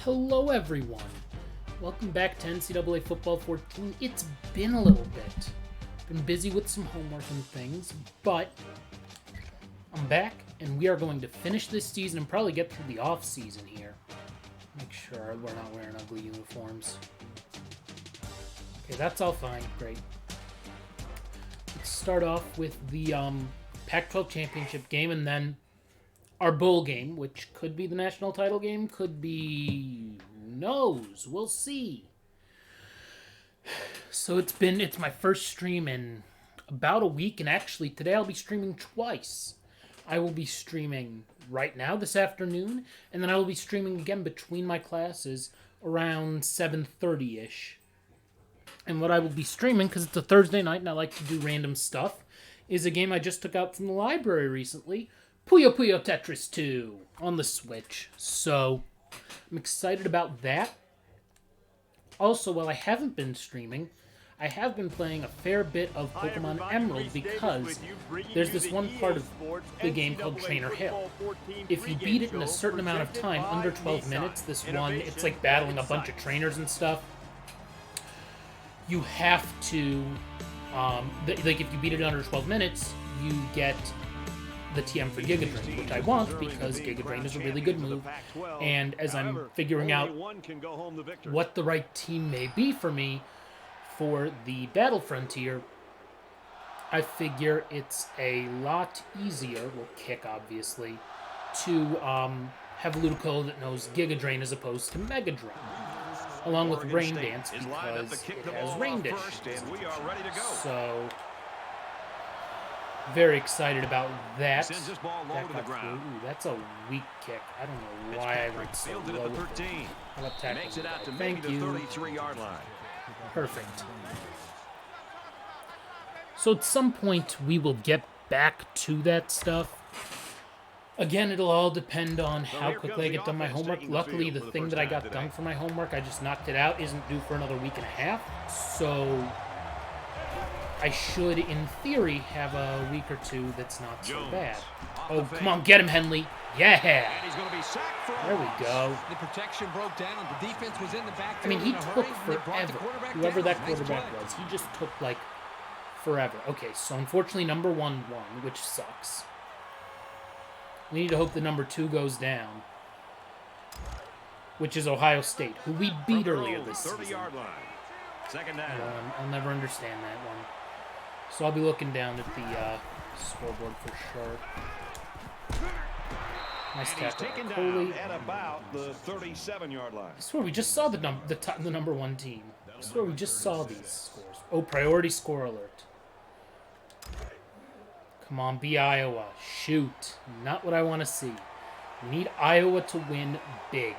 Hello everyone! Welcome back to NCAA Football 14. It's been a little bit. Been busy with some homework and things, but I'm back and we are going to finish this season and probably get through the off season here. Make sure we're not wearing ugly uniforms. Okay, that's all fine. Great. Let's start off with the Pac-12 championship game and then our bowl game, which could be the national title game, could be... who knows? We'll see. So it's my first stream in about a week, and actually today I'll be streaming twice. I will be streaming right now this afternoon, and then I will be streaming again between my classes around 7:30-ish. And what I will be streaming, because it's a Thursday night and I like to do random stuff, is a game I just took out from the library recently, Puyo Puyo Tetris 2 on the Switch. So, I'm excited about that. Also, while I haven't been streaming, I have been playing a fair bit of Pokemon Emerald because there's this one part of the game called Trainer Hill. If you beat it in a certain amount of time, under 12 minutes, this one, it's like battling a bunch of trainers and stuff. You have to, like if you beat it in under 12 minutes, you get the TM for Giga Drain, which I want because Giga Drain is a really good move. And as I'm figuring out what the right team may be for me for the Battle Frontier, I figure it's a lot easier, well, Kick obviously, to have a Ludicolo that knows Giga Drain as opposed to Mega Drain. Along with Rain Dance because it has Rain Dish. So... very excited about that. Ooh, that's a weak kick. I don't know why I went so low with it. How about tackle? Thank you. Perfect. So at some point we will get back to that stuff. Again, it'll all depend on how quickly I get done my homework. Luckily, the thing that I got done for my homework, I just knocked it out, isn't due for another week and a half. So I should, in theory, have a week or two that's not so bad. Oh, come on, get him, Henley. Yeah. There we go. The protection broke down. The defense was in the back. I mean, he took forever. Whoever that quarterback was, he just took, like, forever. Okay, so unfortunately, number 1 won, which sucks. We need to hope the number 2 goes down, which is Ohio State, who we beat earlier this season. I'll never understand that one. So I'll be looking down at the scoreboard for sure. Nice tackle by Coley. At about the 37-yard line. I swear we just saw the number 1 team. I swear we just saw these scores. Oh, priority score alert. Come on, be Iowa. Shoot. Not what I want to see. We need Iowa to win big.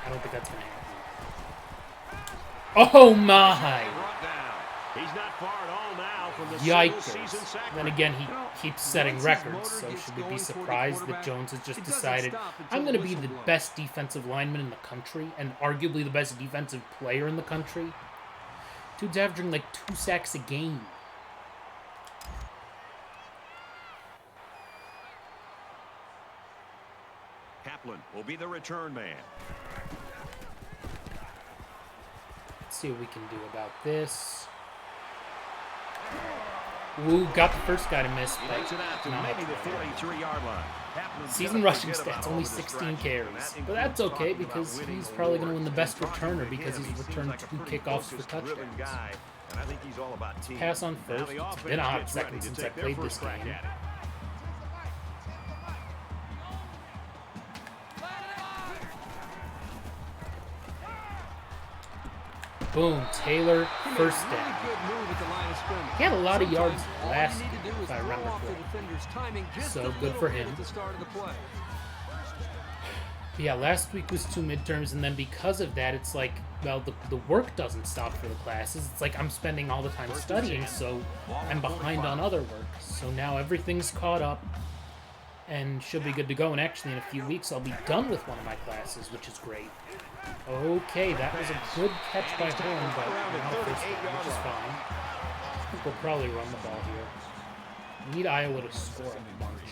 I don't think that's going to happen. Oh, my. He's not far at all now from the Yikers. Then again, he keeps setting records, so should we be surprised that Jones has just decided, I'm going to be the best defensive lineman in the country, and arguably the best defensive player in the country? Dude's averaging like 2 sacks a game. Kaplan will be the return man. Let's see what we can do about this. Ooh, got the first guy to miss, but not maybe the 43-yard line. Season rushing stats, only 16 carries. But that's okay, because he's probably going to win the best returner because he's returned 2 kickoffs for touchdowns. Pass on first. It's been a hot second since I played this game. Boom, Taylor, first down. He had a lot of yards last week, if I remember correctly. So good for him. But yeah, last week was 2 midterms, and then because of that, it's like, well, the work doesn't stop for the classes. It's like I'm spending all the time studying, so I'm behind on other work. So now everything's caught up and should be good to go. And actually, in a few weeks, I'll be done with one of my classes, which is great. Okay, that was a good catch by Horn, but not first down, which is fine. I think we'll probably run the ball here. We need Iowa to score a bunch.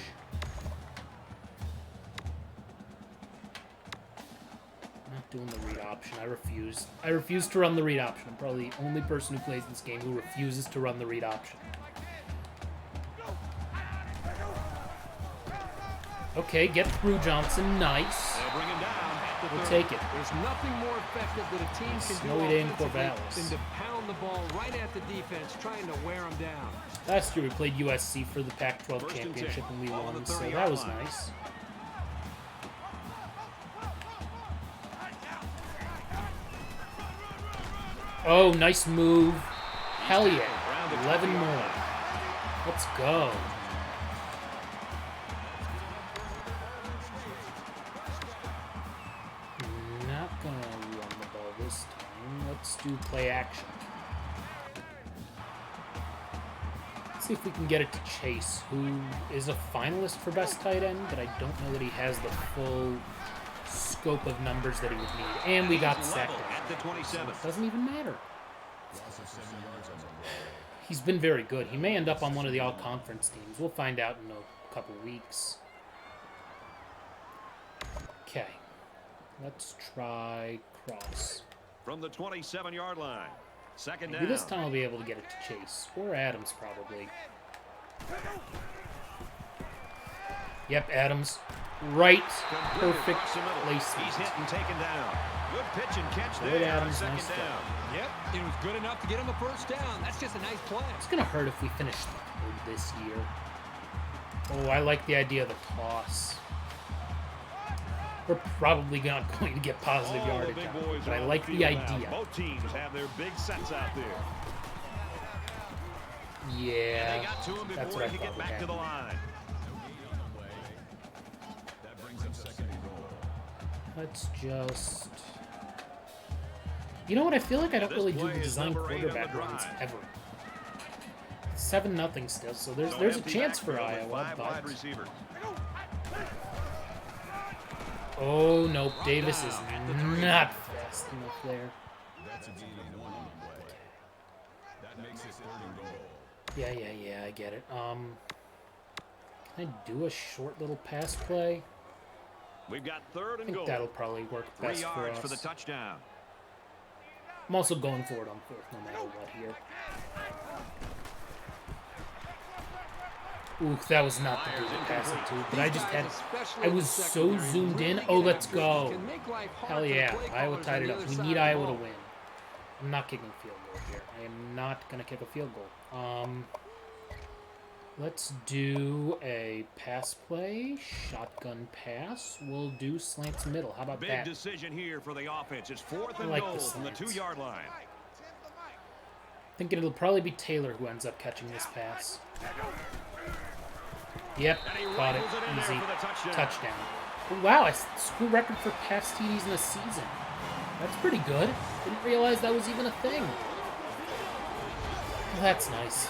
doing the read option. I refuse. I refuse to run the read option. I'm probably the only person who plays this game who refuses to run the read option. Okay, get through Johnson. Nice. They'll bring him down at the We'll 30. take it. There's nothing more effective that a team can do Snowy day in offensively Corvallis. than to pound the ball right at the defense, trying to wear them down. Last year we played USC for the Pac-12 First and 10. championship and we Ball on won, the so 30-yard that was line. nice. Oh, nice move. Hell yeah. 11 more. Let's go. Not gonna run the ball this time. Let's do play action. Let's see if we can get it to Chase, who is a finalist for best tight end, but I don't know that he has the full scope of numbers that he would need. And we got sacked. At the 27. It doesn't even matter. He's been very good. He may end up on one of the all-conference teams. We'll find out in a couple weeks. Okay. Let's try cross. From the 27-yard line. Second down. Maybe this time I'll be able to get it to Chase. Or Adams, probably. Yep, Adams. Right. Perfect placement. He's hit and taken down. Good pitch and catch Good there. Adams, Second nice down. Yep, it was good enough to get him the first down. That's just a nice play. It's going to hurt if we finish third this year. Oh, I like the idea of the toss. We're probably not going to get positive All the yardage big out of boys it, but are I on like the the field now. idea. Both teams have their big sets out there. And Yeah, they got to him that's before what I he could thought get would back to the happen. line. Let's just... You know what? I feel like I don't This really do play the is design number 8 on the quarterback runs drive. ever. 7-0 still, so there's So a empty chance for backfield with Iowa, 5 wide but... receivers. Oh, nope. Davis is not fast enough there. Yeah, I get it. Can I do a short little pass play? We've got third I and think goal. that'll probably work 3 best for yards us. for the touchdown. I'm also going for it on fourth, no matter what here. Ooh, that was not the dude to pass it to, but I just had... I was so zoomed in. Oh, let's go. Hell yeah, Iowa tied it up. We need Iowa to win. I'm not kicking a field goal here. I am not going to kick a field goal. Let's do a pass play. Shotgun pass. We'll do slants middle. How about Big that? decision here for the offense. It's fourth I and like goal the from the slants. 2-yard line. Thinking it'll probably be Taylor who ends up catching this pass. Yep, And he caught it. rifles it in there Easy. for the touchdown. Touchdown. Oh, wow, a school record for pass TDs in a season. That's pretty good. Didn't realize that was even a thing. Well, that's nice.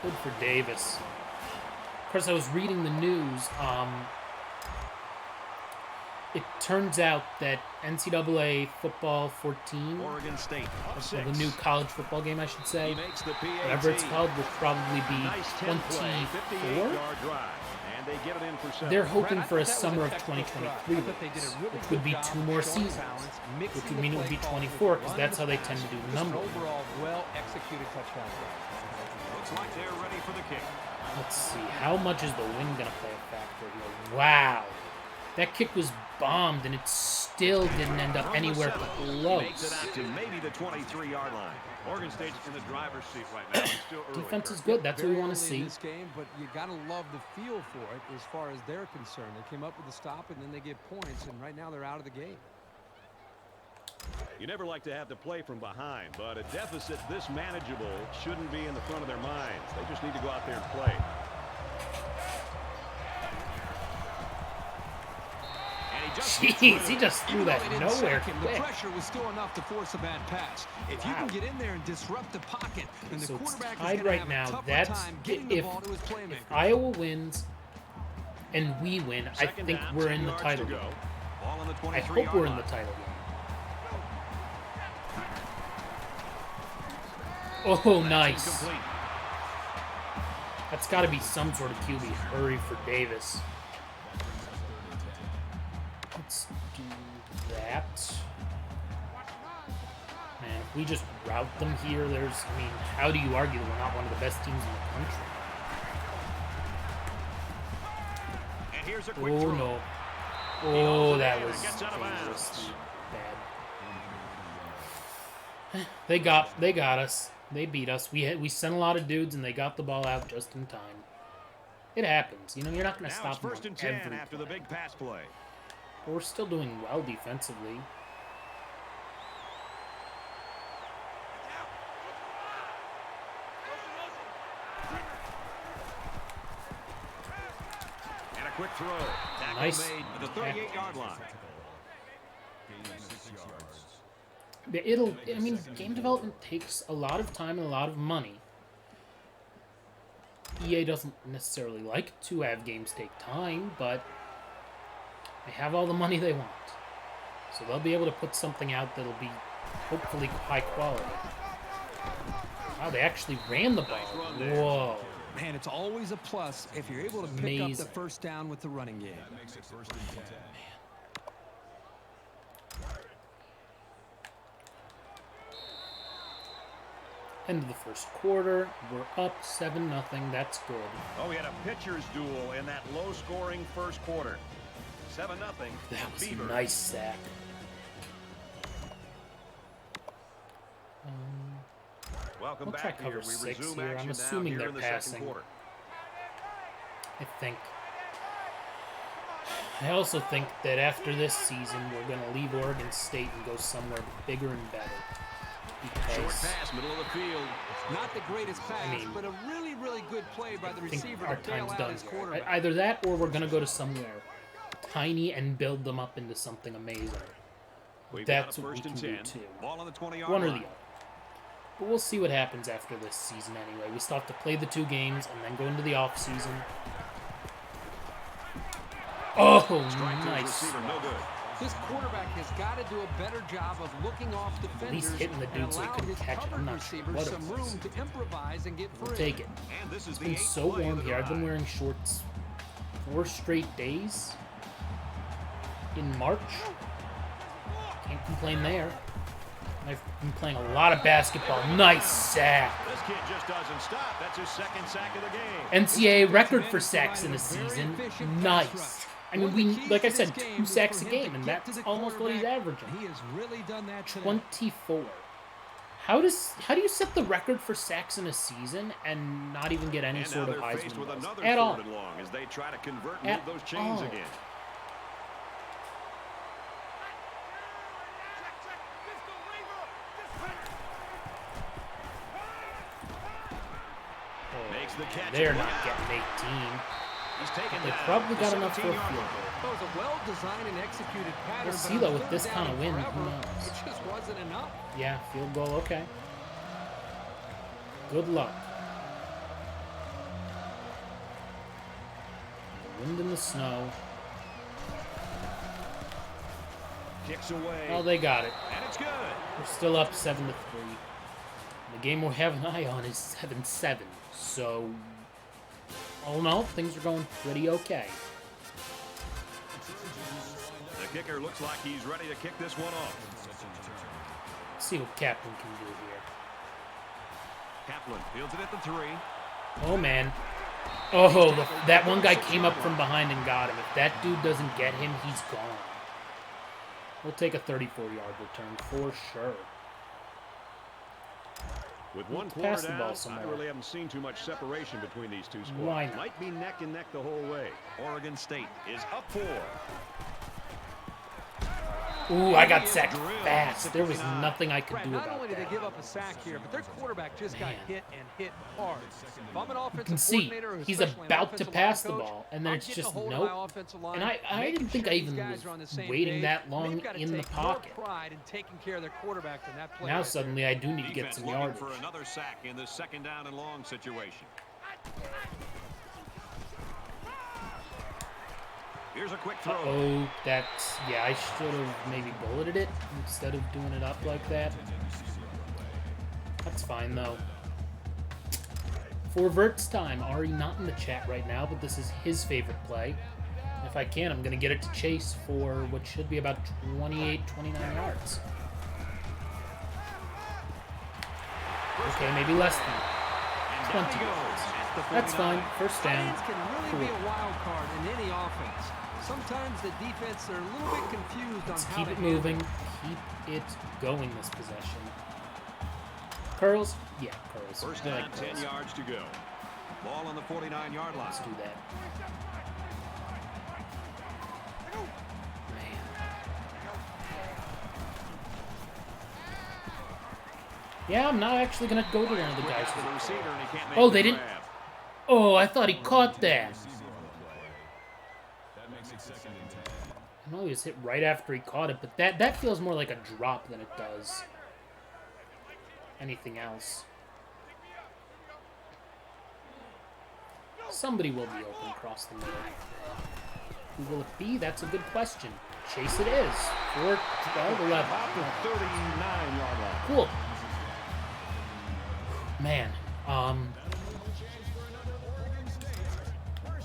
Good for Davis. Of course, I was reading the news. It turns out that NCAA football 14, Oregon State. Up or 6. the new college football game, I should say, He makes the PAT. whatever it's called, will probably be Nice 10 play, 24. 58-yard drive. And they get it in for 7. They're hoping for a summer of 2023 release, which would be 2 more seasons, which would mean it would be 24, because that's how they tend to do numbers. Overall, well-executed touchdown. Looks like they're ready for the kick. Let's see, how much is the wind going to play a factor here? Wow. That kick was bombed, and it still didn't end up From the anywhere 7, makes it close. out to maybe the 23-yard line. Oregon State's in the driver's seat right now. It's still early. Defense is good. That's what we want to Very early in see. this game, but you got to love the feel for it as far as they're concerned. They came up with a stop, and then they get points, and right now they're out of the game. You never like to have to play from behind, but a deficit this manageable shouldn't be in the front of their minds. They just need to go out there and play. Jeez, he just threw Even that though they didn't nowhere sack him, quick. The pressure was still enough to force a bad pass. If you can get in there and disrupt the pocket, then the So it's quarterback is tied going to right have now. a tougher That's time getting the if ball to his playmaker. Iowa wins and we win, I Second think down, we're 10 in the yards title to game. go. Ball on the I 23-yard hope we're in line. the title game. Oh, nice. Incomplete. That's got to be some sort of QB hurry for Davis. do that. And if we just route them here, I mean, how do you argue that we're not one of the best teams in the country? And here's a quick Oh, throw. no. He Oh, hauls it that in was and gets out of dangerously bounds. bad. They got us. They beat us. We sent a lot of dudes, and they got the ball out just in time. It happens. You know, you're not going to Now stop it's them first on and 10 every after play. the big pass play. But we're still doing well defensively. And a quick throw. Tackle Nice made at the 38-yard line. I mean, game development takes a lot of time and a lot of money. EA doesn't necessarily like to have games take time, but they have all the money they want. So they'll be able to put something out that'll be hopefully high quality. Wow, they actually ran the ball. Nice run there. Whoa. Man, it's always a plus if you're able to pick up the Amazing. first down with the running game. End of the first quarter. We're up 7-0. That's good. Oh, we had a pitcher's duel in that low-scoring first quarter. 7-0. That was a Beavers. nice sack. Welcome We'll try back here. cover We 6 resume here. action I'm now assuming here they're in the passing. second quarter. I think. I also think that after this season, we're going to leave Oregon State and go somewhere bigger and better. Short Because pass, middle of the field. Not the greatest pass, mean, but a really, really good play by the I think receiver our to bail time's out done his here. quarterback. Either that or we're going to go to somewhere tiny and build them up into something amazing. We've That's got a what we first can and do 10. too. Ball on the 20-yard One or line. the other. But we'll see what happens after this season anyway. We still have to play the 2 games and then go into the off season. Oh, Strike to his nice. receiver, no good. This quarterback has got to do a better job of looking off defenders hitting the dude and so he allow couldn't his catch it. I'm covered not sure receivers what it some was. room to improvise and get free. We'll take it. And this is It's the been eighth so play of warm the here. I've been drive. wearing shorts 4 straight days in March. Can't complain there. I've been playing a lot of basketball. Nice sack. This kid just doesn't stop. That's his second sack of the game. NCAA record for sacks in a season. Nice. I mean, like I said, 2 sacks a game, and that's almost what he's averaging. He has really done that today. 24. How do you set the record for sacks in a season and not even get any And sort now of they're faced Heisman with buzz another at all? third and long as they try to convert and At move those chains all. again. Makes the catch. They're and not look out. getting 18. He's taken They down probably the got enough for a 17-yard field line. goal. It was a well-designed and executed pattern. We'll but see, on though, with third this down kind of and win, who forever, knows? It just wasn't enough. Yeah, field goal, okay. Good luck. The wind and the snow. Kicks away. Oh, they got it. And it's good. We're still up 7-3. The game we have an eye on is 7-7. So, all in all, things are going pretty okay. The kicker looks like he's ready to kick this one off. Let's see what Kaplan can do here. Kaplan fields it at the 3. Oh, man. Oh, that one guy came up from behind and got him. If that dude doesn't get him, he's gone. We'll take a 34-yard return for sure. With one Pass quarter the ball down, some I more. really haven't seen too much separation between these two squads. Why not? Might be neck and neck the whole way. Oregon State is up 4. Ooh, I got sacked fast. There was nothing I could Brad, do not about only did they that. give up a sack here, but their quarterback just got Man. hit and hit hard. If I'm an offensive You can see coordinator or he's especially an about to offensive pass the line coach, ball, and then I'm it's getting just a hold of nope. my offensive line, And I making didn't think sure I these even guys was are on the same waiting page, that and long they've gotta in the take pocket. more pride in taking care of their quarterback than that play Now right there. suddenly I do need to get Defense some looking yardage. for another sack in this second down and long situation. Here's a quick throw. Oh, that's... Yeah, I should have maybe bulleted it instead of doing it up like that. That's fine, though. For Vert's time, Ari not in the chat right now, but this is his favorite play. If If I can, I'm going to get it to Chase for what should be about 28, 29 yards. Okay, maybe less than 20 yards. That's fine. First down. Tight ends can really be a wild card in any offense. Sometimes the defense are a little bit confused Let's on how keep to it handle moving. Keep it going this possession. Curls? Yeah, curls. First I down, like 10 curls. yards to go. Ball on the 49-yard line. Let's do that. Man. Yeah, I'm not actually going to go to one of the guys. The receiver, and he can't make Oh, the they didn't. grab. Oh, I thought he caught that. I know he was hit right after he caught it, but that feels more like a drop than it does anything else. Somebody will be open across the middle. Who will it be? That's a good question. Chase it is. 4, 12, 11. About the 39-yard line. Cool. Man,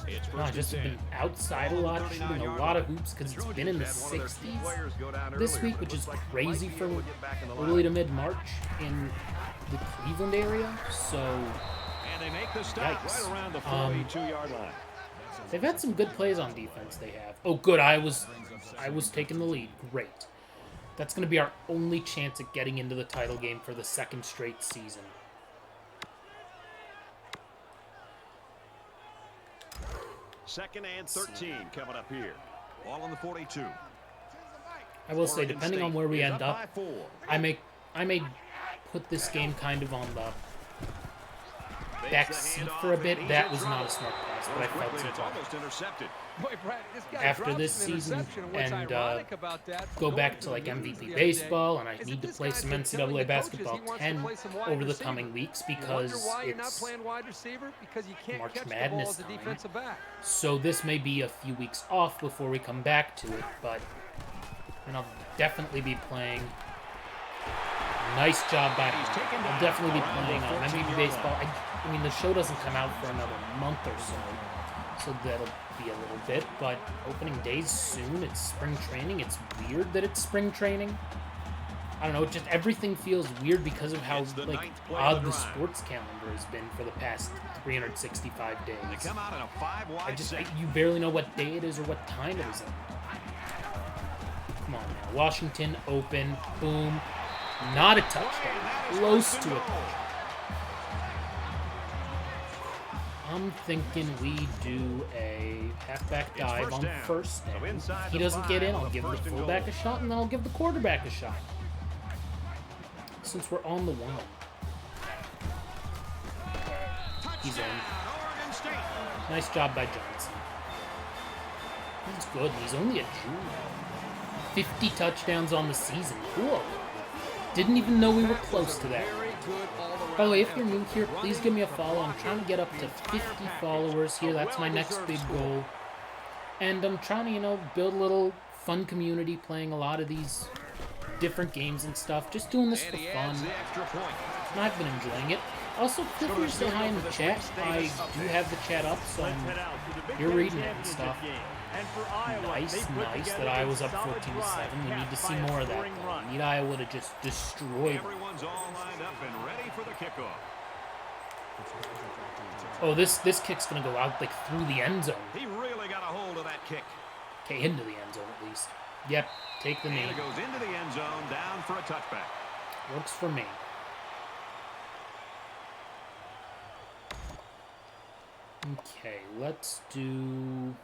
It's no, I first just and have been 10. outside a lot, shooting a lot of hoops because it's been in the 60s this week, which is crazy for early to mid-March in the Cleveland area. So, And they make the stop yikes. right around the 42-yard line. They've had some good plays on defense, they have. Oh, good, I was taking the lead. Great. That's going to be our only chance at getting into the title game for the second straight season. Second and 13 coming up here. Ball on the 42. I will say, Oregon depending on State where we is end up up, by 4. I may put this game kind of on the back seat for a bit. That was not a smart pass, but I felt It's some almost intercepted. Boy, Brad, this guy after drops this an season interception, and what's and ironic about that, go going back to to like the meetings MVP the other baseball, day, and I is need that to this play guy's some been telling NCAA the coaches basketball he wants to 10 play some wide over the receiver. coming weeks You wonder because why you're not it's playing wide receiver? Because you can't March catch the ball Madness as a time. defensive back. So this may be a few weeks off before we come back to it, but and I'll definitely be playing. Nice job by him. I'll definitely be playing MVP baseball. I mean, the show doesn't come out for another month or so that'll be a little bit. But opening day's soon. It's spring training. It's weird that it's spring training. I don't know. Just everything feels weird because of how like odd the sports calendar has been for the past 365 days. They come out in a 5-wide You barely know what day it is or what time it is in. Come on now. Washington open. Boom. Not a touchdown. Close to a touchdown. I'm thinking we do a halfback dive on first down. If he doesn't get in, I'll give the fullback a shot, and then I'll give the quarterback a shot. Since we're on the one. He's in. Nice job by Johnson. He's good. He's only a junior. 50 touchdowns on the season. Cool. Didn't even know we were close to that. By the way, if you're new here, please give me a follow. I'm trying to get up to 50 followers here. That's my next big goal. And I'm trying to, build a little fun community, playing a lot of these different games and stuff. Just doing this for fun. And I've been enjoying it. Also, feel free to say hi in the chat. I do have the chat up, so you're reading it and stuff. Nice that Iowa's up 14-7. We need to see more of that. Though. We need Iowa to just destroy them. Everyone's all lined up and ready for the kickoff. Oh, this kick's gonna go out like through the end zone. He really got a hold of that kick. Okay, into the end zone at least. Yep, take the knee. And it goes into the end zone, down for a touchback. Works for me. Okay, let's do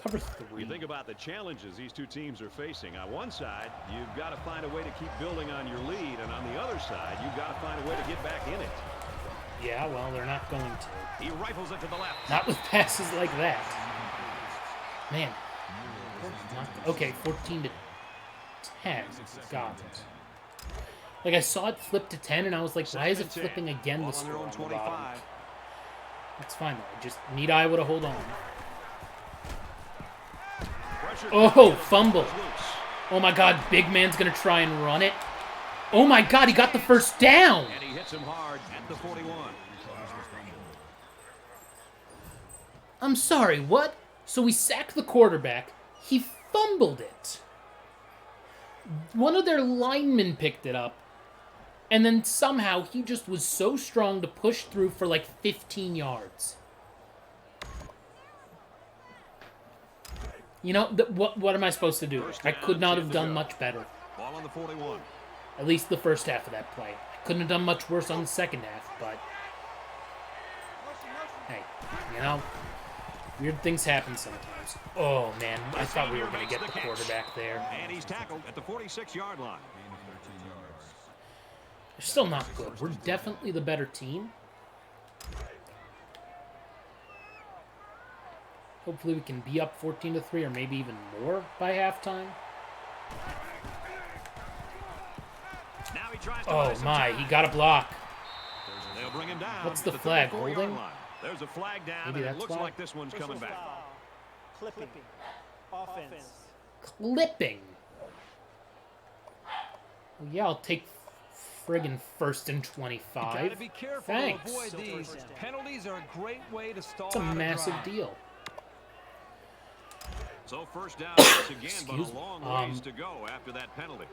cover 3. You think about the challenges these two teams are facing. On one side, you've got to find a way to keep building on your lead, and on the other side, you've got to find a way to get back in it. Yeah, well, they're not going to. He rifles it to the left. Not with passes like that. Man. Okay, 14-10. Got it. Like, I saw it flip to 10, and I was like, why is it flipping again this score on the bottom? That's fine, though. I just need Iowa to hold on. Oh, fumble. Oh, my God. Big man's going to try and run it. Oh, my God. He got the first down. And he hits him hard at the 41. I'm sorry, what? So we sacked the quarterback. He fumbled it. One of their linemen picked it up. And then somehow he just was so strong to push through for like 15 yards. You know, what am I supposed to do? I could not have done much better. Ball on the 41. At least the first half of that play. I couldn't have done much worse on the second half, but... Hey, you know, weird things happen sometimes. Oh, man, I thought we were going to get the quarterback there. And he's tackled at the 46-yard line. They're still not good. We're definitely the better team. Hopefully we can be up 14-3 or maybe even more by halftime. Now he tries to Oh my, he got a block. They'll bring him down. What's the flag, 34-yard holding? line. There's a flag down, Maybe and it that's looks why. like this one's coming back. Clipping. Offense. Clipping. Well, yeah, I'll take friggin' 1st and 25. Gotta be careful Thanks. to avoid these. Penalties are a great way to stall It's a out massive drive. deal. So first down once again, but Excuse a me. long ways to go after that penalty.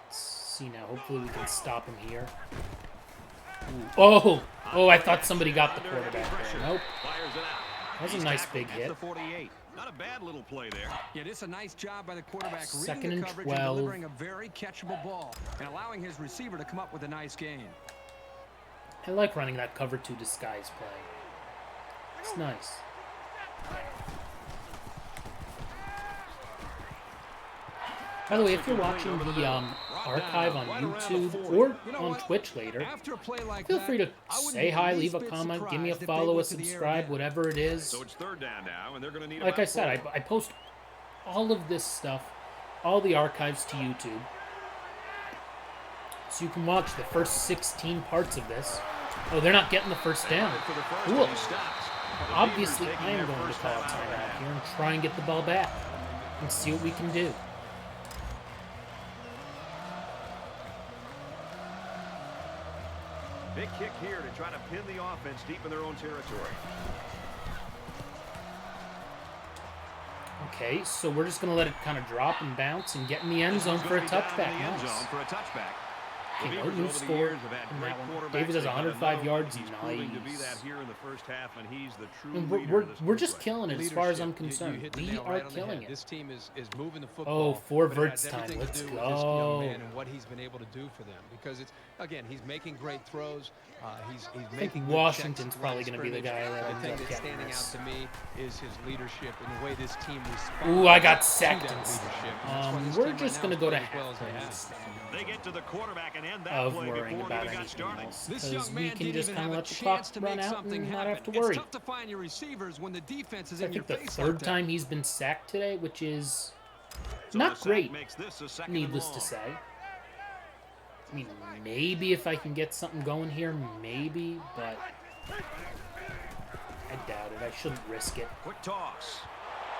Let's see now. Hopefully we can stop him here. Ooh. Oh, I thought somebody got the quarterback there. Nope. Fires it out. That was a He's nice tackled big at hit. the 48. Not a bad little play there. Yeah, it's a nice job by the quarterback Second reading and the coverage 12. and delivering a very catchable ball and allowing his receiver to come up with a nice gain. I like running that cover 2 disguise play. It's nice. By the way, if you're watching the archive on YouTube or on Twitch later, After a play like feel that, free to I wouldn't say be hi, the leave a least bit comment, give me a surprised if they follow, a went to the air subscribe, again. whatever it is. So it's third down now, and they're going to need Like about I said, 4. I post all of this stuff, all the archives to YouTube. So you can watch the first 16 parts of this. Oh, they're not getting the first down. For the first, Cool. and he stops. The Obviously, Beavers I taking am their going to first call a time out of timeout half. here and try and get the ball back and see what we can do. Big kick here to try to pin the offense deep in their own territory. Okay, so we're just going to let it kind of drop and bounce and get in the end zone for a touchback. End zone Nice. for a touchback. The Okay, no Beavers new over the score years have had in great that one. quarterbacks. Davis has They've had 105 another yards. one. He's proving to be Nice. that here in the first half, and he's the true And leader of this we're group just right killing it as far as I'm Leadership. You concerned. hit the We nail are right on the killing head. it. This team is moving the football. Oh, 4 but it verts has time. everything to Let's do with go. this young man and what he's been able to do for them. Because it's again, he's making great throws. He's making. Good Washington's checks probably line gonna be the scrimmage. guy that The ends thing up that's getting standing this. out to me is his leadership and the way this team responds. Ooh, I got to sacked that instead. leadership. And that's why this We're team right just now going to is go to playing as well as they halftime have. instead They get to the quarterback and end that of play worrying before about we got anything started. else. This Because young we man can didn't just even kind of have a let the clock chance to run make out something and not happen. have to worry. It's tough to find your receivers when the defense is I in your think the face third like that. time he's been sacked today, which is So not the sack great, makes this a second needless and to long. say. I mean, maybe if I can get something going here, maybe, but I doubt it. I shouldn't risk it. Quick toss.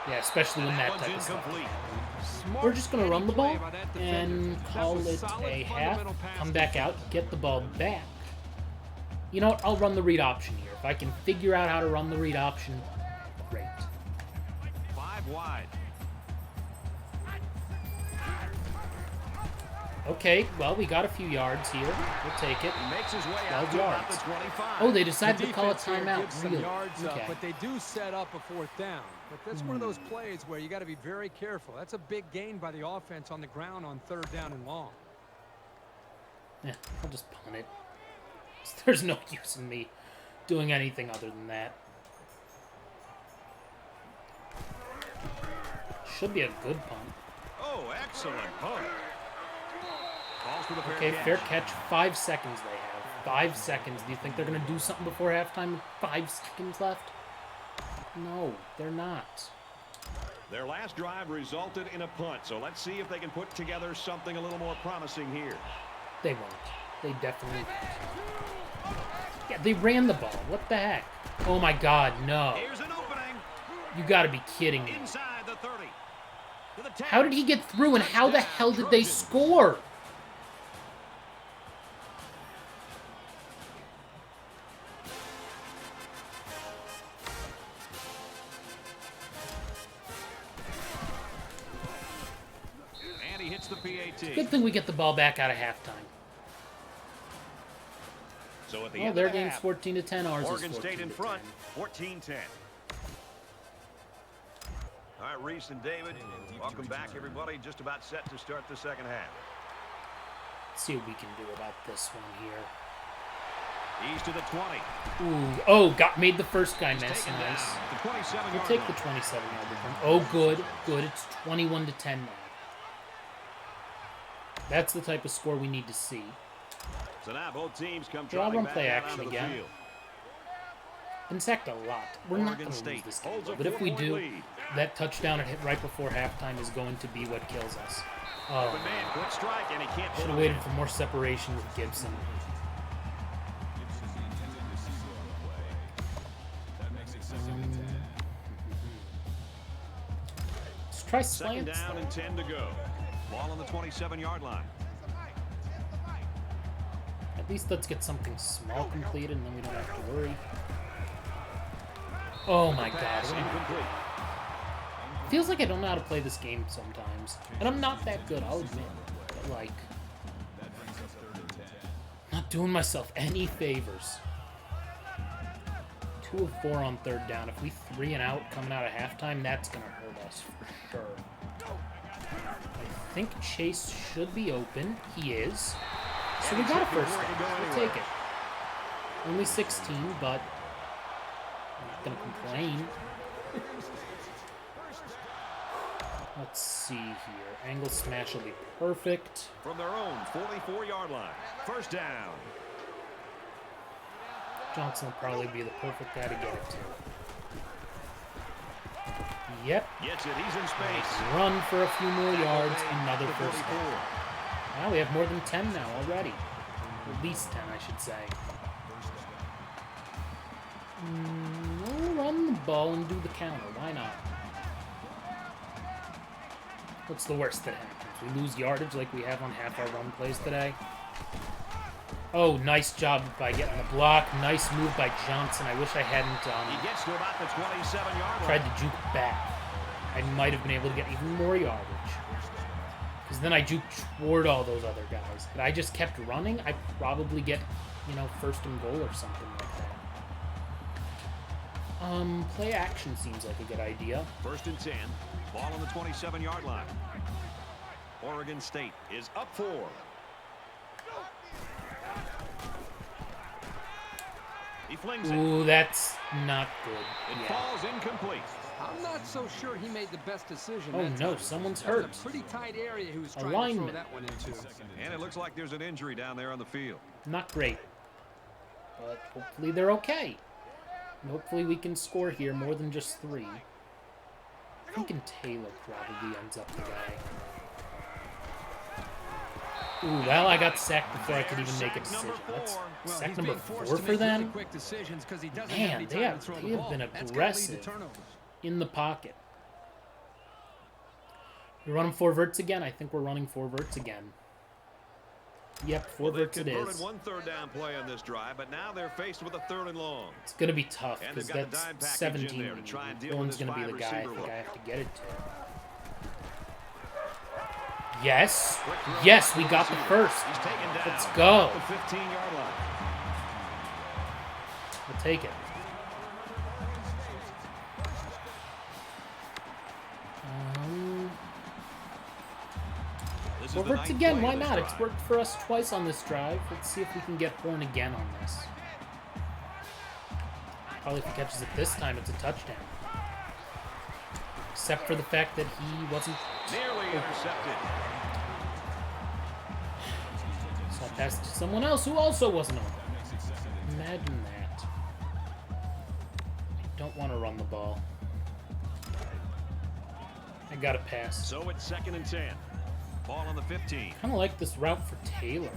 Yeah, especially when that One's type of stuff. incomplete. Smart We're just going to run the ball play by that defender. and That call was it solid a half, fundamental pass come back out, get the ball back. You know what? I'll run the read option here. If I can figure out how to run the read option, great. 5 wide. Okay, well, we got a few yards here. We'll take it. He makes his way 12 out to about the yards. 25. Oh, they decided The to call a defense here timeout. gives some Really? yards up, Okay. but they do set up a fourth down. But that's one of those plays where you got to be very careful. That's a big gain by the offense on the ground on third down and long. Yeah, I'll just punt it. There's no use in me doing anything other than that. Should be a good punt. Oh, excellent punt. Calls for the fair Okay, catch. fair catch. 5 seconds they have. 5 seconds. Do you think they're going to do something before halftime with 5 seconds left? No, they're not. Their last drive resulted in a punt, so let's see if they can put together something a little more promising here. They won't. They definitely won't. Yeah, they ran the ball. What the heck? Oh my god, no. Here's an opening You gotta be kidding me. inside the 30. To the 10. How did he get through and how the hell did they score? team. Good thing we get the ball back out of halftime. So at the Oh, end their of the game's half, 14-10. Ours Oregon is 14-10. State in front, 14-10. All right, Reese and David, welcome back, everybody. Just about set to start the second half. Let's see what we can do about this one here. He's to the 20. Ooh, oh, made the first guy miss. Taken down Nice. at the 27-yard We'll take the line. 27-yard difference. Oh, good, good. It's 21-10 now. That's the type of score we need to see. So now both teams come Yeah, I'll trotting run back play out action onto the again. field. Been sacked a lot. We're not Oregon going to lose State this game, holds a but if we 4-point do, lead. that touchdown it hit right before halftime is going to be what kills us. Oh, Open man, quick strike, and he can't should pull have it waited in. for more separation with Gibson. Let's try Second slants. down and 10 to go. Ball on the 27-yard line. At least let's get something small completed, and then we don't have to worry. Oh my god. Pass what am I incomplete. doing? Feels like I don't know how to play this game sometimes. And I'm not that good, I'll admit. But, like, not doing myself any favors. 2 of 4 on third down. If we 3 and out coming out of halftime, that's going to hurt us for sure. I think Chase should be open. He is. So we got a first down. We'll take it. Only 16, but I'm not going to complain. Let's see here. Angle smash will be perfect. From their own 44-yard line. First down. Johnson will probably be the perfect guy to get it to. Yep. Gets it. He's in space. Run for a few more yards. Another The first 44. down. Wow, we have more than 10 now already. At least 10, I should say. We'll run the ball and do the counter. Why not? What's the worst that happens? We lose yardage like we have on half our run plays today. Oh, nice job by getting the block. Nice move by Johnson. I wish I hadn't He gets to about the 27-yard line. tried to juke back. I might have been able to get even more yardage. Because then I juked toward all those other guys. Had I just kept running, I'd probably get, you know, first and goal or something like that. Play action seems like a good idea. First and 10. Ball on the 27-yard line. Oregon State is up 4. He flings it. Ooh, that's not good. It Yeah. falls incomplete. I'm not so sure he made the best decision. Oh that no, time. someone's That was hurt. a pretty tight area he was trying Alignment. to throw that one into. And it looks like there's an injury down there on the field. Not great. But hopefully they're okay. And hopefully we can score here more than just 3. I'm thinking Taylor probably ends up the guy. Ooh, well, I got sacked before I could even make a decision. That's Well, sack he's number being forced 4 to for make really them. quick decisions 'cause he doesn't have Man, any they time have, to throw they the have ball. been That's gonna lead to aggressive turnovers. in the pocket. We run them 4 verts again? I think we're running 4 verts again. Yep, 4 They've verts it converted is. one third down play on this drive, but now they're faced with a 3rd and long. It's going to be tough And because they've got the that's dime package in 17. there to try and deal with Dylan's this going to be the guy I 5-receiver think look. I have to get it to. Yes. Yes, we got the first. He's taken down. Let's go. at the 15-yard line. We'll take it. This is Well, the verts ninth again, play why of this not? It's drive. worked for us twice on this drive. Let's see if we can get Horn again on this. Probably if he catches it this time, it's a touchdown. Except for the fact that he wasn't... Nearly intercepted. So I passed to someone else who also wasn't open. Imagine that. I don't want to run the ball. I gotta pass. So it's 2nd and 10. Ball on the 15. Kind of like this route for Taylor.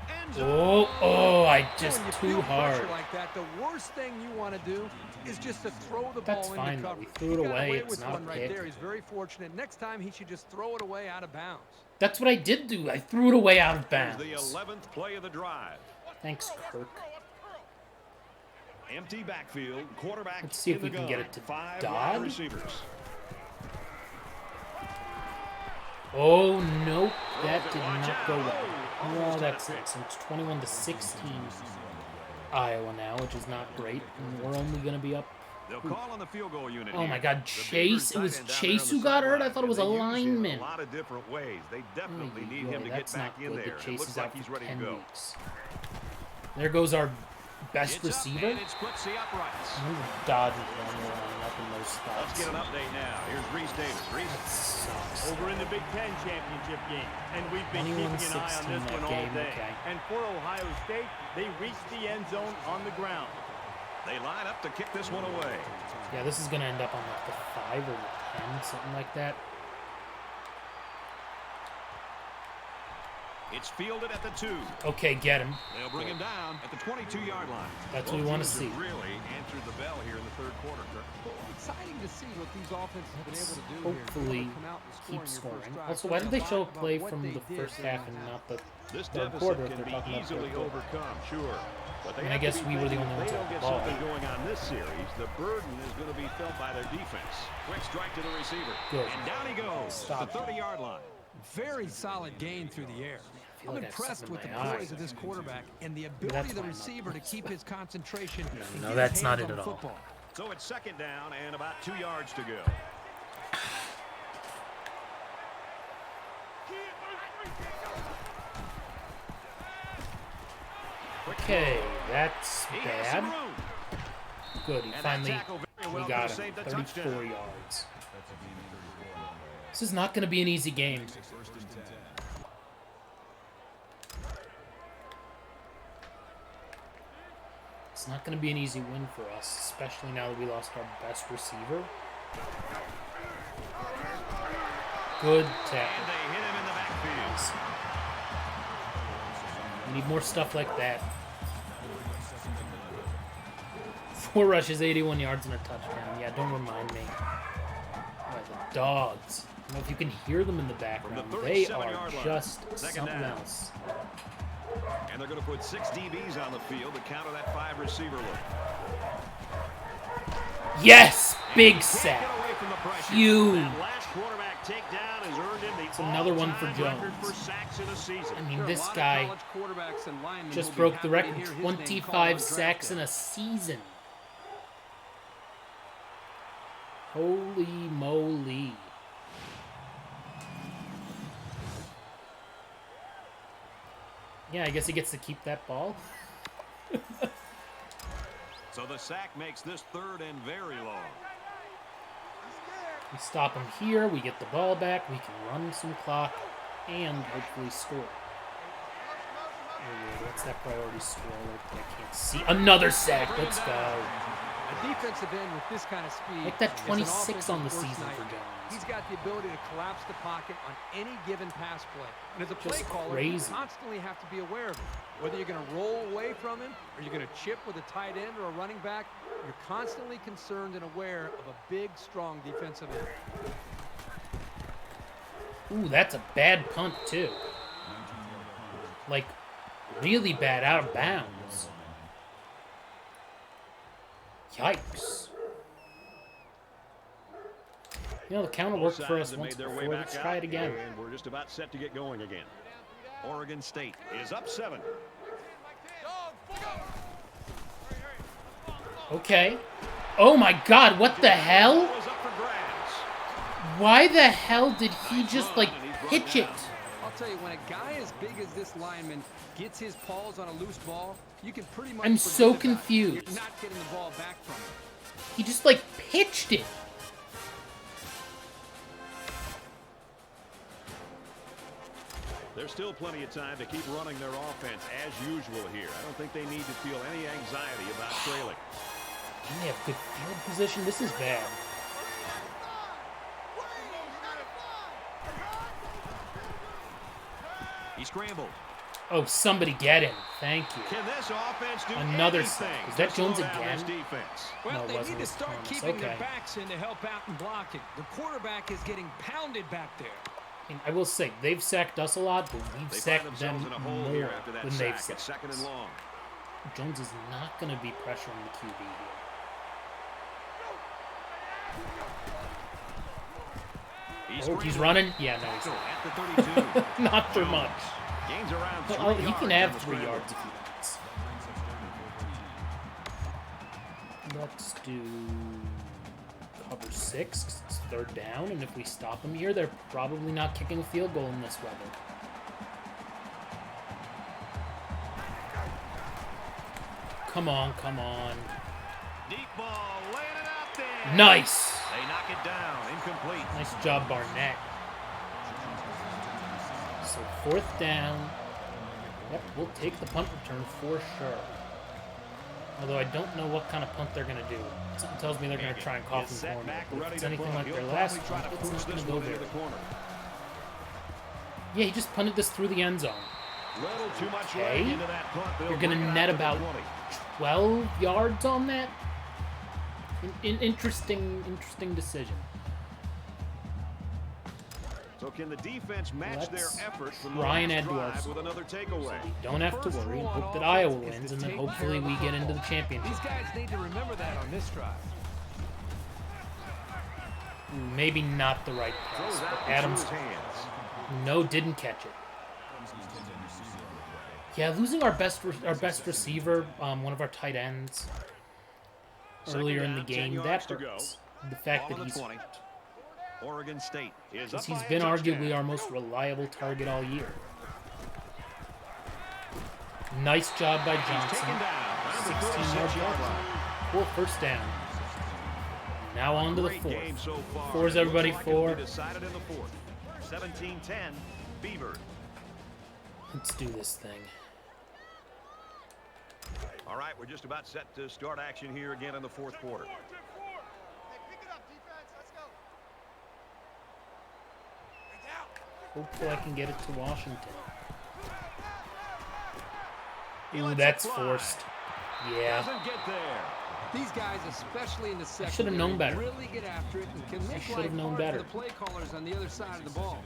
End zone. Oh, I just When you too feel hard. pressure like that, the worst thing you want to do is just to throw the That's ball fine, into though. cover. We threw He it got away. away It's with not a one right pick. there. He's very fortunate. Next time, he should just throw it away out of bounds. That's what I did do. I threw it away out of There's bounds. the 11th play of the drive. Thanks, Kirk. Empty backfield, quarterback Let's see if in we the can gun. get it to 5 Dodd. wide receivers. Oh, nope. That did not go well. Well, that's it. So it's 21-16 Iowa now, which is not great. And we're only going to be up. They'll call on the field goal unit. Oh my God, The Chase! It Beavers was tight end down Chase there who on the got hurt? I sideline, thought it was a and they use him in lineman. a lot of different ways. They definitely need him to get That's back not in good there. that It Chase looks is like out he's for ready to 10 go. weeks. There goes our best It's up, receiver. and it splits the uprights. I'm dodging when we're lining up in those spots. Let's get an update now. Here's Reese Davis. Reese. That sucks. Over in the Big Ten championship game, and we've been keeping an eye on 21-16 this that one all game, day. okay. And for Ohio State, they reached the end zone on the ground. They line up to kick this one away. Yeah, this is going to end up on like the 5 or the 10, something like that. It's fielded at the 2. Okay, get him. They'll bring him down at the 22-yard line. That's what we want to see. Really answered the bell here in the third quarter. Well, exciting to see what these offenses have been able to do Hopefully here. Come out and keep score in your first scoring. drive. Also, why did they show a About play what from they the did first during half and that not the This third deficit quarter if can they're be talking about easily third quarter? overcome, sure. But they And I have to guess be we were the thinking only if ones they with don't the get ball. something going on this series, the burden is going to be felt by their defense. Quick strike to the receiver. Good. And down he goes Stop. to the 30-yard line. Very solid gain through the air. feel I'm like I have impressed something with the in my poise eye. of this quarterback and the But ability that's of the fine, receiver to keep his concentration. and no, get that's his not hands it on at the all. football. So it's second down and about 2 yards to go. Okay, that's He has some bad. room. Good, he And that finally tackle very well we got could've him. saved the 34 touchdown. yards. This is not going to be an easy game. It's not going to be an easy win for us, especially now that we lost our best receiver. Good And tackle. they hit him in the backfield. We need more stuff like that. 4 rushes, 81 yards, and a touchdown. Yeah, don't remind me. Oh, the dogs. I don't know if you can hear them in the background. From the They 37-yard are line. just Second something down. else. And they're going to put 6 DBs on the field to counter that 5 receiver look. Yes! Big Can't sack. get away from the pressure. Huge. That last quarterback takedown has earned him the It's another one for all-time record Jones. for sacks in a season. I mean, There are a this lot of guy college quarterbacks and linemen just who'll be broke the happy to record. hear his name called on 25 draft sacks day. in a season. Holy moly. Yeah, I guess he gets to keep that ball. So the sack makes this third and very long. We stop him here, we get the ball back, we can run some clock, and hopefully score. Oh, what's that priority score? I can't see. Another sack. Let's go. A defensive end with this kind of speed. Like that is an 26 on the offensive season force for night. Jones. He's got the ability to collapse the pocket on any given pass play. And as a play Just caller, crazy. you constantly have to be aware of it. Whether you're going to roll away from him, or you're going to chip with a tight end or a running back, you're constantly concerned and aware of a big, strong defensive end. Ooh, that's a bad punt, too. Like, really bad, out of bounds. Yikes. You know, the counter Both worked for sides us have once made their way before. back Let's out, try it again. And we're just about set to get going again. Oregon State is up 7. Okay. Oh my god, what the hell? Was up for grabs. Why the hell did he just, like, pitch it? I'll tell you, when a guy as big as this lineman gets his paws on a loose ball, you can pretty much I'm forget so about it. confused. You're not getting the ball back from him. He just, like, pitched it. There's still plenty of time to keep running their offense as usual here. I don't think they need to feel any anxiety about trailing. And they have good field position. This is bad. He scrambled. Oh, somebody get him. Thank you. Can this offense do Another anything sack. Is that to slow Jones down again? this defense? Well, No, it they wasn't. need It to was start Thomas. keeping their Okay. backs in to help out and blocking. The quarterback is getting pounded back there. And I will say, they've sacked us a lot, but we've They find sacked themselves them in a hole more here after that than they've sack. It's sacked second us. and long. Jones is not going to be pressuring the QB here. Oh, he's running? Yeah, no, he's At the 32. not. Not for much. Gains around 3 Well, he yards can on have the 3 scramble. yards if he wants. Let's do cover 6, 'cause it's 3rd down, and if we stop them here, they're probably not kicking a field goal in this weather. Come on, come on. Deep ball, laying it out there. Nice! They knock it down, incomplete. Nice job, Barnett. So 4th down. Yep, we'll take the punt return for sure. Although I don't know what kind of punt they're going to do. Something tells me they're going to try and cough and corner. If it's anything like their last punt, it's not going to go there. Yeah, he just punted this through the end zone. Little too much Okay. leg into that punt. They'll You're going to bring it net out to the about 20. 12 yards on that? Interesting decision. So can the defense match Let's their effort from the try and last add to our drive with another takeaway? We don't have to worry and hope that Iowa wins, and then hopefully we get into the championship. These guys need to remember that on this drive. Ooh, maybe not the right pass, Throws but out Adams, into his hands. no, didn't catch it. Yeah, losing our best receiver, one of our tight ends, earlier in the Second down, 10 game, that yards to go. hurts. The fact Ball that on the he's 20. Oregon State is up he's by a been touchdown. arguably our most reliable target all year. Nice job by He's Johnson. taken down. 16-yard line. Cool, 1st down. Now on to the Great game 4th. so far. Four's It looks everybody like it'll be 4. decided in the 4th. 17-10, Beavers. Let's do this thing. All right, we're just about set to start action here again in the 4th quarter. Hopefully I can get it to Washington. Ooh, that's forced. Yeah. Doesn't get there. These guys, especially in the secondary, should have known better. really get after it and can make should life have known hard better. for the play callers on the other side of the ball.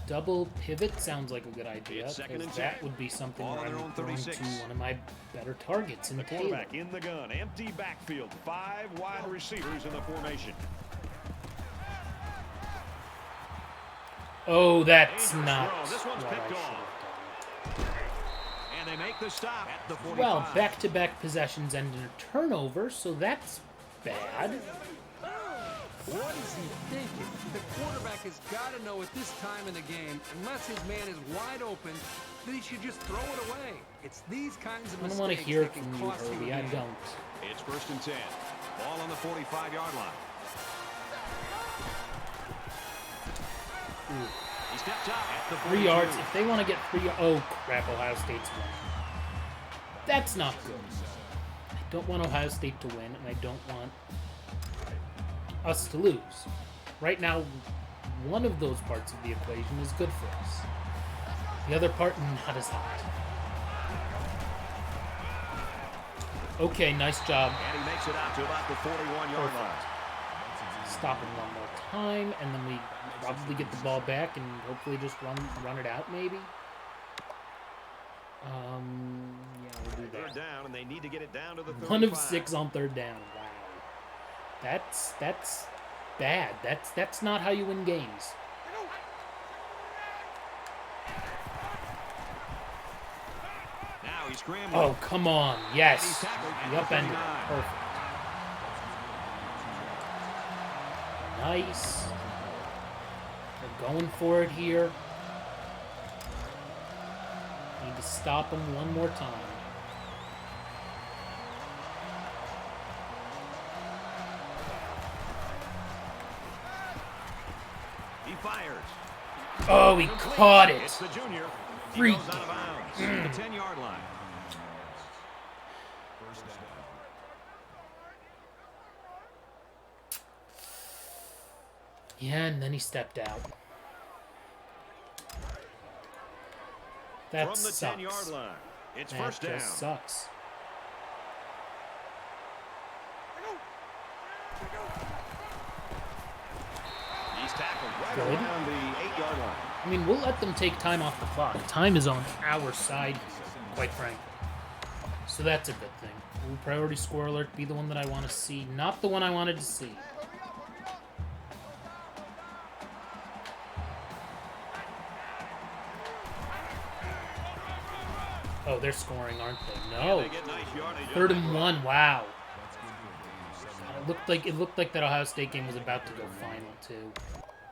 Double pivot sounds like a good idea, It's 2nd and because 10. that would be something Ball where on their I'm own throwing 36. to one of my better targets in The Taylor. quarterback in the gun. Empty backfield. 5 wide receivers in the formation. Oh, that's Dangerous not throw. This one's what I picked should off. have done. And they make the stop at the 45. Well, back-to-back possessions end in a turnover, so that's bad. What is he thinking? The quarterback has got to know at this time in the game, unless his man is wide open, that he should just throw it away. It's these kinds of I don't mistakes want to hear that it can from you, cost you Herbie. a I game. don't. It's 1st and 10. Ball on the 45-yard line. Ooh. He steps out at the 3 yards. 42. If they want to get 3 yards... Oh, crap. Ohio State's winning. That's not good. I don't want Ohio State to win, and I don't want us to lose. Right now, one of those parts of the equation is good for us. The other part, not as hot. Okay, nice job. And he makes it out to about the 41-yard line. Stop him one more time, and then we probably get the ball back and hopefully just run it out, maybe. Yeah, we'll do that. 3rd down, and they need to get it down to the 35. 1 of 6 on 3rd down. Wow, that's bad. That's not how you win games. Now he's scrambling. Oh, come on. Yes. He's tackled at The the upended 39. it. Perfect. Nice. They're going for it here. Need to stop him one more time. He fires. Oh, he Complete. caught it. It's the junior. He Freak. goes out of bounds to the 10-yard line. Yeah, and then he stepped out. That From the sucks. 10-yard line. It's That 1st down. just sucks. He's tackled right Good. around the 8-yard line. I mean, we'll let them take time off the clock. Time is on our side, quite frankly. So that's a good thing. Will priority score alert be the one that I want to see, not the one I wanted to see. Oh, they're scoring, aren't they? And No. they get nice yardage on 3rd that and run. 1. Wow. God, it looked like that Ohio State game was about to go final too.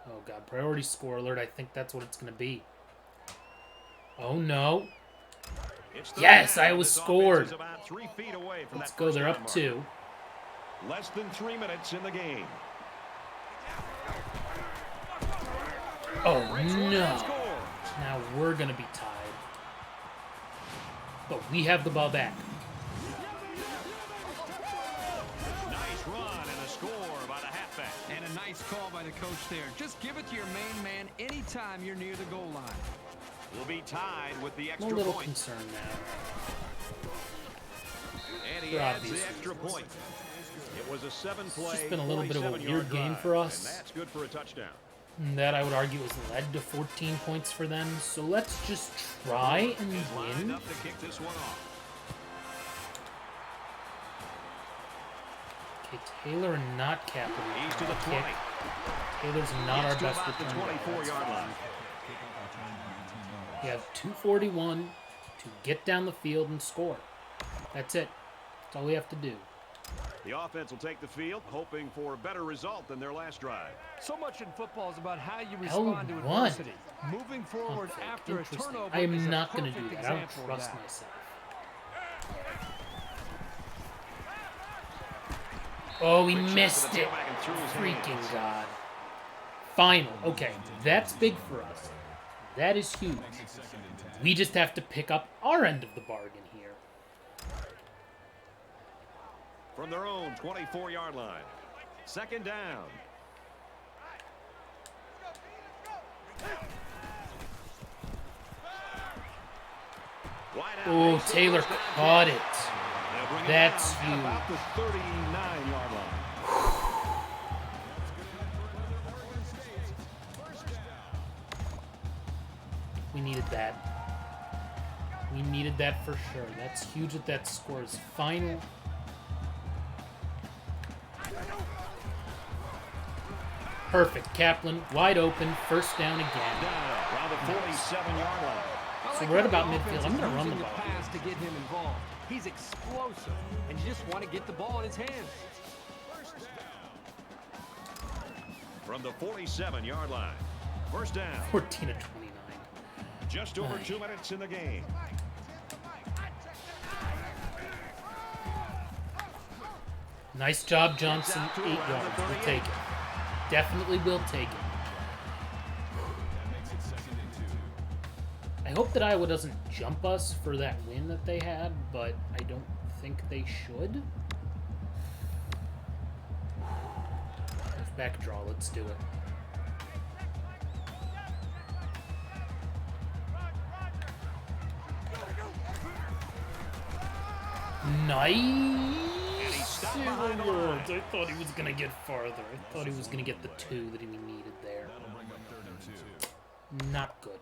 Oh God, priority score alert. I think that's what it's gonna be. Oh no. It's third Yes, down. Iowa This offense scored. is about 3 feet away from Let's that go. first They're down up mark. 2. Less than 3 minutes in the game. Oh Breaks one and no. scores. Now we're gonna be tied. But we have the ball back. Nice run and a score by the halfback. And a nice call by the coach there. Just give it to your main man anytime you're near the goal line. Will be tied with the I'm a extra little point. concerned now. And he For adds obvious the extra reasons. point. It was a 7-play, It's just been a little bit of a 47-yard weird game drive, for us. And that's good for a touchdown. That I would argue has led to 14 points for them. So let's just try and He's lined win. up to kick this one off. Okay, Taylor and not Kaplan. He's to the Kick. 20. Taylor's not Gets our to best about the return guy. 24-yard line. We have 2:41 to get down the field and score. That's it. That's all we have to do. The offense will take the field, hoping for a better result than their last drive. So much in football is about how you respond to L1. adversity. Moving forward Okay, after a interesting. turnover I is am a not going to do perfect that. I don't example of trust that. myself. Oh, we Quick shot missed to the it. tailback and through his Freaking hands. God. Final. Okay, that's big for us. That is huge. We just have to pick up our end of the bargain here. From their own 24-yard line. 2nd down. Wide out. Oh, Makes the Taylor first down caught catch. it. They'll bring it That's down at about the 39-yard line. We needed that. We needed that for sure. That's huge that that score is final. Perfect. Kaplan, wide open, 1st down again. Down around the 47-yard line. So we're at about midfield. I'm going to run the ball. Pass to get him involved. He's explosive, and you just want to get the ball in his hands. From the 47-yard line. 1st down. 14 to 29. Just over 2 minutes in the game. Nice job, Johnson. 8 yards. We'll take it. Definitely will take it. I hope that Iowa doesn't jump us for that win that they had, but I don't think they should. Let's back draw. Let's do it. Nice. behind the Yards. I thought he was going to get farther. I thought he was going to get the 2 that he needed there. Not good.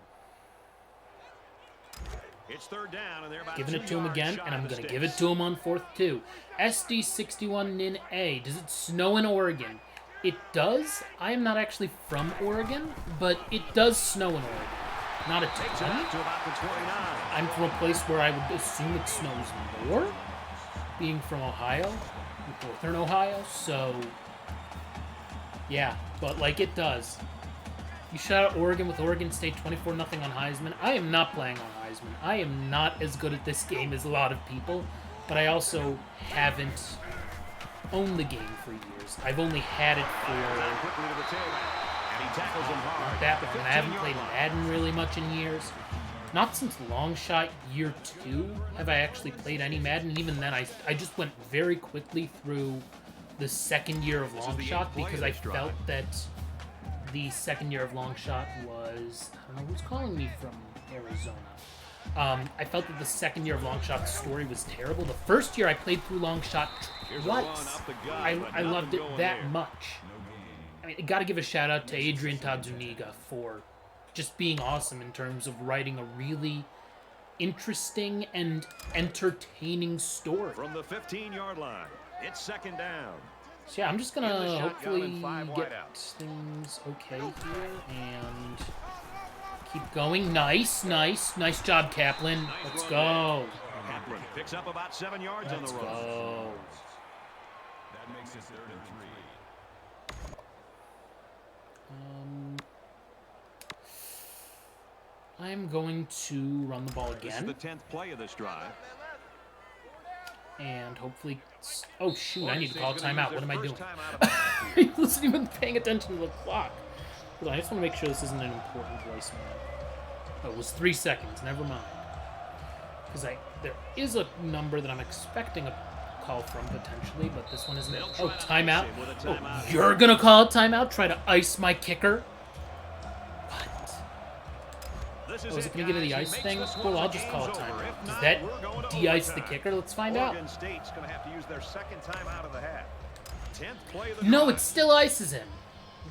It's 3rd down, and they're about Giving 2 it to him yards again, shy and I'm of the going to give sticks. it to him on 4th too. SD61 Nin A. Does it snow in Oregon? It does. I am not actually from Oregon, but it does snow in Oregon. Not a Takes it ton. out to about the 29. I'm from a place where I would assume it snows more, being from Ohio, northern Ohio, so yeah, but like it does. You shut out Oregon with Oregon State 24-0 on Heisman. I am not playing on Heisman. I am not as good at this game as a lot of people, but I also haven't owned the game for years. I've only had it Down for quickly to the tailback, and he tackles him hard. that at the long. I haven't 15-yard played line. Madden really much in years. Not since Long Shot Year 2 have I actually played any Madden. And even then, I just went very quickly through the 2nd year of This is Long the Shot 8th play because of I this drive. felt that the 2nd year of Long Shot was... I don't know who's calling me from Arizona. I felt that the 2nd year of Long Shot's story was terrible. The 1st year I played through Long Shot Here's a run twice. up the gut, I but loved nothing it going that there. much. I mean, got to give a shout out to Adrian Todd Zuniga for just being awesome in terms of writing a really interesting and entertaining story. From the 15-yard line, it's 2nd down. So yeah, I'm just In the gonna shotgun hopefully and 5 get wideouts. things okay here and Keep going. Nice, nice. Nice job, Kaplan. Let's go. Kaplan picks up about 7 yards on the Let's run. go. That makes it 3rd and 3. I'm going to run the ball This is again. the 10th play of this drive. And hopefully... Oh, shoot. I need to call a Oregon State's gonna timeout. use What am I their doing? first timeout of the half. I wasn't even paying attention to the clock. Hold on, I just want to make sure this isn't an important voicemail. Oh, it was 3 seconds. Never mind. Because there is a number that I'm expecting a call from potentially, but this one isn't it. Oh, timeout. Oh, you're going to call a timeout? Try to ice my kicker? This Oh, is it going to give me the ice thing? Cool, I'll just call a timeout. Does that de-ice the kicker? Let's find out. Oregon State's going to have to use their second timeout of the half. 10th play of the No, drive. it still ices him.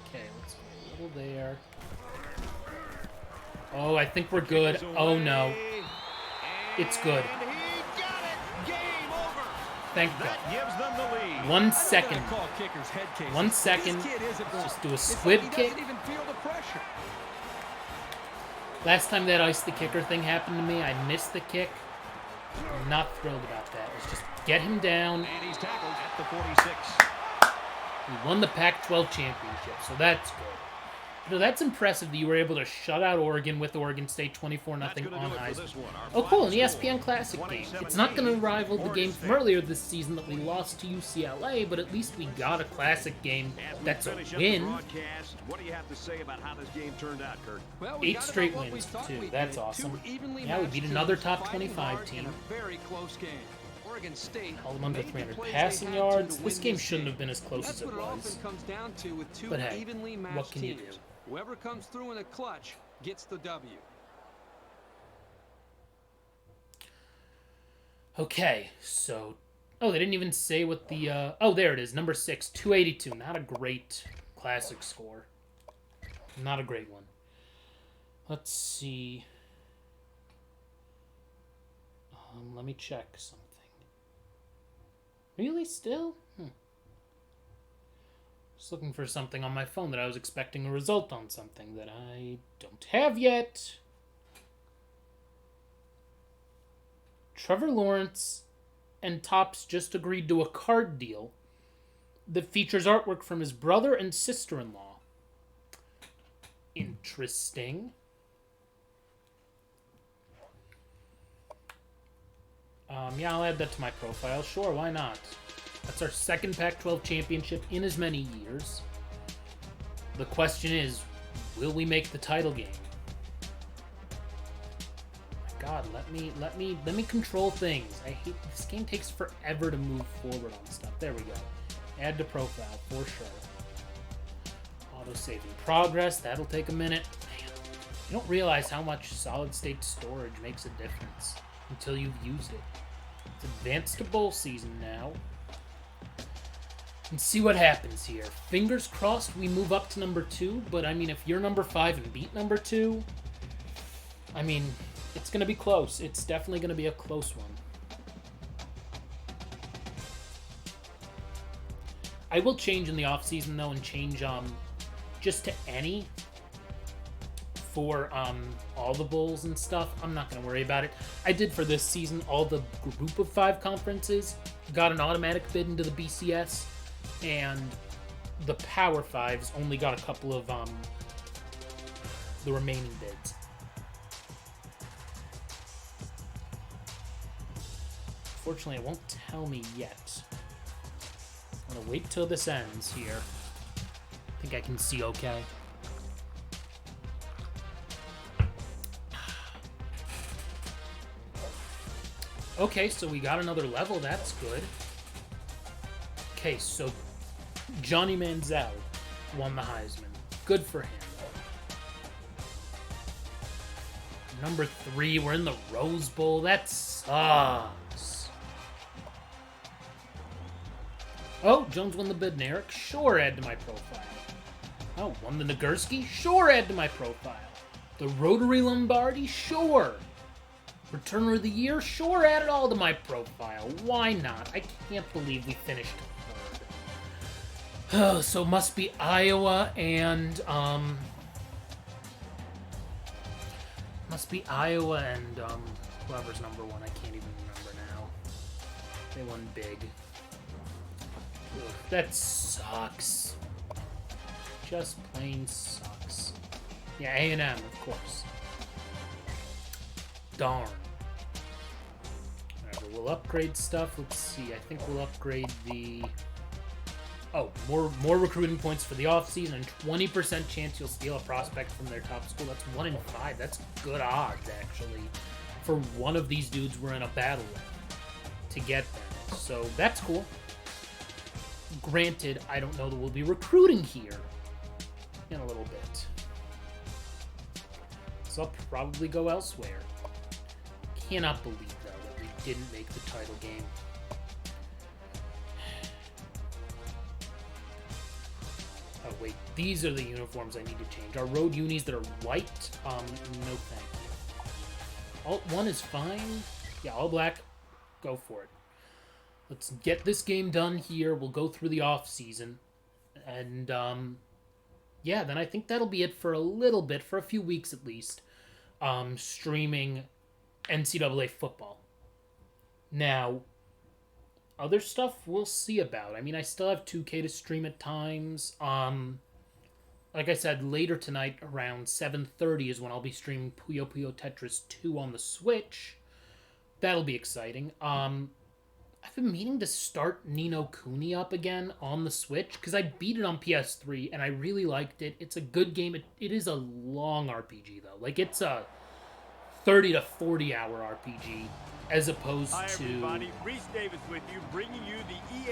Okay, let's go a little there. Oh, I think we're good. Oh, no. It's good. And he got it. Game over. Thank God. That gives them the lead. 1 second. Call kicker's head case. 1 second. This kid isn't Let's just wrong. do a It's like squib he kick. doesn't even feel the pressure. Last time that ice the kicker thing happened to me, I missed the kick. I'm not thrilled about that. Let's just get him down. And he's tackled at the 46. We won the Pac-12 championship, so that's good. You know, that's impressive that you were able to shut out Oregon with Oregon State 24-0 on Heisman. Oh, cool, an ESPN Classic game. It's not going to rival the game from earlier this season that we lost to UCLA, but at least we got a Classic game that's a win. What do you have to say about how this game turned out, Kurt? Well, we 8 got straight about what we wins, thought too. we'd That's get. awesome. Two evenly Yeah, we matched beat teams another top fighting 25 hard in team. a very close game. Oregon State Held them under made the 300 plays passing they had to yards. win This game this shouldn't have been as close That's as it what it was. often comes down to with two But hey, evenly what matched can you teams. do? Whoever comes through in the clutch gets the W. Okay, so... Oh, they didn't even say what the... Oh, there it is. Number 6, 282. Not a great Classic score. Not a great one. Let's see... let me check something. Really? Still? Just looking for something on my phone that I was expecting a result on something that I don't have yet. Trevor Lawrence and Topps just agreed to a card deal that features artwork from his brother and sister-in-law. Interesting. Yeah, I'll add that to my profile. Sure, why not? That's our second Pac-12 championship in as many years. The question is, will we make the title game? My God, let me control things. I hate this game. Takes forever to move forward on stuff. There we go. Add to profile for sure. Auto save in progress. That'll take a minute. Man, you don't realize how much solid state storage makes a difference until you've used it. It's advanced to bowl season now. And see what happens here. Fingers crossed we move up to number 2, but I mean, if you're number 5 and beat number 2, I mean, it's going to be close. It's definitely going to be a close one. I will change in the offseason, though, and change just to any for all the bowls and stuff. I'm not going to worry about it. I did for this season. All the group of 5 conferences got an automatic bid into the BCS, and the Power 5s only got a couple of the remaining bids. Fortunately, it won't tell me yet. I'm going to wait till this ends here. I think I can see okay. Okay, so we got another level. That's good. Okay, so Johnny Manziel won the Heisman. Good for him. Number 3, we're in the Rose Bowl. That sucks. Oh, Jones won the Bednarik. Sure, add to my profile. Oh, won the Nagurski. Sure, add to my profile. The Rotary Lombardi. Sure. Returner of the Year. Sure, add it all to my profile. Why not? I can't believe we finished 3rd. Oh, so it must be Iowa and Must be Iowa and whoever's number one. I can't even remember now. They won big. Ugh, that sucks. Just plain sucks. Yeah, A&M, of course. Darn. Whatever, we'll upgrade stuff. Let's see. I think we'll upgrade the... Oh, more recruiting points for the offseason, and 20% chance you'll steal a prospect from their top school. That's 1 in 5. That's good odds, actually, for one of these dudes we're in a battle with to get them. So that's cool. Granted, I don't know that we'll be recruiting here in a little bit. So I'll probably go elsewhere. Cannot believe, though, that we didn't make the title game. Oh, wait. These are the uniforms I need to change. Our road unis that are white? No thank you. Alt 1 is fine. Yeah, all black. Go for it. Let's get this game done here. We'll go through the off-season. And, yeah, then I think that'll be it for a little bit, for a few weeks at least, streaming NCAA football. Now, other stuff we'll see about. I mean, I still have 2K to stream at times. Like I said, later tonight around 7:30 is when I'll be streaming Puyo Puyo Tetris 2 on the Switch. That'll be exciting. I've been meaning to start Ni no Kuni up again on the Switch, because I beat it on PS3, and I really liked it. It's a good game. It is a long RPG, though. Like, it's a 30 to 40-hour RPG, as opposed to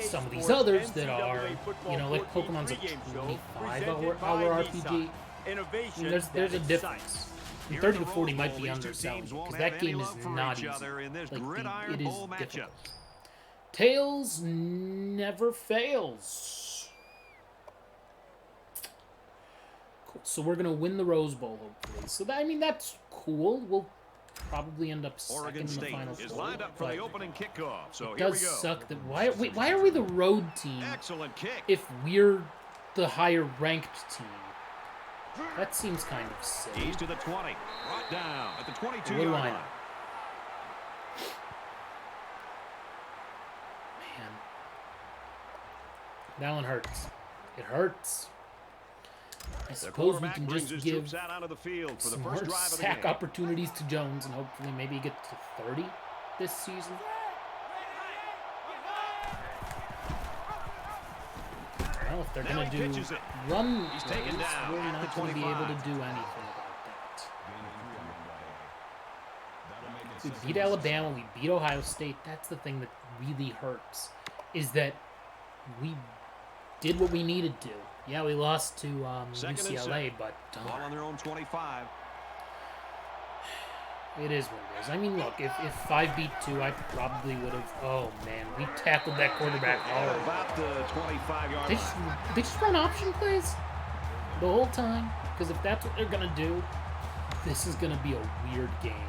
some of these others that are, you know, like Pokemon's a 25-hour RPG. I mean, there's a difference. And 30 to 40 might be underselling, because that game is not easy. Like, it is difficult. Tails never fails. Cool. So we're going to win the Rose Bowl, hopefully. So, I mean, that's cool. We'll probably end up second in the final four. Lined up for the opening kickoff. So it does suck that... Why are we the road team if we're the higher-ranked team? That seems kind of silly. He's to the 20. Brought down at the 22-yard line. That one hurts. It hurts. I suppose we can just give some more sack opportunities to Jones and hopefully maybe get to 30 this season. Well, if they're going to do run plays, we're not going to be able to do anything about that. We beat Alabama. We beat Ohio State. That's the thing that really hurts, is that we did what we needed to. Yeah, we lost to UCLA, but ball on their own 25. It is what it is. I mean, look, if 5 beat 2, I probably would have. Oh man, we tackled that quarterback hard. About the 25-yard line. They just run option plays the whole time, because if that's what they're gonna do, this is gonna be a weird game.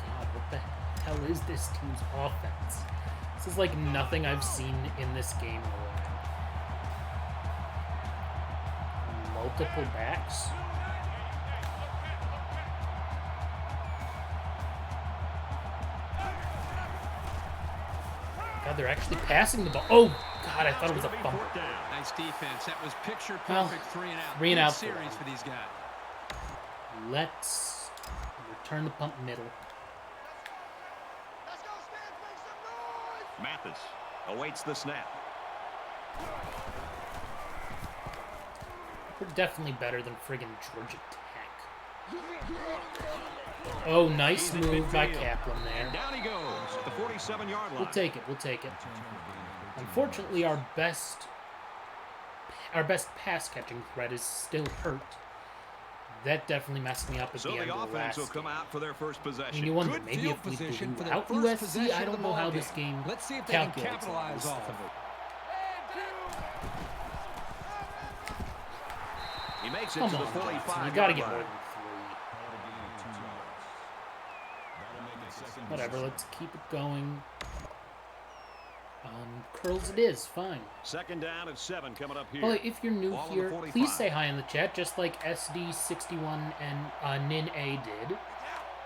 God, what the hell is this team's offense? This is like nothing I've seen in this game in a while. Multiple backs. God, they're actually passing the ball. Oh, God, I thought it was a fumble. Nice defense. That was picture perfect 3-and-out. 3-and-out series for these guys. Let's return the punt middle. Mathis awaits the snap. We're definitely better than friggin' Georgia Tech. Oh, nice move by Kaplan there. And down he goes at the 47-yard line. We'll take it. We'll take it. Unfortunately, our best pass catching threat is still hurt. That definitely messed me up at the end of the offense last will come out for their first possession. I mean, you wonder, maybe if we blew out USC, I don't know how this game Let's see if they can calculates capitalize off of it. He makes it Come to the on, 45. you gotta get more than 3. Whatever, let's keep it going. Curls it is, fine. Second down and 7 coming up here. Well, if you're new Ball on the here, 45. please say hi in the chat, just like SD61 and Nin-A did.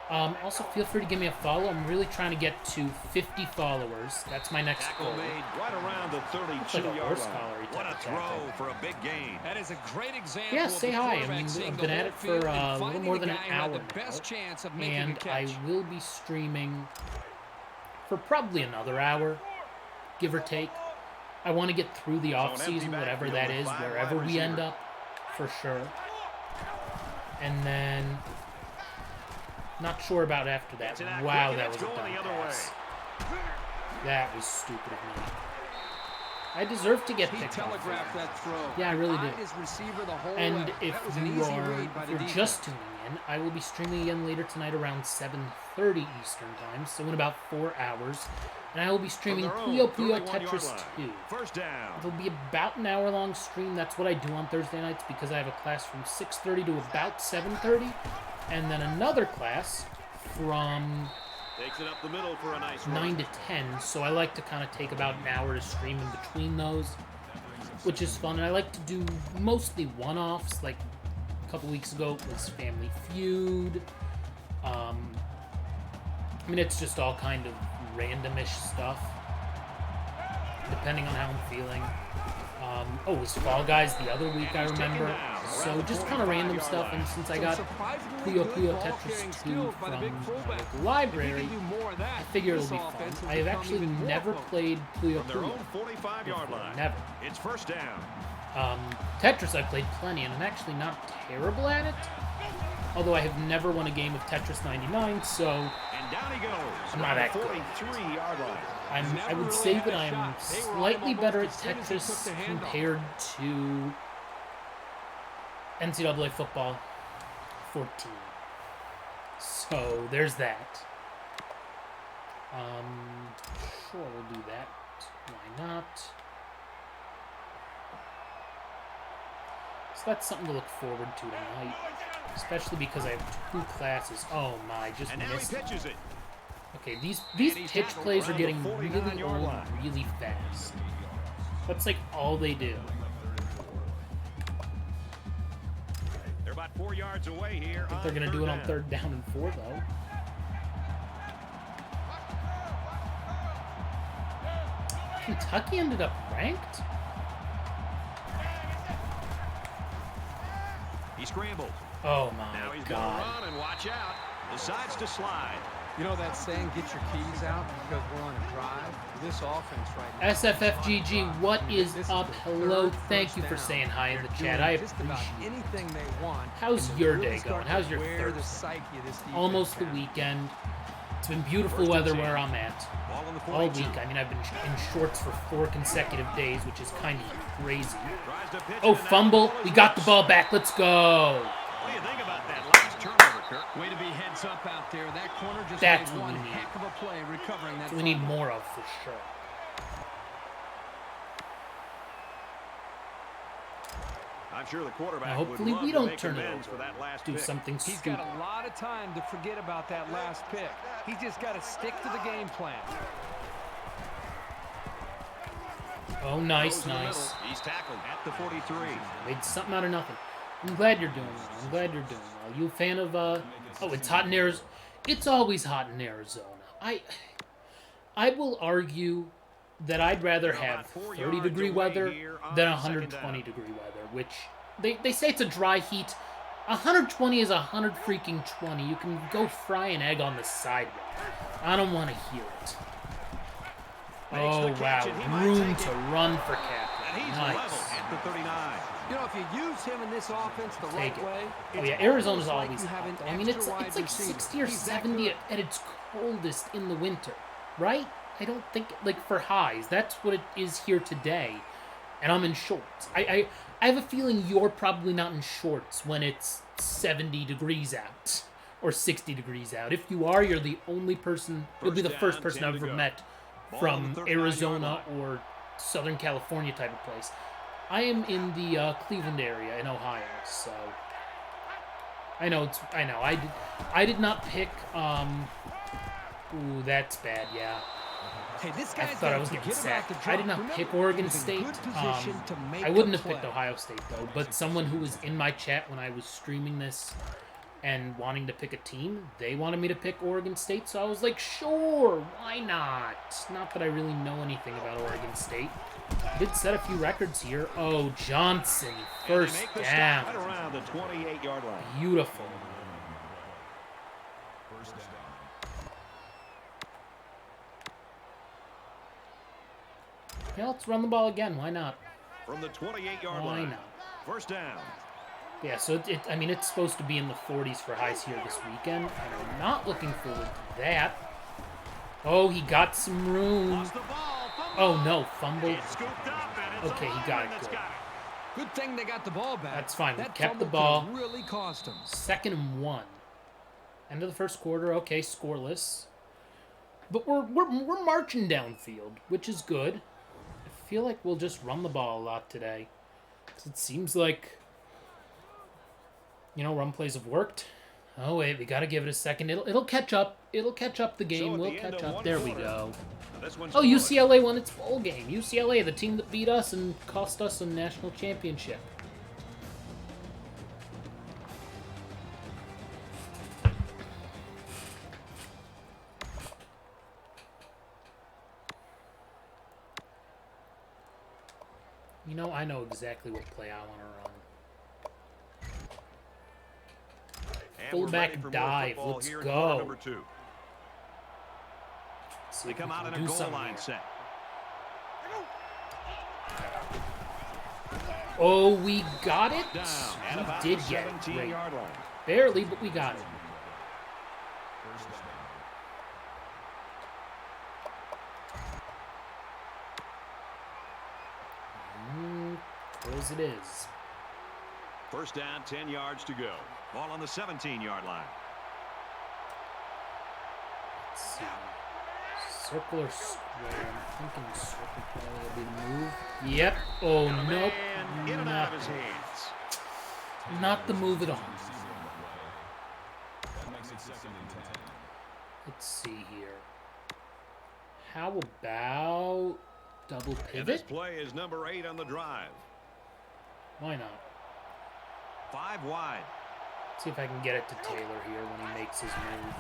Also, feel free to give me a follow. I'm really trying to get to 50 followers. That's my next Tackle goal. made right around the It's like a 32-yard horse line. collar What a type of throw tackle. for a big gain. That is a great example. Yeah, of say the hi. I quarterback mean, seeing I've the been whole at it for field and a little finding more the than an guy who had hour the now. best chance of making a And I catch. will be streaming for probably another hour, give or take. I want to get through the off-season, whatever that is, wherever we end up, for sure. And then, not sure about after that. Wow, that was a dumb pass. That was stupid of me. I deserve to get He picked off. telegraphed that throw. Yeah, I really do. Eyed his receiver the whole And way. if That was an you easy are, read by if the you're defense. just tuning in, I will be streaming again later tonight around 7:30 Eastern Time, so in about 4 hours. And I will be streaming Puyo Puyo Tetris 2. First down. It'll be about an hour-long stream. That's what I do on Thursday nights because I have a class from 6:30 to about 7:30, and then another class from Takes it up the middle for a nice 9 to 10. So I like to kind of take about an hour to stream in between those, which is fun. And I like to do mostly one-offs. Like a couple weeks ago, it was Family Feud. I mean, it's just all kind of randomish stuff, depending on how I'm feeling. Oh, it was Fall Guys the other week, I remember. So just kind of random stuff, and since I got Puyo Puyo Tetris 2 from the library, I figure it'll be fun. I have actually never played Puyo From their Puyo. own 45-yard before, line. never. It's first down. Tetris I've played plenty, and I'm actually not terrible at it. Although I have never won a game of Tetris 99, so And down he goes. I'm not that good. 43-yard line. I would say that I'm slightly better at Tetris compared to NCAA football 14. So there's that. Sure, we'll do that. Why not? So that's something to look forward to tonight, especially because I have 2 classes. Oh my, just And now he missed it. pitches it. Okay, these he's pitch tackled plays are around getting the really 49-yard old line. really fast. That's like all they do. They're about 4 yards away here. They're going to do it on 3rd down and 4, though. Kentucky ended up ranked? He scrambled. Oh Now my he's going to god. run and watch out. Decides to slide. You know that saying, get your keys out because we're on a drive? This offense right now. SFFGG, what is This up? the Hello, third thank first you for down. saying hi in the They're chat. doing I just about appreciate it. anything they want. How's and your really day start going? How's to your wear the Thursday? psyche of this defense Almost the down. weekend. It's been beautiful First and weather 10. where I'm at. Ball on the All 42. week. I mean, I've been in shorts for 4 consecutive days, which is kind of crazy. Tries to pitch Oh, it, and now fumble. the ball is We got the loose. ball back. Let's go. What do you think about that last turnover, Kirk? Way to be heads up out there. That corner just That's made what one we need. heck of a play recovering that That's what we need fumble. more of for sure. I'm sure the quarterback Now, hopefully would love we to don't make turn it amends over. for that last Do pick. something He's stupid. got a lot of time to forget about that last pick. He's just got to stick to the game plan. Oh, nice, Goes in the nice. middle. He's tackled at the 43. Made something out of nothing. I'm glad you're doing well. I'm glad you're doing well. You a fan of, Oh, it's hot in Arizona. It's always hot in Arizona. I will argue that I'd rather have 30-degree weather than 120-degree weather, which they say it's a dry heat. 120 is 100 freaking 20. You can go fry an egg on the sidewalk. I don't want to hear it. Oh, wow. Room to run for And he's Kaplan. level Nice. at the 39. You know, if you use him in this offense the Take right it. way, Oh, it's yeah, Arizona's almost like always you have hot, an though. I mean, it's extra wide like receiver. 60 or He's that 70 good. at its coldest in the winter, right? I don't think, like, for highs. That's what it is here today. And I'm in shorts. I have a feeling you're probably not in shorts when it's 70 degrees out or 60 degrees out. If you are, you're the only person, you'll be the First first down, person 10 I've to ever go. met Ball on from the 39-yard Arizona line. or Southern California type of place. I am in the Cleveland area in Ohio, so I know. I did not pick. Ooh, that's bad. Yeah, Hey, this I guy's thought I gotta was getting forget about the sacked. I did drop. not Remember, pick he Oregon was in State. good position to make I wouldn't the have picked play. Ohio State, though. But someone who was in my chat when I was streaming this and wanting to pick a team, they wanted me to pick Oregon State. So I was like, sure, why not? Not that I really know anything about Oregon State. Did set a few records here. Oh, Johnson, first Make the down. stop right around the 28-yard line. Beautiful. First down. Yeah, let's run the ball again. Why not? From the 28-yard Why line. not? First down. Yeah, so I mean, it's supposed to be in the 40s for highs here this weekend, and I'm not looking forward to that. Oh, he got some room. Lost the ball. Oh, no, fumbled. It's scooped up, and it's Okay, a he got lineman it that's good. got it. Good thing they got the ball back. That's fine. We That kept the fumble ball. could have really cost him. 2nd and 1. End of the first quarter. Okay, scoreless. But we're marching downfield, which is good. I feel like we'll just run the ball a lot today. 'Cause it seems like, you know, run plays have worked. Oh wait, we gotta give it a second. It'll catch up. It'll catch up the game. at We'll the end catch of up. one There we quarter, go. This one's Oh, good. UCLA won its bowl game. UCLA, the team that beat us and cost us a national championship. You know, I know exactly what play I want to run. And we're ready Fullback for more dive. football Let's here in quarter go. number 2. See They if come we out can in a do goal something line here. set. Oh, we got it? Down at about We the did get it. Great. 17-yard line. Barely, but we got it. First down. Close it is. First down, 10 yards to go. Ball on the 17-yard line. Let's see. Circle or square? I'm thinking circle probably will be the move. Yep. Oh, And a nope. man in and out of his hands. Not the move at all. That makes it 2nd and 10. Let's see here. How about double And this pivot? play is number 8 on the drive. Why not? 5 wide. See if I can get it to Taylor here when he makes his move.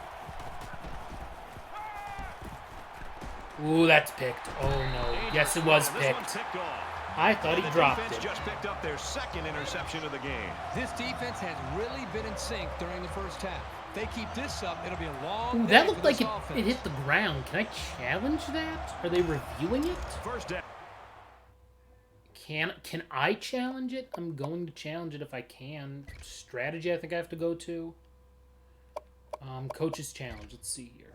Ooh, that's picked. Oh, no. Yes, it was This one's picked. picked off. I thought And he the dropped defense it. just picked up their 2nd interception of the game. This defense has really been in sync during the first half. If they keep this up, it'll be a long Ooh, day that for looked like this it offense. hit the ground. Can I challenge that? Are they reviewing it? First down. Can I challenge it? I'm going to challenge it if I can. Strategy I think I have to go to. Coach's challenge. Let's see here.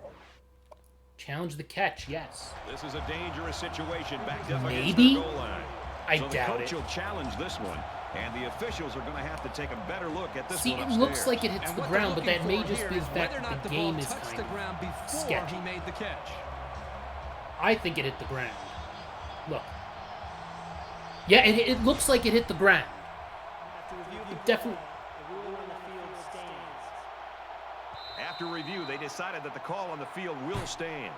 Challenge the catch, yes. This is a dangerous situation backed up against Maybe? the goal line. I So the doubt coach it. will challenge this one, and the officials are going to have to take a better look at this See, one it upstairs. looks like it hits And the what they're ground, but looking that may for just here be the is fact whether or not that the the game ball is touched kind the of ground before sketchy. he made the catch. I think it hit the ground. Look. Yeah, it looks like it hit the ground. It definitely. After review, they decided that the call on the field will stand.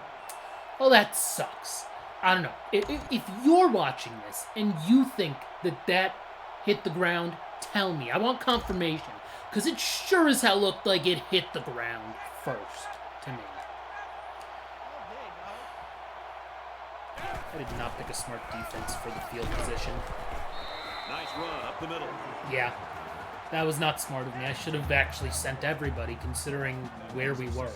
Well, that sucks. I don't know. If you're watching this and you think that hit the ground, tell me. I want confirmation. Because it sure as hell looked like it hit the ground first to me. I did not pick a smart defense for the field position. Nice run up the middle. Yeah. That was not smart of me. I should have actually sent everybody, considering where we were.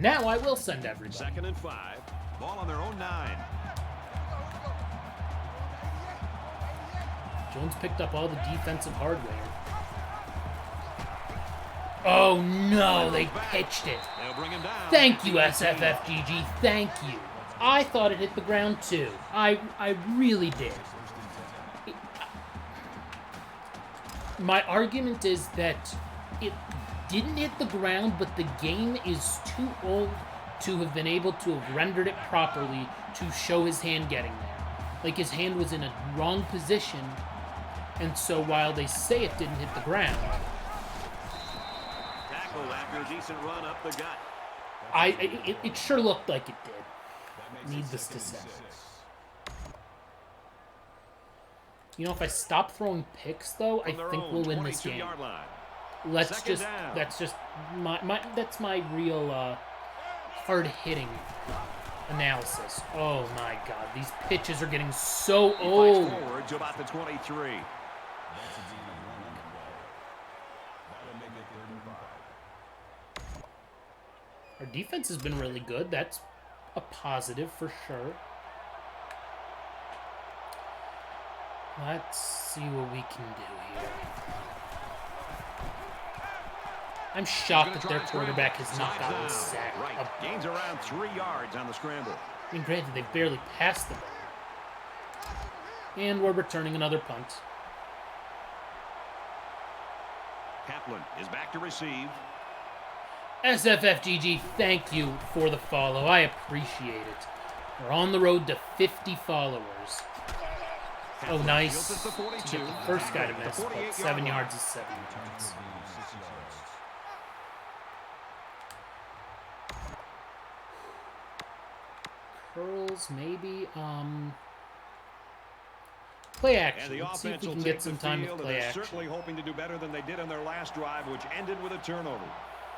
Now I will send everybody. 2nd and 5. Ball on their own 9. Jones picked up all the defensive hardware. Oh no, they pitched it. They'll bring him down. Thank you, SFFGG. Thank you. I thought it hit the ground too. I really did. My argument is that it didn't hit the ground, but the game is too old to have been able to have rendered it properly to show his hand getting there. Like his hand was in a wrong position, and so while they say it didn't hit the ground, Tackled after a decent run up the gut. It sure looked like it did. That makes it Needless to 2nd say. and 6. You know, if I stop throwing picks, though, I From their think own we'll win this game. 22-yard line. Let's Second just down. that's my real hard hitting analysis. Oh my God, these pitches are getting so He fights old. forward to about the 23. That's a gain of 1 on the play. That'll make it 3rd and 5. Our defense has been really good. That's a positive for sure. Let's see what we can do here. I'm shocked that their quarterback has not gotten a sack. Right. Gains around 3 yards on the scramble. I mean, granted, they've barely passed the ball. And we're returning another punt. Kaplan is back to receive. SFFGG, thank you for the follow. I appreciate it. We're on the road to 50 followers. Oh, nice. Fields at the To 42. get the first guy to The miss, but 48-yard 7 line. yards is 7 yards. 6 yards. Curls, maybe. Play And action. the Let's see if offense we will can take get some the time with field, and play they're action. certainly hoping to do better than they did on their last drive, which ended with a turnover.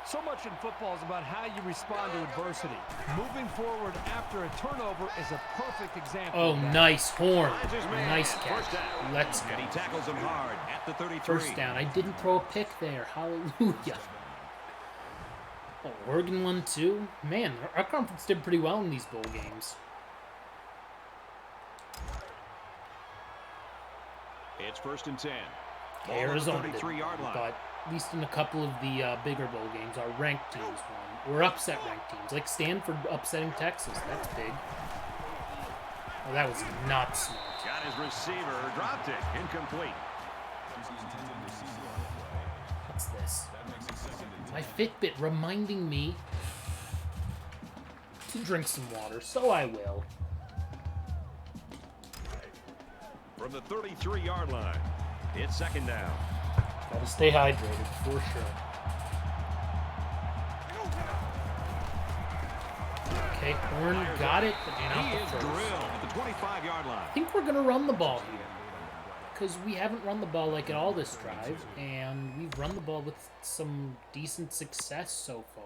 So much in football is about how you respond to adversity. Moving forward after a turnover is a perfect example Oh, of that. nice horn. Finds his man. Nice First catch. down. Let's And he go. tackles him hard at the 33. First down. I didn't throw a pick there. Hallelujah. Oh, Oregon won too. Man, our conference did pretty well in these bowl games. It's 1st and 10. Ball on the Arizona did, 33-yard line. but at least in a couple of the bigger bowl games, our ranked teams won. Or upset ranked teams, like Stanford upsetting Texas. That's big. Well, that was not smart. Got his receiver, dropped it, incomplete. He's intended to see the other play. What's this? That makes it 2nd and 10. My Fitbit reminding me to drink some water, so I will. From the 33-yard line, it's 2nd down. Gotta stay hydrated, for sure. Okay, Horn got it, but not He the is first. drilled at the 25-yard line. I think we're gonna run the ball here. Because we haven't run the ball like at all this drive, and we've run the ball with some decent success so far.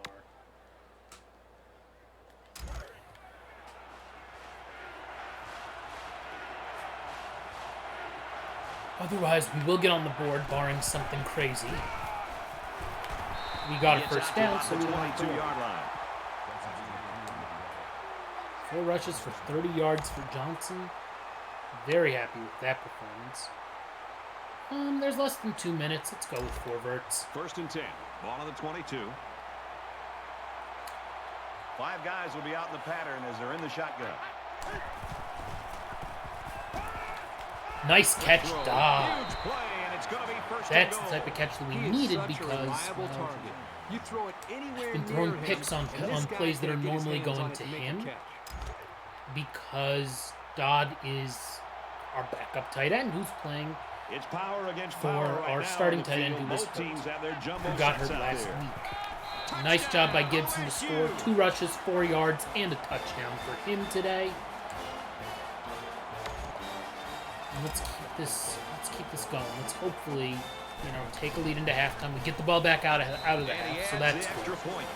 Otherwise, we will get on the board, barring something crazy. We got a Gets first out to down, about so the we won't go. 22-yard line. 4 rushes for 30 yards for Johnson. Very happy with that performance. There's less than 2 minutes. Let's go with 4 verts. 1st and 10. Ball on the 22. 5 guys will be out in the pattern as they're in the shotgun. Nice catch, Throw. Dodd. Huge play, and it's going to be 1st That's and the goal. type of catch that we He is needed such a because reliable well, target. You throw it anywhere been near throwing him, picks on and this guy plays that are can't get his normally hands on going it to make a him. catch. because Dodd is our backup tight end who's playing It's power against for power right our now starting on the tight end field. who was Both teams hurt, have their jumbo who got sets hurt out last there. week. Nice job by Gibson to score 2 rushes, 4 yards, and a touchdown for him today. And let's keep this going. Let's hopefully, take a lead into halftime. We get the ball back out of the And he half, so adds that's the extra good. point.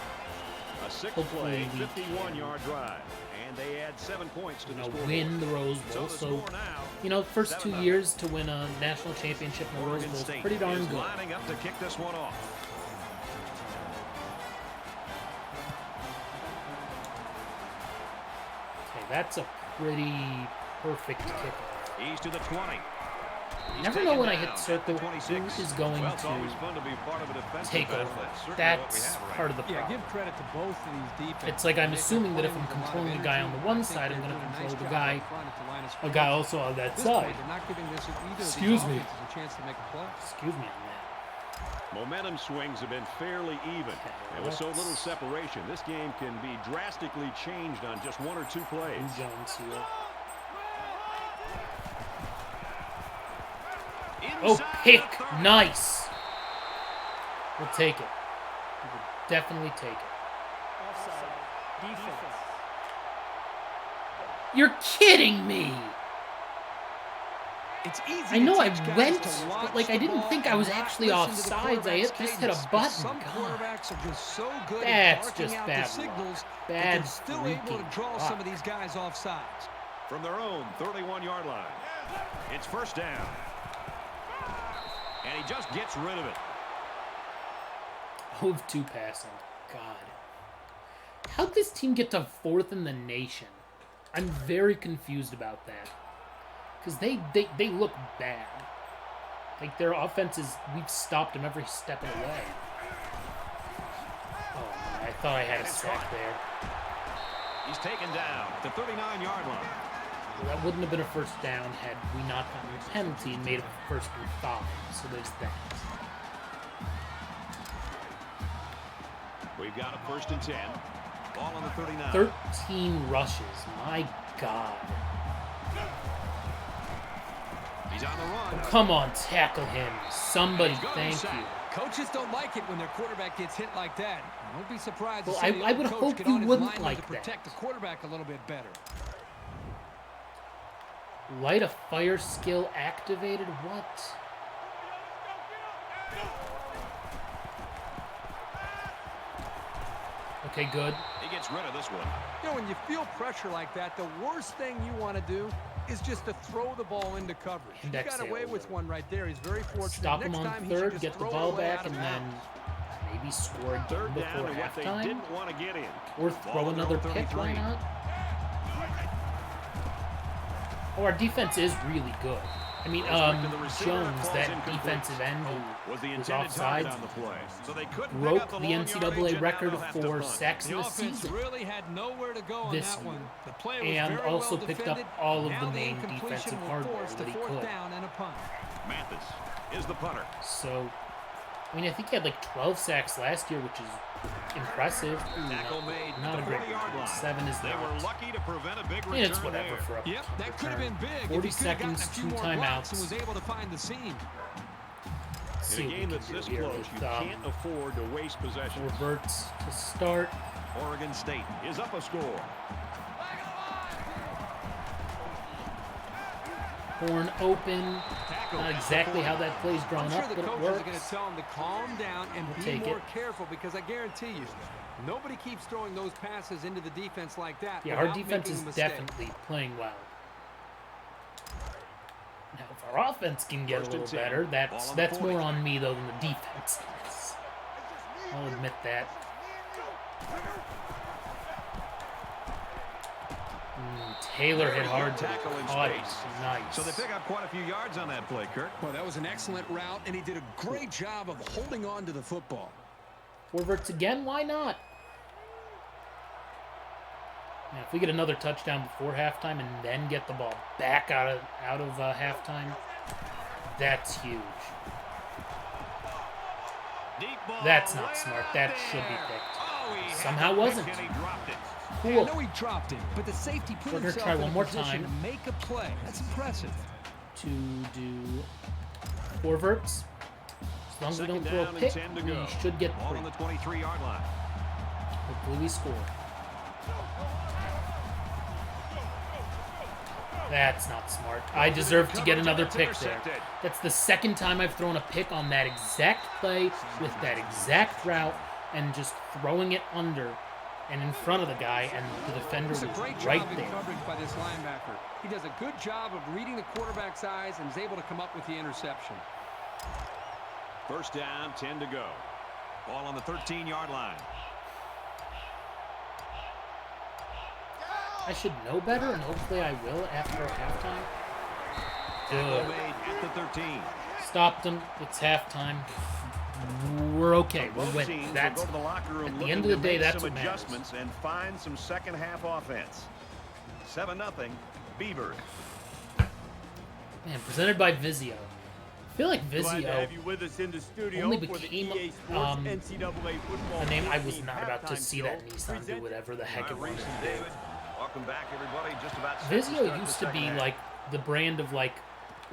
A 6-play, Hopefully we can, 51-yard drive. And they add 7 points to the scoreboard. win the Rose Bowl. the So, score now, first 2 7-0. years to win a national championship in the Rose Oregon Bowl is State pretty darn is good. lining up to kick this one off. Okay, that's a pretty perfect kick. He's to the 20. He's Never taken know when I down hit at circle the 26. who is going Well, it's to always fun to be part of a defensive take battle. over. That's certainly what we That's have right part of the Yeah, problem. give credit to both of these defenses. It's like I'm They've assuming that if been I'm playing with a lot controlling of the guy on energy. the one I think side, I'm they're going to doing a control nice the job guy, up front at the line of a scrimmage. guy also on that At this side. point, they're not giving this either of these Excuse me. offenses a chance to make a play. Excuse me on that. Momentum swings have been fairly even. Okay, And with so let's- little separation, this game can be drastically changed on just 1 or 2 plays. Lou Jones here. Oh, Inside pick! the 30. Nice! We'll take it. We will definitely take it. Offside. Defense. You're kidding me! It's easy I know I to teach guys went, to watch but like I the didn't ball think I and was not actually listen to the offsides. I quarterback's just hit cadence, a 'cause button. Some God. quarterbacks are just so good That's at barking just out bad the signals luck. that they're Bad still able to freaking draw luck. some of these guys offsides. From their own 31-yard line. It's first down. And he just gets rid of it. Move 2 passing. God. How'd this team get to 4th in the nation? I'm very confused about that. Because they look bad. Like, their offense is... We've stopped them every step of the way. Oh, man, I thought I had a sack there. He's taken down at the 39-yard line. Well, that wouldn't have been a first down had we not gotten a penalty and made it 1st and 5. So there's that. We've got a 1st and 10. Ball on the 39. 13 rushes. My God. He's on the run. Come on, tackle him. Somebody, He's got him thank you. sacked. Coaches don't like it when their quarterback gets hit like that. Don't be surprised Well, to see the I old would coach hope get you on his wouldn't linemen like to protect that. the quarterback a little bit better. Light a fire skill activated? What? Okay, good. He gets rid of this one. You know, when you feel pressure like that, the worst thing you want to do is just to throw the ball into coverage. He Index got away sale. with one right there. He's very fortunate. Stop him Next on time, he should 3rd, just get the throw it ball away back, out of and then bounds. maybe score again 3rd down before to what they halftime. didn't want to get in. Or Ball throw on their another own pick, why 33. not? Oh, our defense is really good. I mean, Jones, that defensive end who Was the was intended target offsides, on the play. So they couldn't pick broke up the long yardage, NCAA and record now they'll have to for punt. sacks in The the offense season. really had nowhere to go on This that year. one. The play was And very also well picked up defended. all of Now the main incompletion defensive will hardware force that the he 4th could. down and a punt. Mathis is the punter. So, I mean, I think he had like 12 sacks last year, which is impressive. Ooh, Tackle made not a at the great 40-yard record. line. 7 is They not. were lucky to prevent a big I return mean, it's whatever there. for a Yep, that could have return. been big 40 if he could have gotten a seconds, few 2 more blocks timeouts. and was able to find the seam. See In a what we game can that's do this here close, with, you can't afford to waste possession. reverts to start. Oregon State is up a score. Horn open. Tackle Not at the exactly 40. how that play's drawn I'm sure up, the but it coaches are going to works. tell him to calm down and We'll be take more it. careful because I guarantee you, nobody keeps throwing those passes into the defense like that. Yeah, our without defense making is a mistake. definitely playing well. Now, if our offense can get 1st a and little 10. better, Ball on the that's 40. more on me though than the defense. I'll admit that. Taylor hit hard to Tackle in caught it. space. Nice. So they pick up quite a few yards on that play, Kirk. Well, that was an excellent route, and he did a great job of holding on to the football. Forwards again? Why not? Now, if we get another touchdown before halftime and then get the ball back out of halftime, that's huge. Deep ball That's not way smart. out That should be there. picked. Oh, he had Somehow the pick wasn't. and he dropped it. I Cool. know he dropped it, but the safety put We're gonna himself try in one a more position time. to make a play. That's impressive. To do forwards. As long as we don't Second throw a down and pick, 10 to we go. should get Ball 3. on the 23-yard line. Hopefully we score. That's not smart. I deserve to get another pick there. That's the second time I've thrown a pick on that exact play with that exact route and just throwing it under and in front of the guy, and the defender was It's a great right job in there. coverage by this linebacker. He does a good job of reading the quarterback's eyes and is able to come up with the interception. First down, 10 to go. Ball on the 13-yard line. I should know better, and hopefully I will after halftime. Tackle Good. made at the 13. Stopped him. It's halftime. We're okay. We're Both winning. teams will That's go to the locker room at the looking end of the to day. make That's some what matters. adjustments and find some second-half offense. 7-0, Beavers. Man, presented by Vizio. I feel like Glad to Vizio, have you with us in the studio only for the became, EA Sports um, NCAA football a name I was 14 not about to halftime see show that Nissan do presented whatever the heck it All right, wanted Reese and to do. David, welcome back, everybody. Just about set to Vizio start used the to be second half. like the brand of like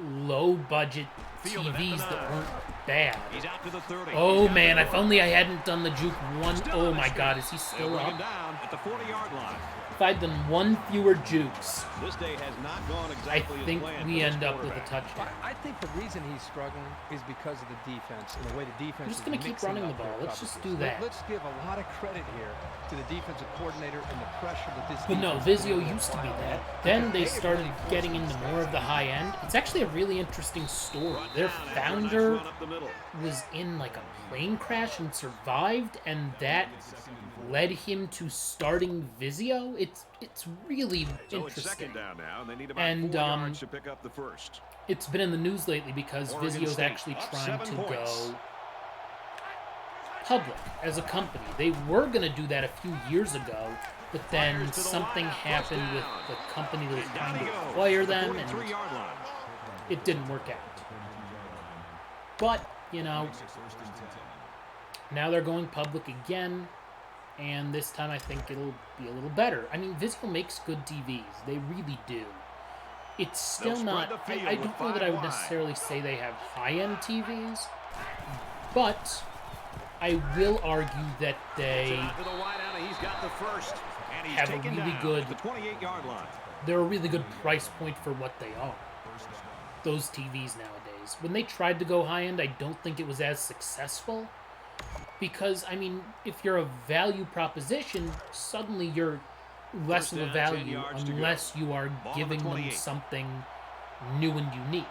low budget Field at the TVs that 9. weren't bad. He's out to the 30. Oh man, if only I hadn't done the juke one. Oh my god, is he still Bring him up? down at the 40-yard line. If I'd done one fewer jukes, This day has not gone I exactly as think planned we for this end up with a quarterback. touchdown. I think the reason he's struggling is because of the defense and the way the defense I'm just is going to keep mixing running the up their ball. Let's just coverages. do that. Let's give a lot of credit here to the defensive coordinator and the pressure that this But no, defense Vizio is used to be applying. that. Then they started getting into more of the high end. It's actually a really interesting story. Their founder Run up the middle. was in like a plane crash and survived, and that led him to starting Vizio. It's really So it's interesting. second down now, and they need about And, 4 yards to pick up the first. It's been in the news lately because Oregon Vizio's State actually up trying 7 to points. go public as a company. They were going to do that a few years ago, but then Fires to the something line, happened first with down. the company that was And down trying he to goes, acquire at the them, and 43-yard line. it didn't work out. But, you know, now they're going public again, and this time I think it'll be a little better. I mean, Vizio makes good TVs. They really do. It's still They'll not... spread the field I with don't know that I would 5 wide. necessarily say they have high-end TVs, but I will argue that they... Out to the wide out, and he's got the first. And he's Have a taken really down good- at the 28-yard line. They're a really good price point for what they are. Those TVs nowadays. When they tried to go high-end, I don't think it was as successful. Because, I mean, if you're a value proposition, suddenly you're less First of a down, 10 value yards to go. unless you are Ball on the giving them 28. something new and unique.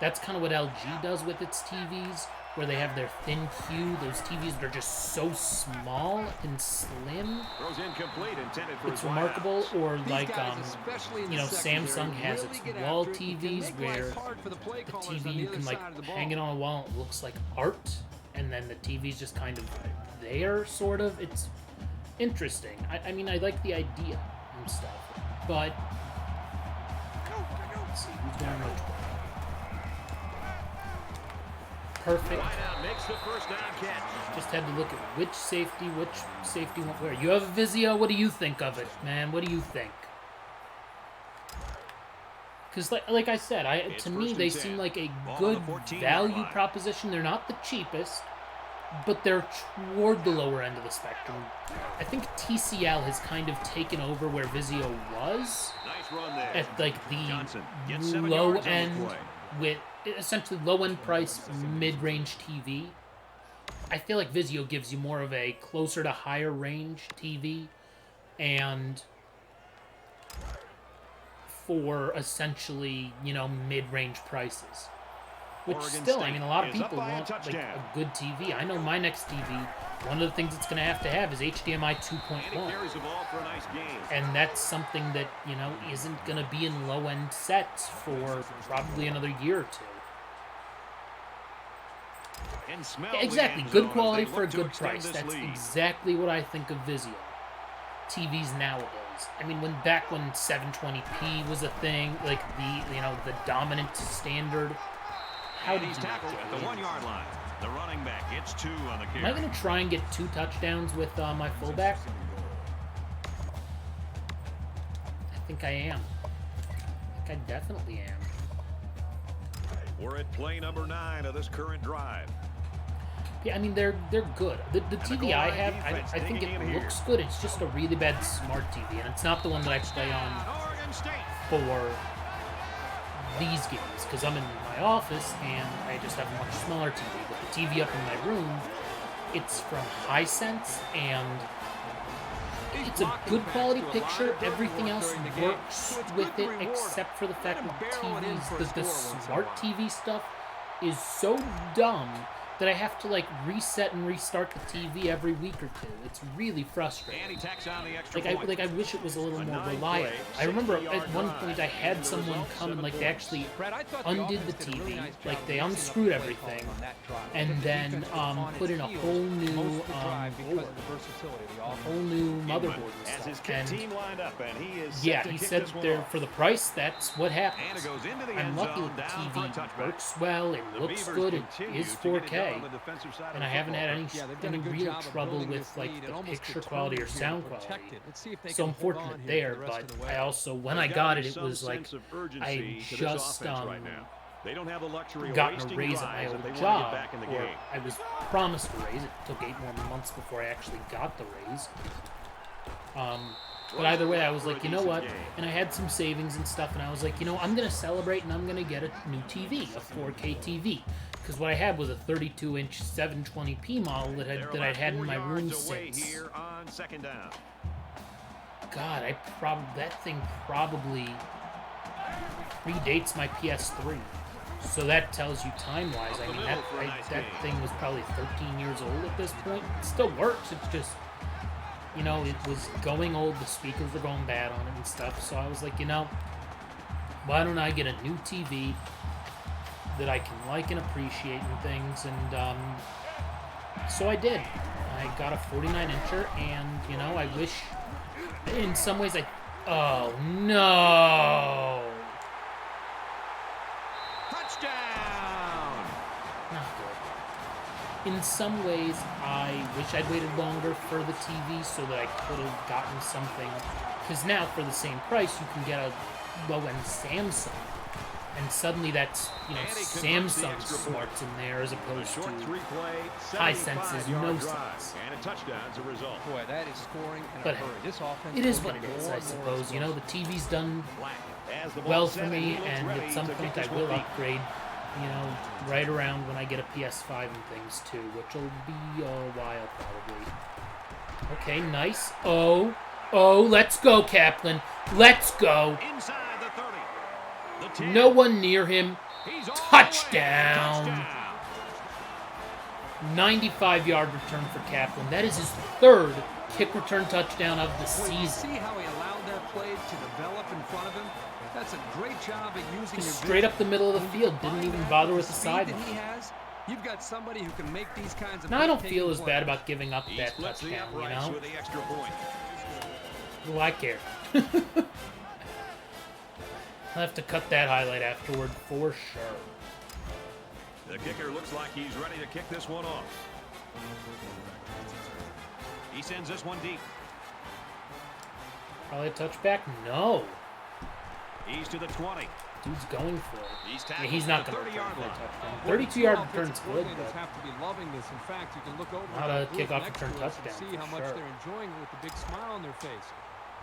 That's kind of what LG does with its TVs, where they have their thin hue, those TVs that are just so small and slim. Throws incomplete, intended for It's his wide remarkable. outs. Or These like, guys, especially in you know, the secondary, Samsung has really its get wall after it and can TVs make where life hard for the play the callers on TV the you other can like side of the ball. hang it on a wall and it looks like art, and then the TV's just kind of there, sort of. It's interesting. I mean, I like the idea and stuff, but let's see who's going which way. Perfect. Wide out makes the first down catch. Just had to look at which safety went where. You have a Vizio. What do you think of it, man? What do you think? Because, like I said, It's to me, first they and seem 10. like a Ball on good the 14-yard value line. proposition. They're not the cheapest, but they're toward the lower end of the spectrum. I think TCL has kind of taken over where Vizio was Nice run there. at like Johnson the gets 7 low yards on the end play. with essentially low end price mid-range TV. I feel like Vizio gives you more of a closer to higher range TV, and for essentially, you know, mid-range prices. Which Oregon still, I State mean, a lot of is up people by a want like touchdown. a good TV. I know my next TV, one of the things it's going to have is HDMI And he 2.1. carries the ball for a nice gain. And that's something that, you know, isn't going to be in low-end sets for probably another year or two. And smells Yeah, the exactly. end Good zone as quality they for a look to good extend price. this That's lead. exactly what I think of Vizio. TVs nowadays. I mean, back when 720p was a thing, like the dominant standard. How And did he's you not tackled get at the it? 1-yard line. The running back gets 2 on the Am I carry. going to try and get 2 touchdowns with my fullback? I think I am. I think I definitely am. We're at play number 9 of this current drive. Yeah, I mean, they're good. The the TV goal I line have, defense I think digging it in here. looks good. It's just a really bad smart TV, and it's not the one that I play on Oregon State. for these games, because I'm in my office and I just have a much smaller TV. But the TV up in my room, it's from Hisense, and it's a good quality picture. Everything else works with it, except for the fact that the smart TV stuff is so dumb that I have to like reset and restart the TV every week or two. It's really frustrating. And he tacks on the extra Like point. I wish it was a little A more 9-play, reliable. I remember at 60-yard one drive. point I had someone come and like they actually Brad, I thought undid the offense did a really TV, nice job like of they mixing up unscrewed the play everything, calls on that drive. and Because the then defense was on put its in a heels whole new most of the drive because board, of the versatility of the a offense. whole new motherboard As and his stuff. kick And team lined up, and he is yeah, set to he kick said this one there off. for the price, that's what And it happens. goes into the I'm end lucky zone, that the down for a TV touchback. works well, it The looks Beavers good, it continue is to get it done 4K, on the defensive side of and the I haven't had football. any Yeah, they've done any a good real job of trouble building with this like lead the and almost picture quality or determined here to sound protect quality. it. Let's see if they So can I'm hold on fortunate here there, the rest but of the way. I also, when There's I gotta got be it some was like, sense of urgency I to this just offense right now. They don't have the luxury of gotten a wasting raise at my drives if they old want to job, get back in the or game. I was promised a raise. It took 8 more months before I actually got the raise. But either way, I was like, you know what? And I had some savings and stuff, and I was like, you know, I'm going to celebrate, and I'm going to get a new TV, a 4K TV. Because what I had was a 32-inch 720p model that I had in my room since. Here on second down. God, that thing probably predates my PS3. So that tells you time-wise. I mean, that thing was probably 13 years old at this point. It still works. It's just, you know, it was going old. The speakers were going bad on it and stuff. So I was like, you know, why don't I get a new TV that I can like and appreciate and things? And so I did. I got a 49-incher, and, you know, I wish, in some ways, oh, no! Touchdown! Not good. In some ways, I wish I'd waited longer for the TV so that I could have gotten something. Because now, for the same price, you can get a low-end Samsung. And suddenly that's, you know, Samsung smarts in there as opposed to Hisense's no sense. And a touchdown as a result. Boy, that is scoring in But a hurry. This offense it is will what get it is, more I and more suppose. You know, the TV's done As the ball well set for me, he looks and ready at some to point kick I this will one deep. upgrade, you know, right around when I get a PS5 and things too, which will be a while probably. Okay, nice. Oh, let's go, Kaplan. Let's go. Inside the 30. The 10. No one near him. He's all the way. Touchdown. 95-yard return for Kaplan. That is his 3rd kick return touchdown of the Well, you season. see how he allowed that play to develop in front of him? That's a great job at using Just your straight up the middle of the field. Didn't Combine even that bother with with the speed that sideline. he has. You've got somebody who can make these kinds of Now I don't breathtaking feel as plays. bad about giving up He that splits the touchdown, you uprights know? with the extra point. What do I care? I'll have to cut that highlight afterward for sure. The kicker looks like he's ready to kick this one off. He sends this one deep. Probably a touchback? No. He's to the 20. Dude's going for it. He's Yeah, tackled he's at not the going to return 30-yard for a line. touchdown. 32-yard return's good, Coordinators but have to be loving this. In fact, you can look over Not at a that group kickoff next return to us and touchdown, see how for much sure. they're enjoying it with the big smile on their face.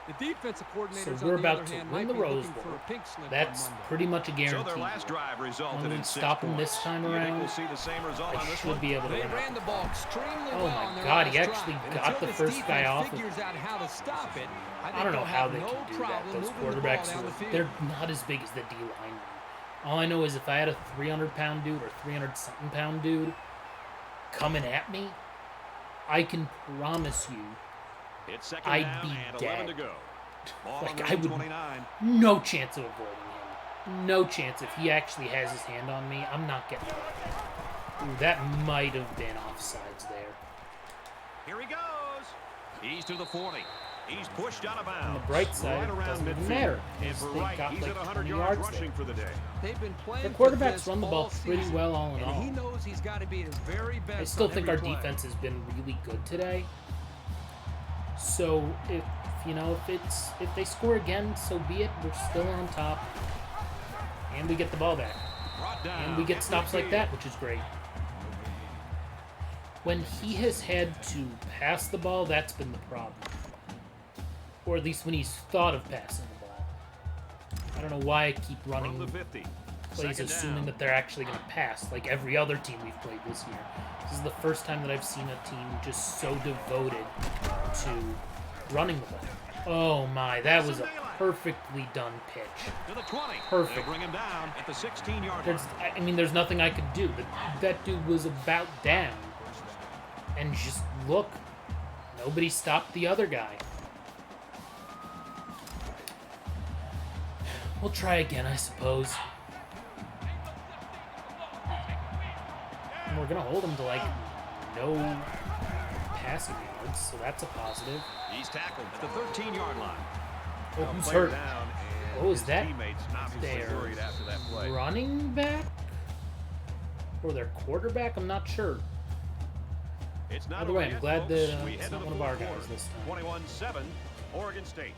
The defensive coordinators, so we're on the about other to hand, win might the be Rose looking Bowl. for a pink slip That's on Monday. pretty much a So guarantee. their last drive resulted When we in 6 stop him points. this time You think around, we'll see the same result I on this should one? be able to They win. ran the ball extremely Oh well my on their God, he last actually drive. And got until the this first guy defense off of- figures out how to stop it, I don't know how they no can do that. problem Those moving the ball quarterbacks, down the field. they're not as big as the D-line. All I know is if I had a 300-pound dude or 300-something-pound dude coming at me, I can promise you It's second I'd down be and 11 to dead. go. Ball Like, on the I would- 29. no chance of avoiding him. No chance. If he actually has his hand on me, I'm not getting it. Ooh, that might have been offsides there. Here he goes. He's to the 40. He's pushed out of bounds. On the bright side, right it around doesn't even midfield. matter, And because for they right, got he's like at 100 20 yards yards rushing there. for the day. They've been playing The for quarterbacks this run the ball all pretty season, well all in and all. he knows he's got to be at his very best. I still on think every our play. defense has been really good today. So if if they score again, so be it. We're still on top, and we get the ball back, Brought down and we get at stops like midfield. that, which is great. When he has had to pass the ball, that's been the problem, or at least when he's thought of passing the ball. I don't know why I keep From running the 50. plays Second assuming down. that they're actually going to pass, like every other team we've played this year. This is the first time that I've seen a team just so devoted to running the ball. Oh my, that was a perfectly done pitch. To the 20. Perfect. They'll bring him down at the 16-yard There's, line. I mean, there's nothing I could do. That dude was about down. And just look, nobody stopped the other guy. We'll try again, I suppose. And we're gonna hold him to like no passing yards, so that's a positive. He's tackled at the 13-yard line. Oh, who's Player hurt? down, and Oh, is his that teammates obviously their worried after that play. running back? Or their quarterback? I'm not sure. It's not By the way, over I'm yet, glad folks. that We it's head not to one the of our fourth guys quarter. this time. 21-7, Oregon State.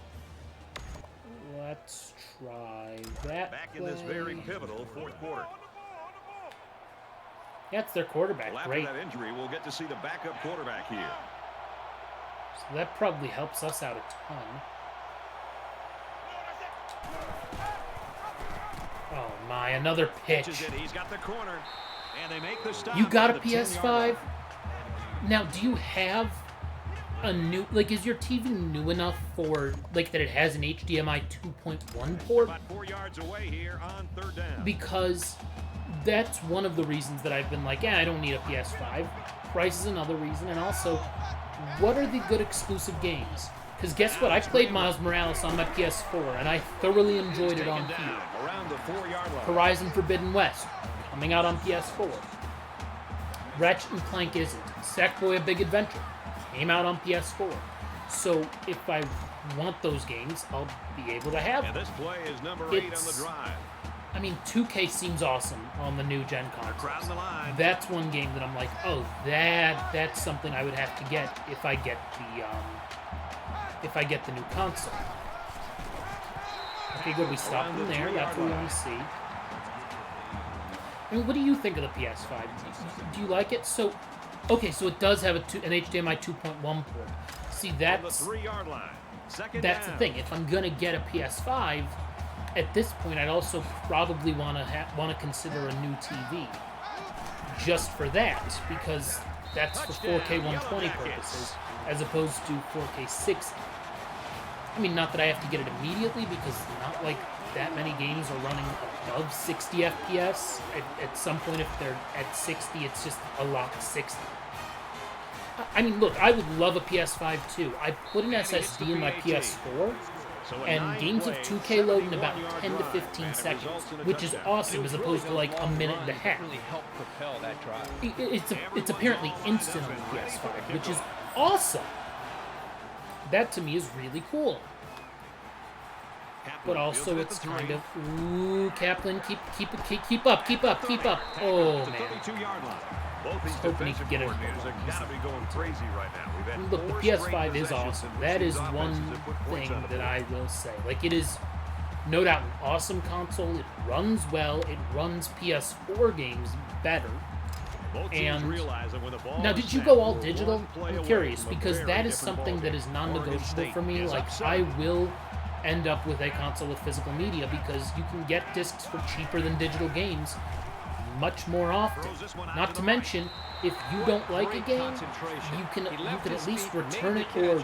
Let's try that Back in this very play. pivotal fourth quarter. Yeah, it's their quarterback. Well, after Great. that injury, we'll get to see the backup quarterback here. So that probably helps us out a ton. Oh my, another pitch. He's got the corner, and they make the stop. You got a at the 10-yard PS5? line. Now, do you have a new... Like, is your TV new enough for... Like, that it has an HDMI 2.1 port? About 4 yards away here on 3rd down. Because that's one of the reasons that I've been like, yeah, I don't need a PS5. Price is another reason. And also, what are the good exclusive games? Because guess what? I played Miles Morales on my PS4, and I thoroughly enjoyed it on Taken here. down around the 4-yard line. Horizon Forbidden West, coming out on PS4. Ratchet and Clank isn't. Sackboy: A Big Adventure came out on PS4. So if I want those games, I'll be able to have And them. this play is number 8 on the It's- drive. I mean, 2K seems awesome on the new gen Crowd in consoles. the line. That's one game that I'm like, oh, that's something I would have to get if I get the new console. Okay, good. We stopped them there. That's what we want to see. I mean, what do you think of the PS5? Do you like it? So, okay, so it does have an HDMI 2.1 port. See, On the that's 3-yard line. Second the down. thing. If I'm gonna get a PS5, at this point, I'd also probably want to consider a new TV, just for that, because that's for 4K 120 purposes, as opposed to 4K 60. I mean, not that I have to get it immediately, because not like that many games are running above 60 FPS. At some point, if they're at 60, it's just a lot of 60. I mean, look, I would love a PS5 too. I put an SSD in my PS4, So a and games of 2K load in about 10 to 15 and it seconds, results in a which is touchdown. awesome, as opposed to like a minute and a half. Really helped propel that drive. It's apparently instant on the PS5, which is awesome. That to me is really cool. But also it's kind of, ooh, Kaplan, keep up. Oh man. Both these hoping he defensive could get it. coordinators have got to be going crazy right now. We've had Look, the 4 straight PS5 is possessions awesome. in which That these is one offenses have put points thing on the that board. I will say. Like, it is no doubt an awesome console. It runs well. It runs PS4 games better. Both teams and- realize that when the ball Now, is did you snapped, go all we're digital? one play I'm away curious, from a because very that is different something that ballgame. is non-negotiable Oregon for me. State is Like, up I 7. will end up with a console with physical media, because you can get discs for cheaper than digital games much more often. Not to mention, if you don't like a game, you can at least return it, or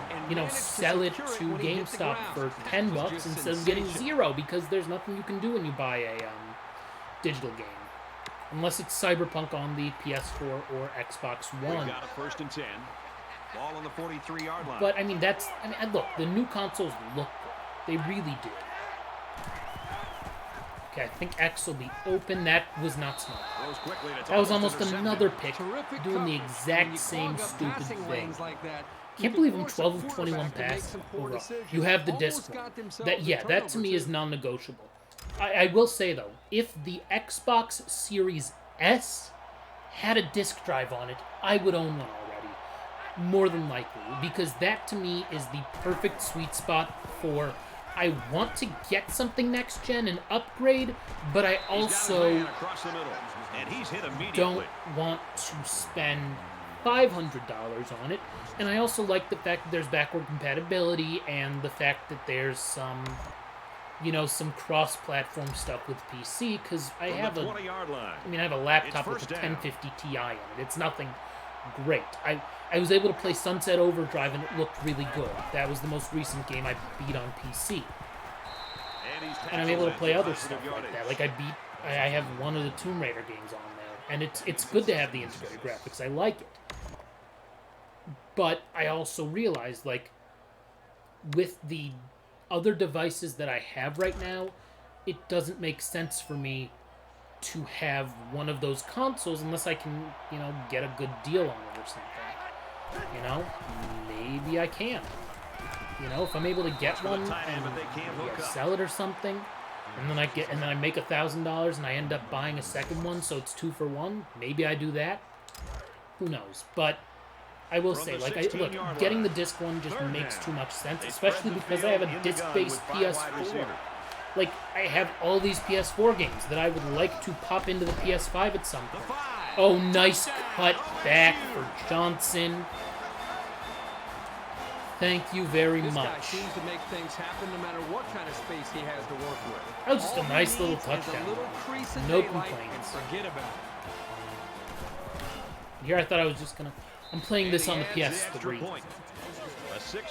sell it to GameStop for $10 instead of getting $0, because there's nothing you can do when you buy a digital game, unless it's Cyberpunk on the PS4 or Xbox We've One. got a 1st and 10. Ball on the 43-yard line. But I mean, look, the new consoles look good. They really do. Okay, I think X will be open. That was not smart. Throws quickly, and it's That was almost intercepted. another pick, Terrific doing the coverage. When exact you same clog up stupid passing thing. lanes like that, you Can't can believe I'm force a 12 of 21 quarterback to make passes some poor overall. decisions. You have the Almost disc got one. themselves That a that to turnover, me is too. non-negotiable. I will say though, if the Xbox Series S had a disc drive on it, I would own one already, more than likely, because that to me is the perfect sweet spot for. I want to get something next gen and upgrade, but I He's got his also man across the middle, and he's hit immediately. don't want to spend $500 on it. And I also like the fact that there's backward compatibility, and the fact that there's some cross-platform stuff with PC, because I From have the a 20-yard line. I mean, I have a laptop It's with a first down. 1050 Ti in it. It's nothing great. I was able to play Sunset Overdrive, and it looked really good. That was the most recent game I beat on PC. And I'm able to play other stuff like that. Like I have one of the Tomb Raider games on there, and it's good to have the integrated graphics. I like it. But I also realized, like, with the other devices that I have right now, it doesn't make sense for me to have one of those consoles unless I can, get a good deal on it or something. Maybe I can. If I'm able to get one and sell it or something, and then I make $1,000 and I end up buying a second one, so it's 2 for 1. Maybe I do that. Who knows? But I will say, like, look, getting the disc one just makes too much sense, especially because I have a disc-based PS4. Like, I have all these PS4 games that I would like to pop into the PS5 at some point. Oh, nice cut back for Johnson. Thank you very This guy much. seems to make things happen no matter what kind of space he has to work with. That was just a All he nice little needs is a touchdown. little crease of No daylight complaints. and forget about it. Here I thought I was just gonna... I'm playing this on the PS3.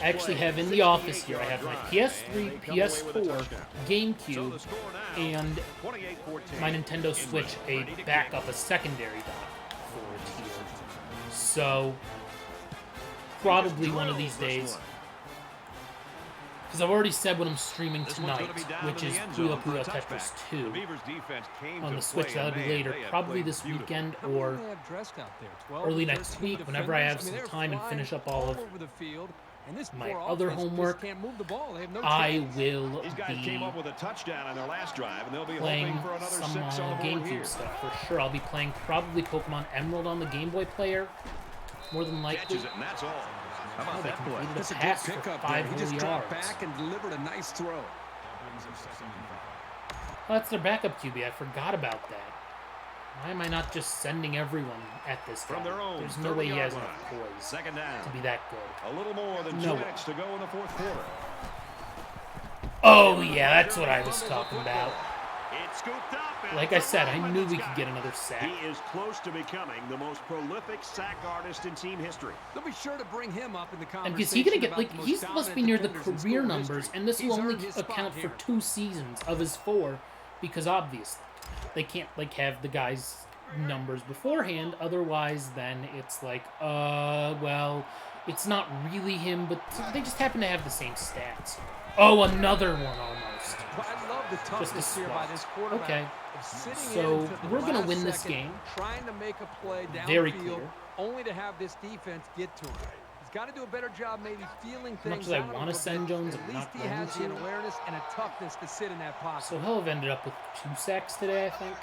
I actually have in the office here, I have my PS3, PS4, GameCube, and my Nintendo Switch, a backup, a secondary dock for it here. So, probably one of these days. Because I've already said what I'm streaming tonight, which is Puyo Puyo Tetris 2. On the Switch, that'll be later, probably this weekend or early next week, whenever I have some time and finish up all of my other homework. I will be playing some GameCube stuff for sure. I'll be playing probably Pokemon Emerald on the Game Boy player, more than likely. How about that play? That's a good Pass for pickup 5 there. He whole just dropped yards. back and delivered a nice throw. Oh, that's their backup QB. I forgot about that. Why am I not just sending everyone at this guy? From their own There's no way he has 30-yard enough line. poise Second down. to be that good. A little more than No 2 way. minutes to go in the fourth quarter. Oh, yeah, that's what I was talking about. It's scooped up. and Like I said, I Roman knew has we got could get it. another sack. He is close to becoming the most prolific sack artist in team history. They'll be sure to bring him up in the And is he going to get, about like, the most he's supposed to be near the dominant defenders in career school numbers, history. and this will He's only earned his spot account for here. 2 seasons of his 4, because obviously they can't, like, have the guy's numbers beforehand, otherwise then it's like, well, it's not really him, but they just happen to have the same stats. Oh, another one almost. Well, I love the toughness here by this quarterback. Okay. of sitting So, in until the we're gonna last win this second, game. Trying to make a play Very downfield, clear. only to have this defense get to him. He's got to do a better job maybe feeling As much things as I out a wanna little send bit. Jones, At I'm least not he going has to. the awareness and a toughness to sit in that pocket. So he'll have ended up with 2 sacks today, I think.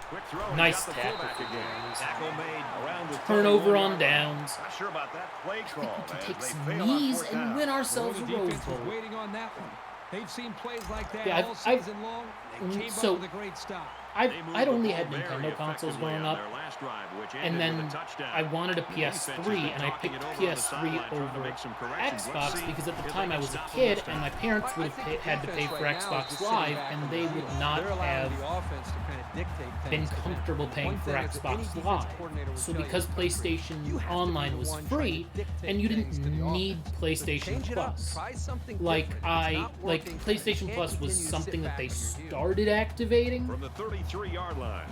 Quick throw. Nice Got the tackle fullback for again. Downs. Tackle made around the Turnover 31-yard on line. downs. Not sure about that play call. We can as take they some fail on knees fourth and down. win ourselves a the Rose defense was Bowl. waiting on that one. They've seen plays like that Yeah, all I've- season long. They came so- up with a great stop. They moved I'd the only ball had very Nintendo consoles effectively growing on up, their last drive, which and ended then with a touchdown. I wanted a The defense has PS3, been and I talking picked it over on the PS3 sideline, trying to over make some corrections. Let's Xbox see because at the if time they I can was a stop them kid, this and time. my parents would I have think the had to pay defense for right now is Xbox just sitting Live, back and on they the would field. not They're allowing have the offense to kind of dictate been things to them. comfortable paying One for thing is that any Xbox defensive Live. coordinator will So tell you because in the country, PlayStation you have to be Online the was one trying free, to dictate and you things to the didn't need offense. So PlayStation change it up. Plus. Try something Like different. If it's not working, PlayStation you Plus can't was continue to sit something that back they on your heels. started activating. From the 33-yard line.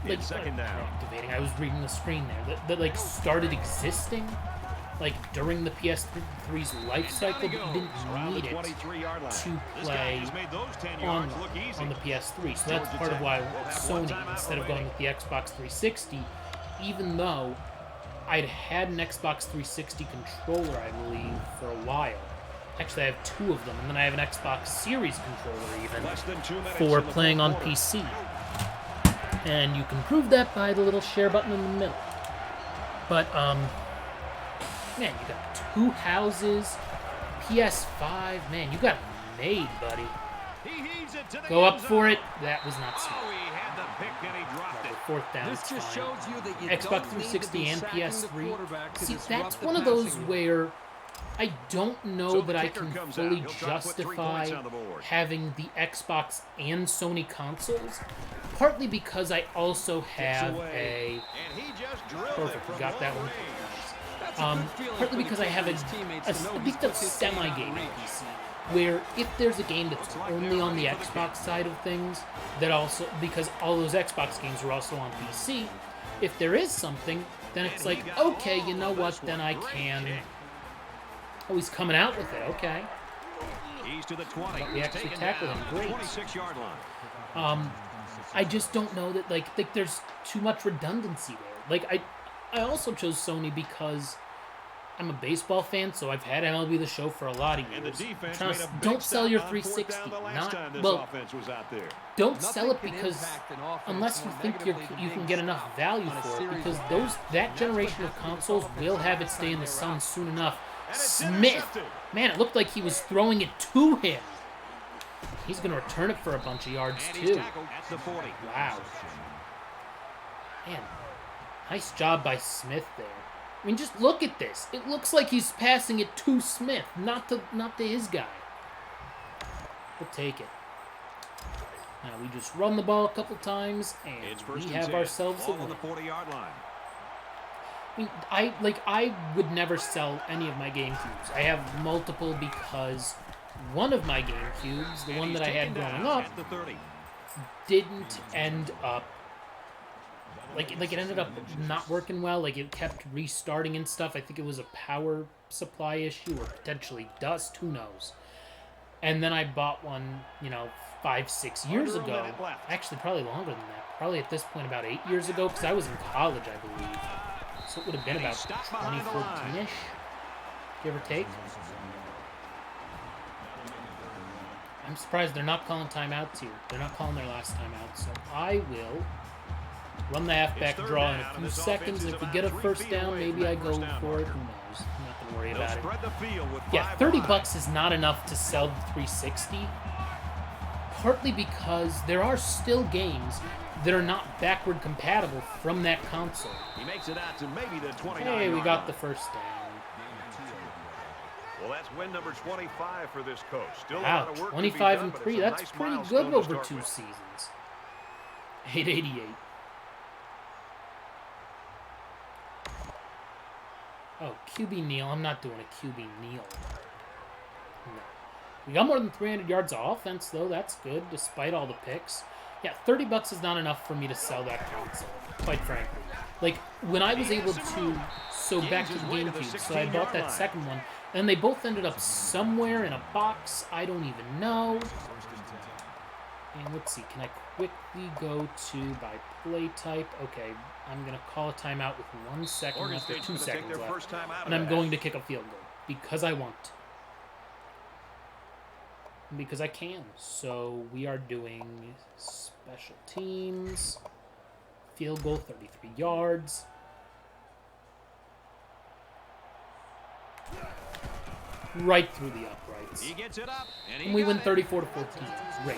Like It's second down. activating. I was reading the screen there. That like started existing, like during the PS3's life cycle, but you Around the didn't need it 23-yard line. to This guy play has made those 10 on yards look easy. the PS3. So that's Georgia part of Tech why will have one Sony, timeout instead of going remaining. with the Xbox 360, even though I'd had an Xbox 360 controller, I believe, for a while. Actually, I have 2 of them, and then I have an Xbox Series controller even Less than 2 minutes for in the playing fourth on quarter. PC. And you can prove that by the little share button in the middle. But, man, you got 2 houses, PS5, man, you got it made, buddy. He heaves it to the Go end up for zone. it. That was not smart. Oh, he had the pick and he dropped it. 4th down is This just fine. shows you that you Xbox don't 360 need to be and sacking the PS3. quarterback to See, disrupt that's the one of those passing game. where I don't know So that the I kicker can comes fully out. He'll try to put 3 justify points on the board. having the Xbox and Sony consoles, partly because I also have a... And he just drilled it Perfect, we from got that long one. range. That's a good feeling for Partly the because I kid have and his teammates to know at he's least a put his team out of semi-gaming reach. PC, where if there's a game that's only on the Xbox side of things, that also, because all those Xbox games are also on PC, if there is something, then it's like, okay, you know what, then I can... Oh, he's coming out with it, okay. He's to the 20. We He's actually taken tackled down him, at the great. 26-yard line. I just don't know that, like there's too much redundancy there. Like, I also chose Sony because I'm a baseball fan, so I've had MLB The Show for a lot of And the years. defense Trying made to- a big don't sell your stop on fourth 360. down the last Not time this well. offense was out there. Don't sell it Nothing can because impact an offense unless you more think negatively than you can being get enough stopped value on a for it, series because of that That's what generation of happened with consoles offense will the have it last stay time in the they were sun out. soon enough. And it's Smith, intercepted. man, it looked like he was throwing it to him. He's going to return it for a bunch of yards, And he's too. tackled at the 40. Wow. Man, nice job by Smith there. I mean, just look at this. It looks like he's passing it to Smith, not to his guy. We'll take it. Now we just run the ball a couple times, and It's we first and have 10. ourselves a Ball on win. the 40-yard line. I mean, I would never sell any of my GameCubes. I have multiple because one of my GameCubes, the And one he's that I had taken growing down up, at the 30. didn't end up like it ended up not working well. Like it kept restarting and stuff. I think it was a power supply issue or potentially dust. Who knows? And then I bought one, 5-6 years Under a ago. minute left. Actually, probably longer than that. Probably at this point about 8 years ago because I was in college, I believe. So it would have been And he about stopped behind the line. 2014-ish, give or take. I'm surprised they're not calling timeouts here. They're not calling their last timeout, so I will run the halfback It's third draw in down, a and few this seconds. offense is If we about get a 3 first feet down, away maybe from I that go first down for it. marker. Who knows? I'm not going to worry They'll about it. spread the field with Yeah, 5 $30 wide. is not enough to sell the 360. Partly because there are still games that are not backward compatible from that console. He makes it out to maybe the 29. Hey, we got the first down. Well, that's win number 25 for this coach. Still a Wow, lot of work 25 to be and done, 3. but it's a That's nice pretty milestone good to over start 2 with. seasons. 888. Oh, QB kneel. I'm not doing a QB kneel. No. We got more than 300 yards of offense, though. That's good, despite all the picks. Yeah, $30 is not enough for me to sell that console, quite frankly. Like, when I was able to... So back to the GameCube, so I bought that second one, and they both ended up somewhere in a box. I don't even know. And let's see, can I quickly go to by play type? Okay, I'm going to call a timeout with 1 second Oregon left or State's 2 gonna take seconds their left. first time out And of I'm the going half. to kick a field goal because I want to. Because I can. So we are doing special teams. Field goal, 33 yards. Right through the uprights. He gets it up, and he And we got win it. 34 to 14. Great.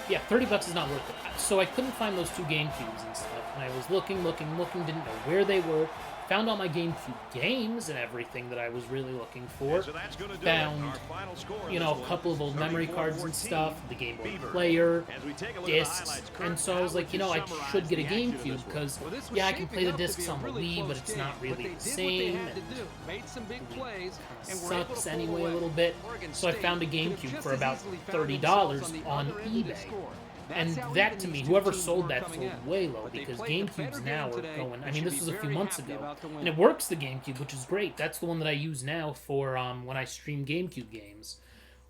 Yeah, $30 is not worth it. So I couldn't find those 2 GameCubes and stuff. And I was looking, didn't know where they were. Found all my GameCube games and everything that I was really looking for. So that's gonna do it. Found, Our final score in a this one, couple of old memory cards and 34-14. stuff, the Game Boy Beaver. Player, As we take a look at the discs, highlights, Kurt, and so I was how like, would you I summarize should get a the action of GameCube this one? because, Well, this was yeah, I can shaping play the up to be discs a on the really Wii, close but it's game, not really but they the did same, what they had and to do. Made some big plays kind and of were able to sucks pull anyway away. a little bit. Oregon So I State found a could have GameCube just for as about easily found themselves $30 the on other end of the eBay. score. And That's how that even to me, these whoever two teams sold were that coming sold in. way low But they because played the better GameCubes now game are today going. I and mean, should this be was a few very months happy ago, about the win. and it works the GameCube, which is great. That's the one that I use now for when I stream GameCube games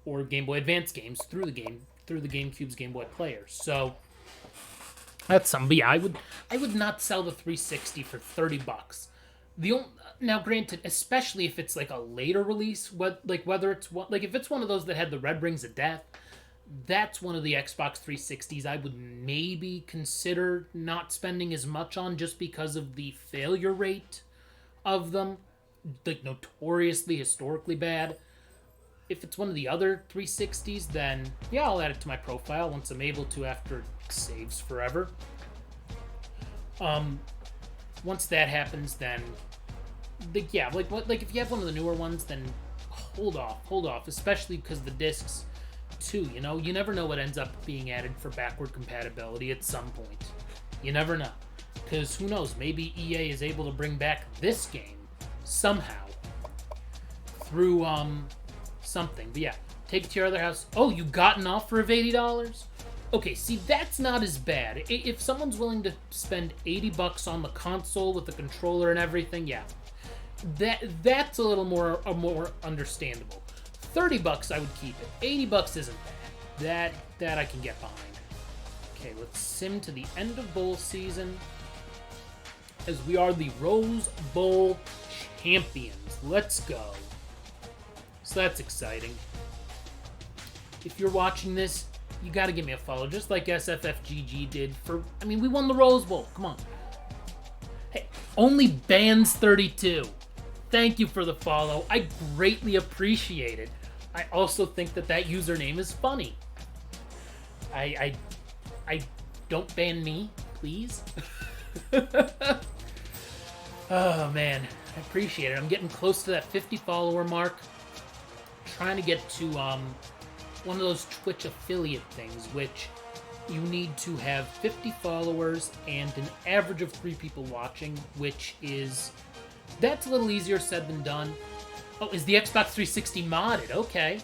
or Game Boy Advance games through the GameCube's Game Boy Player. So that's something. But yeah, I would not sell the 360 for $30. Now, granted, especially if it's like a later release, whether it's if it's one of those that had the red rings of death, that's one of the Xbox 360s I would maybe consider not spending as much on just because of the failure rate of them, like notoriously historically bad. If it's one of the other 360s, then yeah, I'll add it to my profile once I'm able to after it saves forever. Once that happens, then if you have one of the newer ones, then hold off, especially because the discs too, you never know what ends up being added for backward compatibility at some point. You never know, because who knows, maybe EA is able to bring back this game somehow through something. But yeah, take it to your other house. Oh, you got an offer of $80? Okay, see, that's not as bad. If someone's willing to spend $80 on the console with the controller and everything, yeah, that's a little more understandable. $30 I would keep it. $80 isn't bad. That I can get behind. Okay, let's sim to the end of bowl season as we are the Rose Bowl champions. Let's go. So that's exciting. If you're watching this, you got to give me a follow, just like SFFGG did we won the Rose Bowl. Come on. Hey, only Bands 32. Thank you for the follow. I greatly appreciate it. I also think that username is funny. I don't ban me, please. Oh man, I appreciate it. I'm getting close to that 50 follower mark. Trying to get to one of those Twitch affiliate things, which you need to have 50 followers and an average of 3 people watching, which is... That's a little easier said than done. Oh, is the Xbox 360 modded? Okay.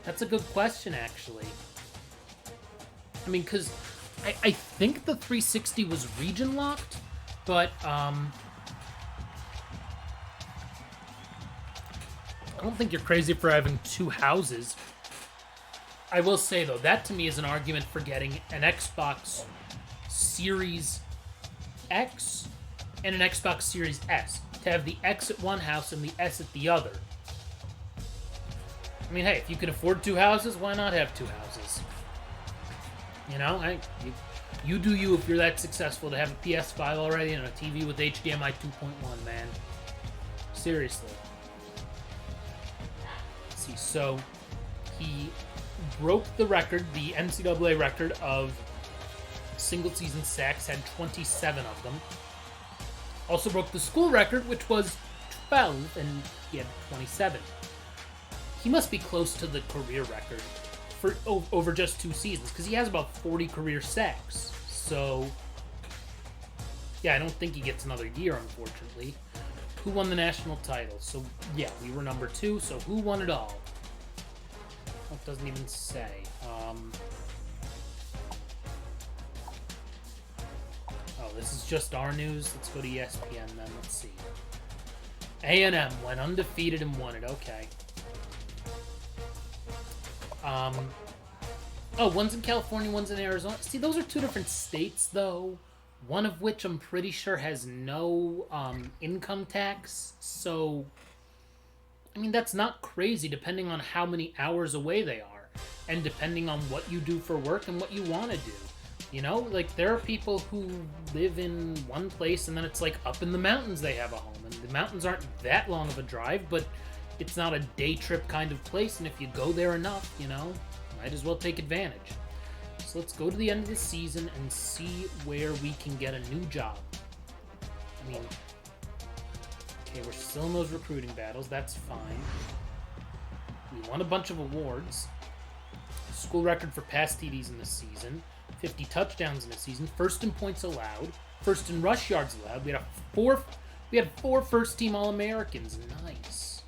That's a good question, actually. I mean, because I think the 360 was region locked, but I don't think you're crazy for having 2 houses. I will say, though, that to me is an argument for getting an Xbox Series X and an Xbox Series S. To have the X at one house and the S at the other. I mean, hey, if you can afford 2 houses, why not have 2 houses? You know, you do you if you're that successful to have a PS5 already and a TV with HDMI 2.1, man. Seriously. Let's see, so he broke the record, the NCAA record of single-season sacks, had 27 of them. Also broke the school record, which was 12, and he had 27. He must be close to the career record for over just 2 seasons, because he has about 40 career sacks. So, yeah, I don't think he gets another year, unfortunately. Who won the national title? So, yeah, we were number 2, so who won it all? Oh, it doesn't even say. This is just our news. Let's go to ESPN then. Let's see. A&M went undefeated and won it. Okay. Oh, one's in California, one's in Arizona. See, those are 2 different states, though. One of which I'm pretty sure has no income tax. So, I mean, that's not crazy depending on how many hours away they are. And depending on what you do for work and what you want to do. You know, like, there are people who live in one place and then it's like up in the mountains they have a home. And the mountains aren't that long of a drive, but it's not a day trip kind of place. And if you go there enough, you know, might as well take advantage. So let's go to the end of the season and see where we can get a new job. I mean, okay, we're still in those recruiting battles. That's fine. We won a bunch of awards. School record for pass TDs in the season. 50 touchdowns in a season, first in points allowed, first in rush yards allowed. We had 4 first-team All-Americans. Nice.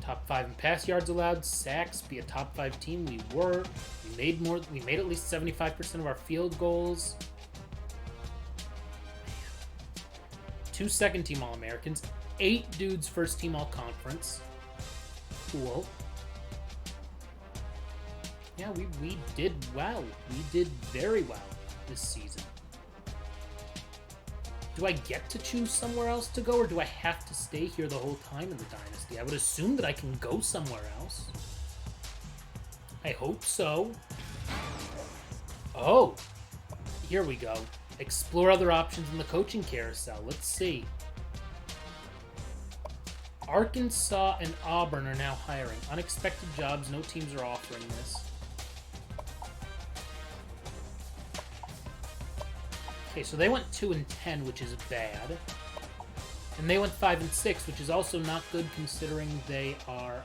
Top 5 in pass yards allowed, sacks, be a top 5 team. We were. We made at least 75% of our field goals. 2 second-team All-Americans, 8 dudes first-team All-Conference. Cool. Yeah, we did well. We did very well this season. Do I get to choose somewhere else to go, or do I have to stay here the whole time in the Dynasty? I would assume that I can go somewhere else. I hope so. Oh! Here we go. Explore other options in the coaching carousel. Let's see. Arkansas and Auburn are now hiring. Unexpected jobs. No teams are offering this. Okay, so they went 2-10, which is bad. And they went 5-6, which is also not good considering they are,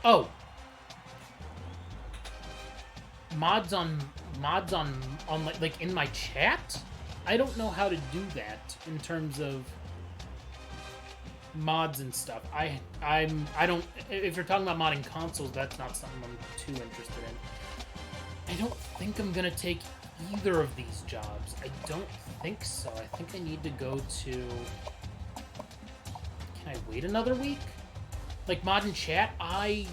Oh! Mods on like in my chat? I don't know how to do that in terms of mods and stuff. I don't, if you're talking about modding consoles, that's not something I'm too interested in. I don't think I'm gonna take either of these jobs. I don't think so. I think I need to go to... Can I wait another week? Like, mod and chat, I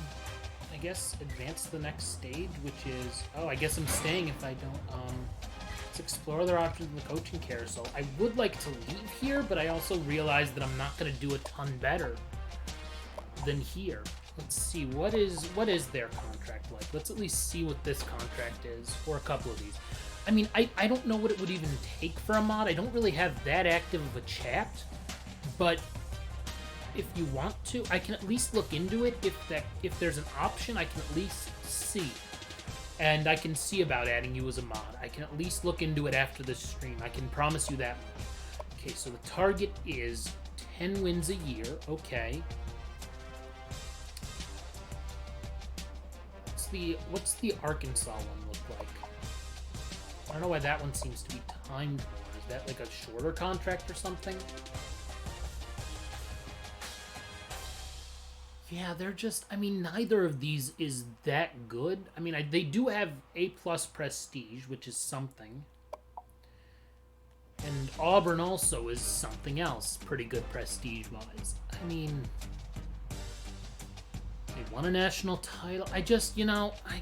guess advance to the next stage, which is... Oh, I guess I'm staying if I don't... Let's explore other options in the coaching carousel. I would like to leave here, but I also realize that I'm not going to do a ton better than here. Let's see, what is their contract like? Let's at least see what this contract is for a couple of these. I mean, I don't know what it would even take for a mod. I don't really have that active of a chat, but if you want to, I can at least look into it. If there's an option, I can at least see. And I can see about adding you as a mod. I can at least look into it after this stream. I can promise you that much. Okay, so the target is 10 wins a year. Okay. What's the Arkansas one look like? I don't know why that one seems to be timed more. Is that like a shorter contract or something? Yeah, they're just... I mean, neither of these is that good. I mean, they do have A+ prestige, which is something. And Auburn also is something else pretty good prestige-wise. I mean... They won a national title. I just, you know, I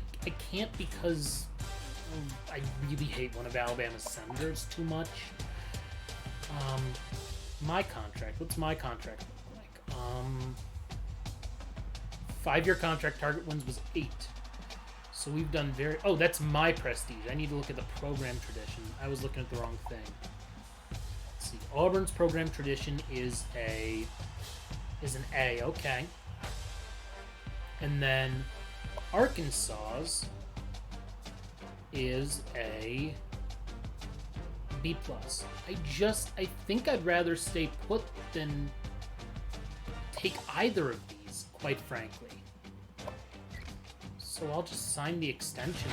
can't because I really hate one of Alabama's senators too much. My contract. What's my contract look like? 5-year contract, target wins was 8. So we've done very... Oh, that's my prestige. I need to look at the program tradition. I was looking at the wrong thing. Let's see. Auburn's program tradition is an A. Okay. And then Arkansas's is a B+. I think I'd rather stay put than take either of these, quite frankly. So I'll just sign the extension,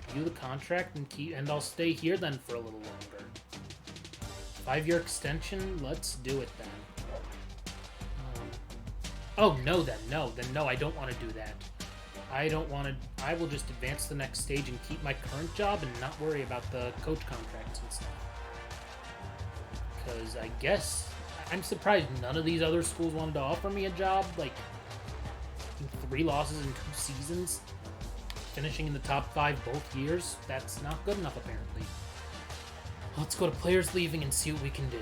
view the contract, and I'll stay here then for a little longer. 5-year extension, let's do it then. Oh, no, then. No, I don't want to do that. I don't want to... I will just advance to the next stage and keep my current job and not worry about the coach contracts and stuff. Because I guess... I'm surprised none of these other schools wanted to offer me a job. Like, 3 losses in 2 seasons. Finishing in the top 5 both years. That's not good enough, apparently. Let's go to players leaving and see what we can do.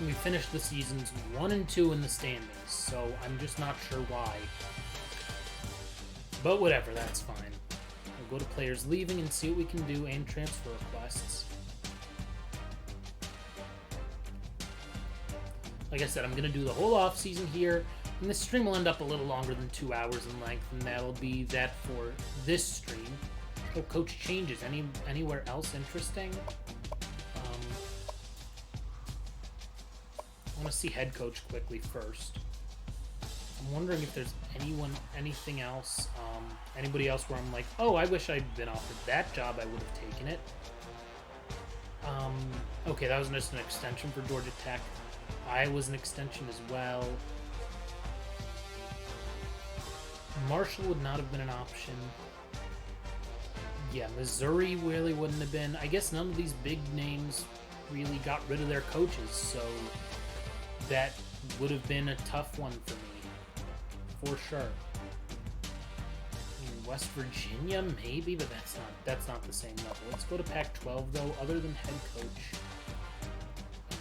We finished the seasons 1 and 2 in the standings, so I'm just not sure why. But whatever, that's fine. We'll go to players leaving and see what we can do and transfer requests. Like I said, I'm going to do the whole off season here, and this stream will end up a little longer than 2 hours in length, and that'll be that for this stream. So coach changes. Anywhere else interesting? I want to see head coach quickly first. I'm wondering if there's anything else, anybody else where I'm like, oh, I wish I'd been offered that job, I would have taken it. Okay, that was just an extension for Georgia Tech. Iowa's an extension as well. Marshall would not have been an option. Yeah, Missouri really wouldn't have been. I guess none of these big names really got rid of their coaches, so that would have been a tough one for me, for sure. In West Virginia, maybe, but that's not the same level. Let's go to Pac-12 though. Other than head coach,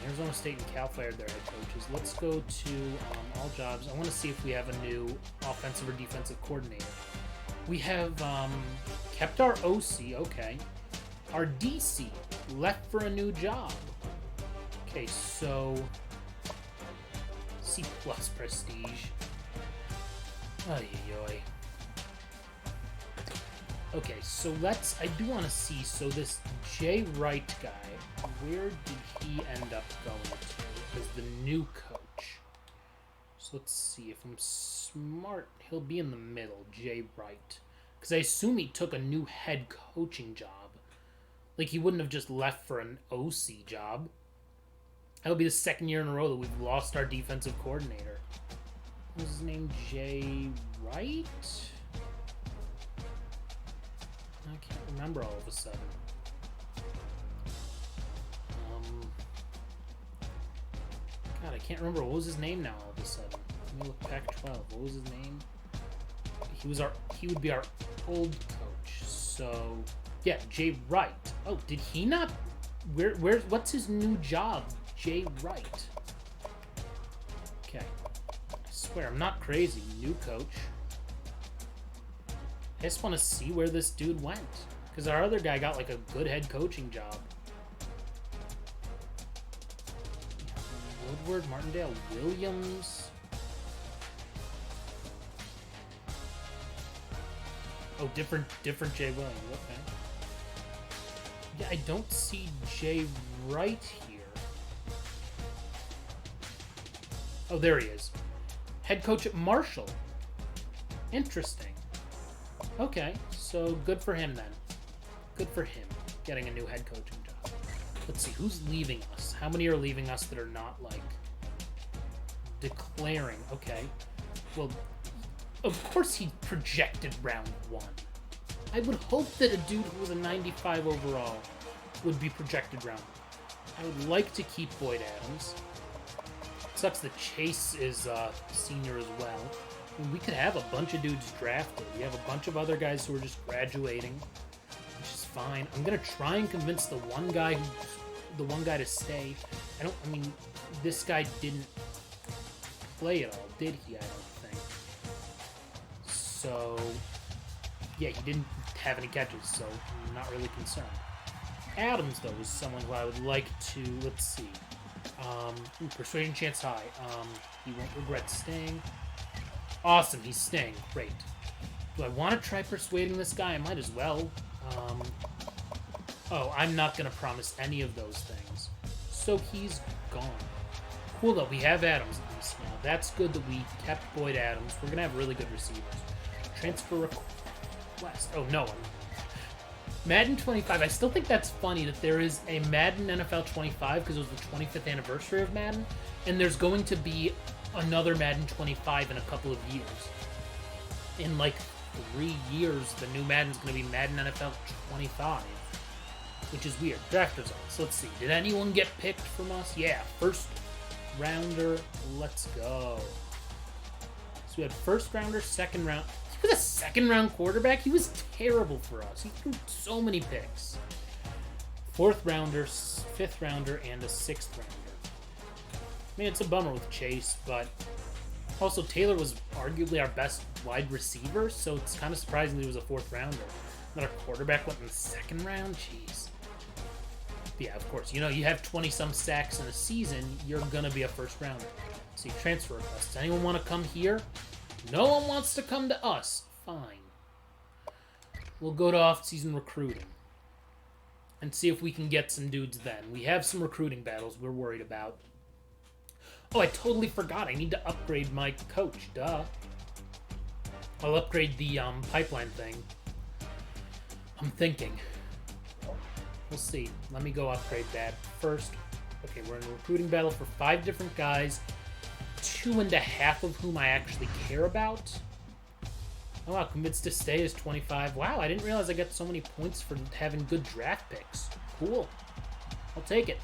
Arizona State and Cal fired their head coaches. Let's go to all jobs. I want to see if we have a new offensive or defensive coordinator. We have kept our OC. Okay, our DC left for a new job. Okay, so. C+ prestige. Ay, ay, ay. Okay, so I do want to see, so this Jay Wright guy, where did he end up going to as the new coach? So let's see, if I'm smart, he'll be in the middle, Jay Wright. Because I assume he took a new head coaching job. Like, he wouldn't have just left for an OC job. That'll be the 2nd year in a row that we've lost our defensive coordinator. What was his name? Jay Wright? I can't remember all of a sudden. God, I can't remember. What was his name now all of a sudden? Let me look Pac-12. What was his name? He would be our old coach. So, yeah, Jay Wright. Oh, did he not? What's his new job? Jay Wright. Okay. I swear, I'm not crazy. New coach. I just want to see where this dude went. Because our other guy got, like, a good head coaching job. Woodward, Martindale, Williams. Oh, different Jay Williams. Okay. Yeah, I don't see Jay Wright here. Oh, there he is. Head coach at Marshall. Interesting. Okay, so good for him then. Good for him, getting a new head coaching job. Let's see, who's leaving us? How many are leaving us that are not, like, declaring? Okay. Well, of course he projected round 1. I would hope that a dude who was a 95 overall would be projected round 1. I would like to keep Boyd Adams. Sucks that Chase is senior as well. I mean, we could have a bunch of dudes drafted. We have a bunch of other guys who are just graduating, which is fine. I'm gonna try and convince the one guy to stay. I mean, this guy didn't play at all, did he? I don't think. So, yeah, he didn't have any catches, so I'm not really concerned. Adams, though, is someone who I would like to, let's see. Persuasion chance high. He won't regret staying. Awesome, he's staying. Great. Do I want to try persuading this guy? I might as well. Oh, I'm not going to promise any of those things. So he's gone. Cool, though. We have Adams at least now. That's good that we kept Boyd Adams. We're going to have really good receivers. Transfer request. Oh, no one. Madden 25. I still think that's funny that there is a Madden NFL 25 because it was the 25th anniversary of Madden, and there's going to be another Madden 25 in a couple of years. In like 3 years, the new Madden's going to be Madden NFL 25, which is weird. Draft results. So let's see. Did anyone get picked from us? Yeah, first rounder. Let's go. So we had first rounder, second round. He was a second round quarterback. He was terrible for us. He threw so many picks. Fourth rounder, fifth rounder, and a sixth rounder. I mean, it's a bummer with Chase, but also Taylor was arguably our best wide receiver, so it's kind of surprising that he was a fourth rounder. Not our quarterback went in the second round. Jeez. Yeah, of course. You know, you have 20-some sacks in a season, you're going to be a first rounder. See, transfer requests. Anyone want to come here? No one wants to come to us. Fine. We'll go to off-season recruiting and see if we can get some dudes then. We have some recruiting battles we're worried about. Oh, I totally forgot. I need to upgrade my coach. Duh. I'll upgrade the pipeline thing. I'm thinking. We'll see. Let me go upgrade that first. Okay, we're in a recruiting battle for 5 different guys. 2.5 of whom I actually care about. Oh wow, convinced to stay is 25. Wow, I didn't realize I got so many points for having good draft picks. Cool. I'll take it.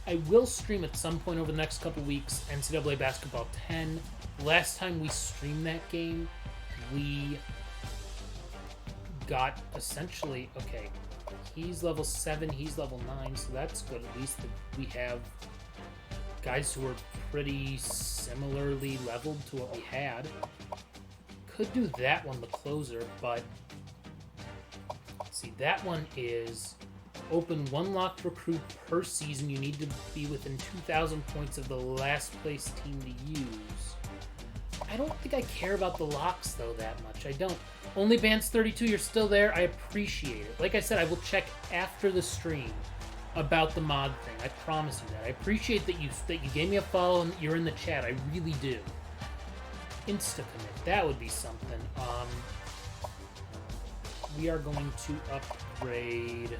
I will stream at some point over the next couple weeks NCAA Basketball 10. Last time we streamed that game, we got essentially, okay, he's level 7, he's level 9, so that's good. At least we have guys who are pretty similarly leveled to what we had. Could do that one, the closer, but see, that one is open 1 locked recruit per season. You need to be within 2,000 points of the last place team to use. I don't think I care about the locks, though, that much. I don't. Only Bands 32, you're still there. I appreciate it. Like I said, I will check after the stream about the mod thing. I promise you that. I appreciate that you gave me a follow and you're in the chat. I really do. Insta-commit. That would be something. We are going to upgrade...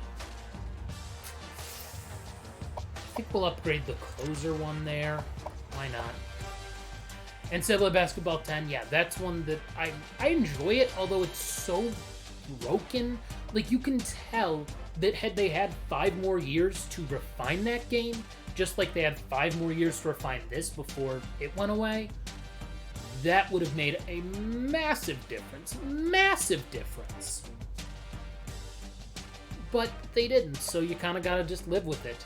I think we'll upgrade the closer one there. Why not? NCAA Basketball 10, yeah, that's one that I enjoy it, although it's so broken. Like, you can tell that had they had 5 more years to refine that game, just like they had 5 more years to refine this before it went away, that would have made a massive difference. Massive difference. But they didn't, so you kind of gotta just live with it.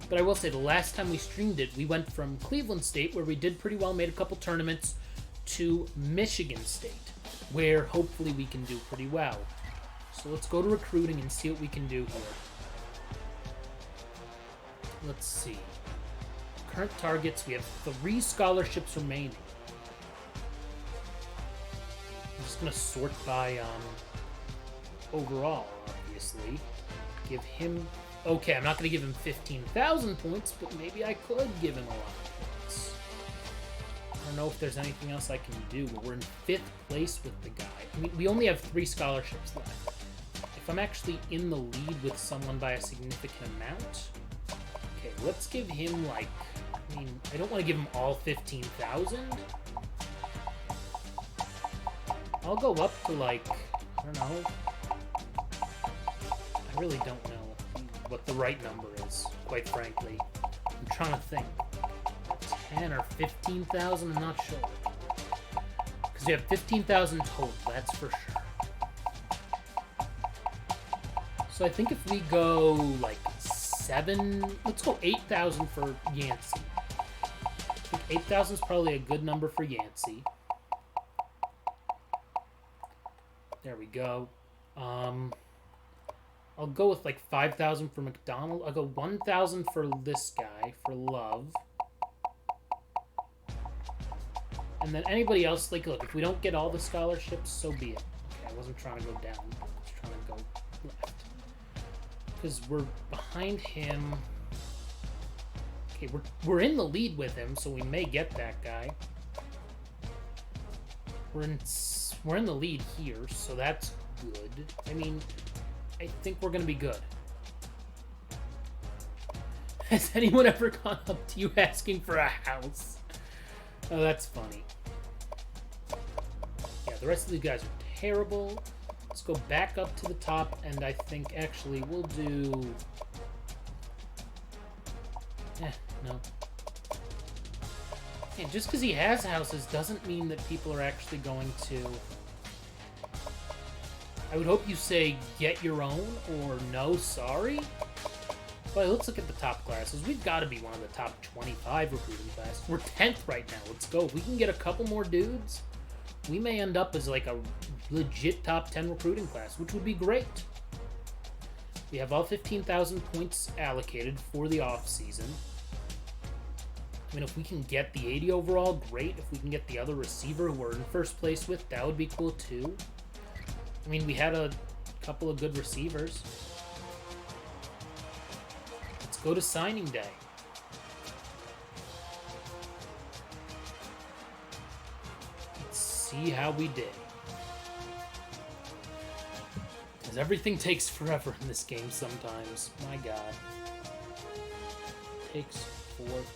But I will say, the last time we streamed it, we went from Cleveland State, where we did pretty well, made a couple tournaments, to Michigan State, where hopefully we can do pretty well. So let's go to recruiting and see what we can do here. let's see. Current targets, we have 3 scholarships remaining. I'm just going to sort by overall, obviously. Give him... Okay, I'm not going to give him 15,000 points, but maybe I could give him a lot of points. I don't know if there's anything else I can do, but we're in 5th place with the guy. I mean, we only have 3 scholarships left. If I'm actually in the lead with someone by a significant amount... Okay, let's give him, like... I mean, I don't want to give him all 15,000. I'll go up to, like... I don't know. I really don't know what the right number is, quite frankly. I'm trying to think. 10 or 15,000, I'm not sure. Because we have 15,000 total, that's for sure. So I think if we go, like, 7... Let's go 8,000 for Yancey. I think 8,000 is probably a good number for Yancey. There we go. I'll go with like 5,000 for McDonald. I'll go 1,000 for this guy, for Love. And then anybody else, like, look, if we don't get all the scholarships, so be it. Okay, I wasn't trying to go down. I was trying to go left. Because we're behind him. Okay, we're in the lead with him, so we may get that guy. We're in the lead here, so that's good. I mean, I think we're gonna be good. Has anyone ever gone up to you asking for a house? Oh, that's funny. Yeah, the rest of these guys are terrible. Let's go back up to the top, and I think actually we'll do... no. Yeah, just because he has houses doesn't mean that people are actually going to... I would hope you say, get your own, or no, sorry. But let's look at the top classes. We've got to be one of the top 25 recruiting classes. We're 10th right now. Let's go. If we can get a couple more dudes, we may end up as like a legit top 10 recruiting class, which would be great. We have all 15,000 points allocated for the off-season. I mean, if we can get the 80 overall, great. If we can get the other receiver who we're in first place with, that would be cool too. I mean, we had a couple of good receivers. Let's go to signing day. Let's see how we did. Because everything takes forever in this game sometimes. My God. Takes forever.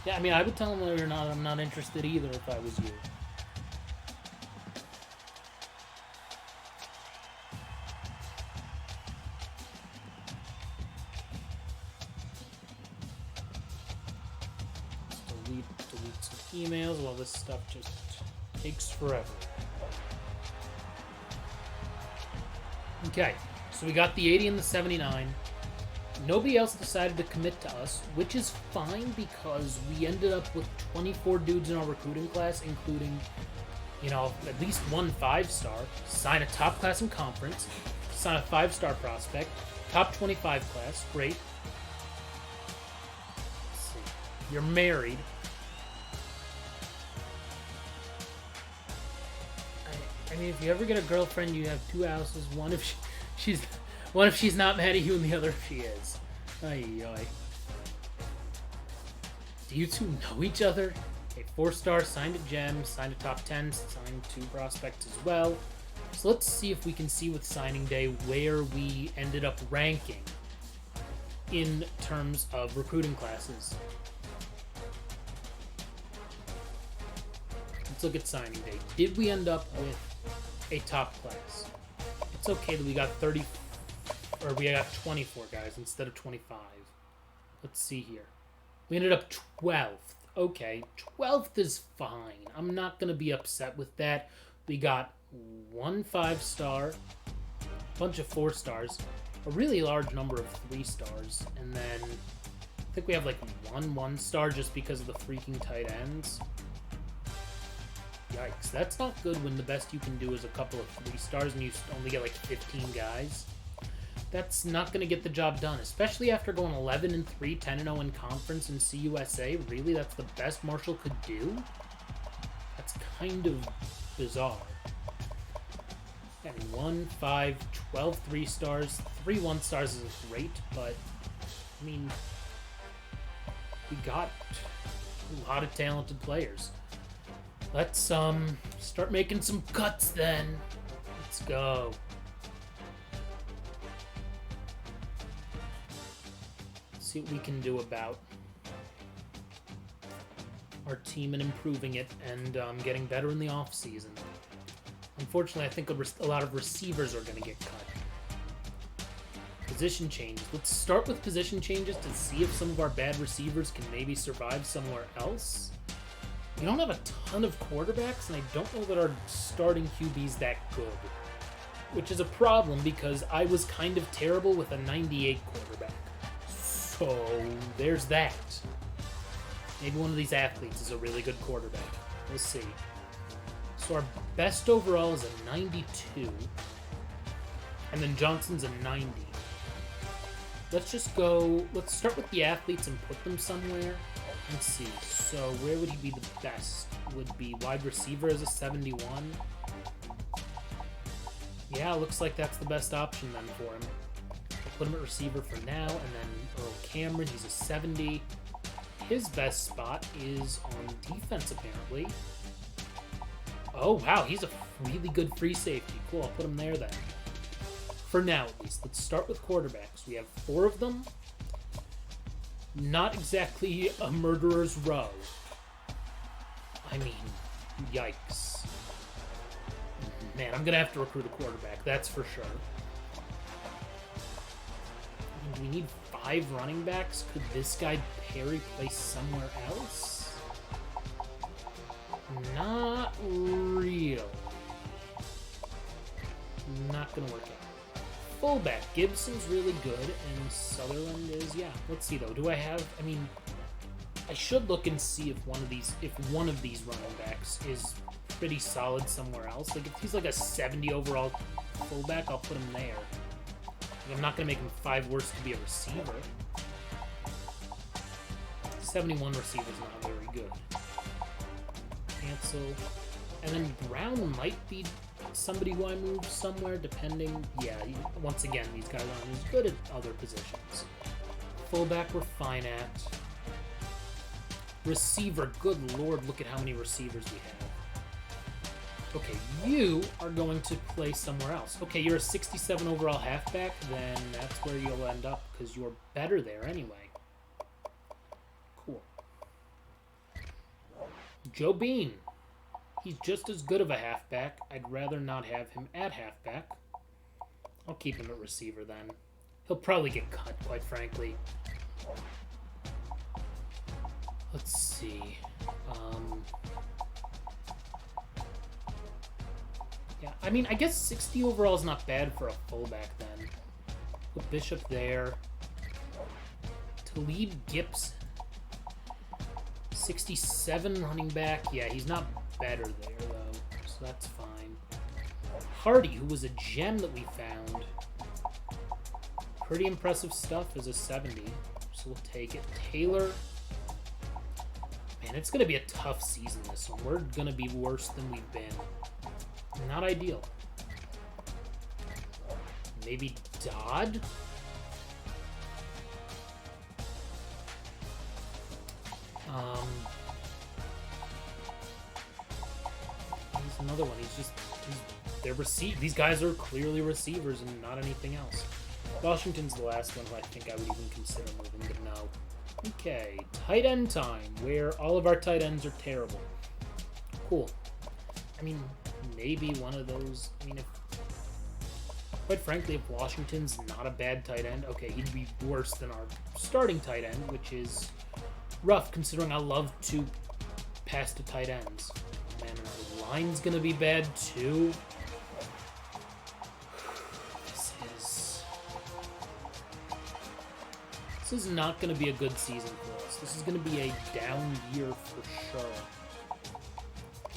Yeah, I mean, I would tell him whether or not I'm not interested either if I was you. Delete some emails while this stuff just takes forever. Okay, so we got the 80 and the 79. Nobody else decided to commit to us, which is fine because we ended up with 24 dudes in our recruiting class, including, you know, at least one 5-star, sign a top class in conference, sign a 5-star prospect, top 25 class, great. Let's see. You're married. I mean, if you ever get a girlfriend, you have 2 houses, one if she's not mad at you, and the other if she is. Ay, ay. Do you two know each other? Okay, 4-star, signed a gem, signed a top 10, signed 2 prospects as well. So let's see if we can see with signing day where we ended up ranking in terms of recruiting classes. Let's look at signing day. Did we end up with a top class? It's okay that we got 30, or we got 24 guys instead of 25. Let's see here. We ended up 12th. Okay, 12th is fine. I'm not going to be upset with that. We got 1 5-star, a bunch of 4-stars, a really large number of 3-stars, and then I think we have like 1 1-star just because of the freaking tight ends. Yikes. That's not good when the best you can do is a couple of 3 stars and you only get like 15 guys. That's not going to get the job done, especially after going 11-3, 10-0 in conference in CUSA. Really, that's the best Marshall could do? That's kind of bizarre. Having 1, 5, 12 3 stars, 3 1 stars is great, but I mean, we got a lot of talented players. Let's start making some cuts then. Let's go. See what we can do about our team and improving it and getting better in the off season. Unfortunately, I think a lot of receivers are going to get cut. Position changes. Let's start with position changes to see if some of our bad receivers can maybe survive somewhere else. We don't have a ton of quarterbacks, and I don't know that our starting QB's that good. Which is a problem because I was kind of terrible with a 98 quarterback. So, there's that. Maybe one of these athletes is a really good quarterback. We'll see. So our best overall is a 92. And then Johnson's a 90. Let's just go... Let's start with the athletes and put them somewhere. Let's see. So where would he be the best? Would be wide receiver as a 71. Yeah, looks like that's the best option then for him. I'll put him at receiver for now. And then Earl Cameron, he's a 70. His best spot is on defense, apparently. Oh, wow, he's a really good free safety. Cool, I'll put him there then. For now, at least. Let's start with quarterbacks. We have 4 of them. Not exactly a murderer's row. I mean, yikes. Man, I'm going to have to recruit a quarterback, that's for sure. Do we need 5 running backs? Could this guy Perry play somewhere else? Not real. Not gonna work out. Fullback. Gibson's really good, and Sutherland is, yeah. Let's see, though. Do I have... I mean, I should look and see if one of these running backs is pretty solid somewhere else. Like, if he's like a 70 overall fullback, I'll put him there. Like, I'm not gonna make him 5 worse to be a receiver. 71 receiver's not very good. Cancel. And then Brown might be somebody who I move somewhere, depending. Yeah, once again, these guys aren't as good at other positions. Fullback, we're fine at. Receiver, good lord, look at how many receivers we have. Okay, you are going to play somewhere else. Okay, you're a 67 overall halfback, then that's where you'll end up, because you're better there anyway. Cool. Joe Bean. He's just as good of a halfback. I'd rather not have him at halfback. I'll keep him at receiver then. He'll probably get cut, quite frankly. Let's see. Yeah, I mean, I guess 60 overall is not bad for a fullback then. Put Bishop there. Talib Gibson. 67 running back. Yeah, he's not better there, though, so that's fine. Hardy, who was a gem that we found. Pretty impressive stuff as a 70, so we'll take it. Taylor. Man, it's going to be a tough season, this one. We're going to be worse than we've been. Not ideal. Maybe Dodd? He's another one. These guys are clearly receivers and not anything else. Washington's the last one who I think I would even consider moving, but no. Okay, tight end time, where all of our tight ends are terrible. Cool. I mean, maybe one of those. I mean, quite frankly, if Washington's not a bad tight end, okay, he'd be worse than our starting tight end, which is rough considering I love to pass to tight ends. Man, the line's gonna be bad too. This is not going to be a good season for us. This is going to be a down year for sure.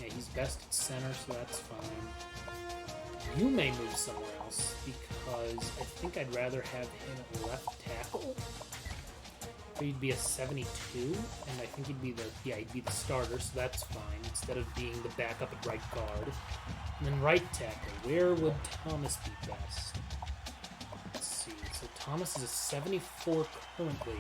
Yeah, he's best at center, so that's fine. You may move somewhere else, because I think I'd rather have him at left tackle. He'd be a 72, and I think he'd be he'd be the starter, so that's fine, instead of being the backup at right guard. And then right tackle, where would Thomas be best? Let's see, so Thomas is a 74 currently.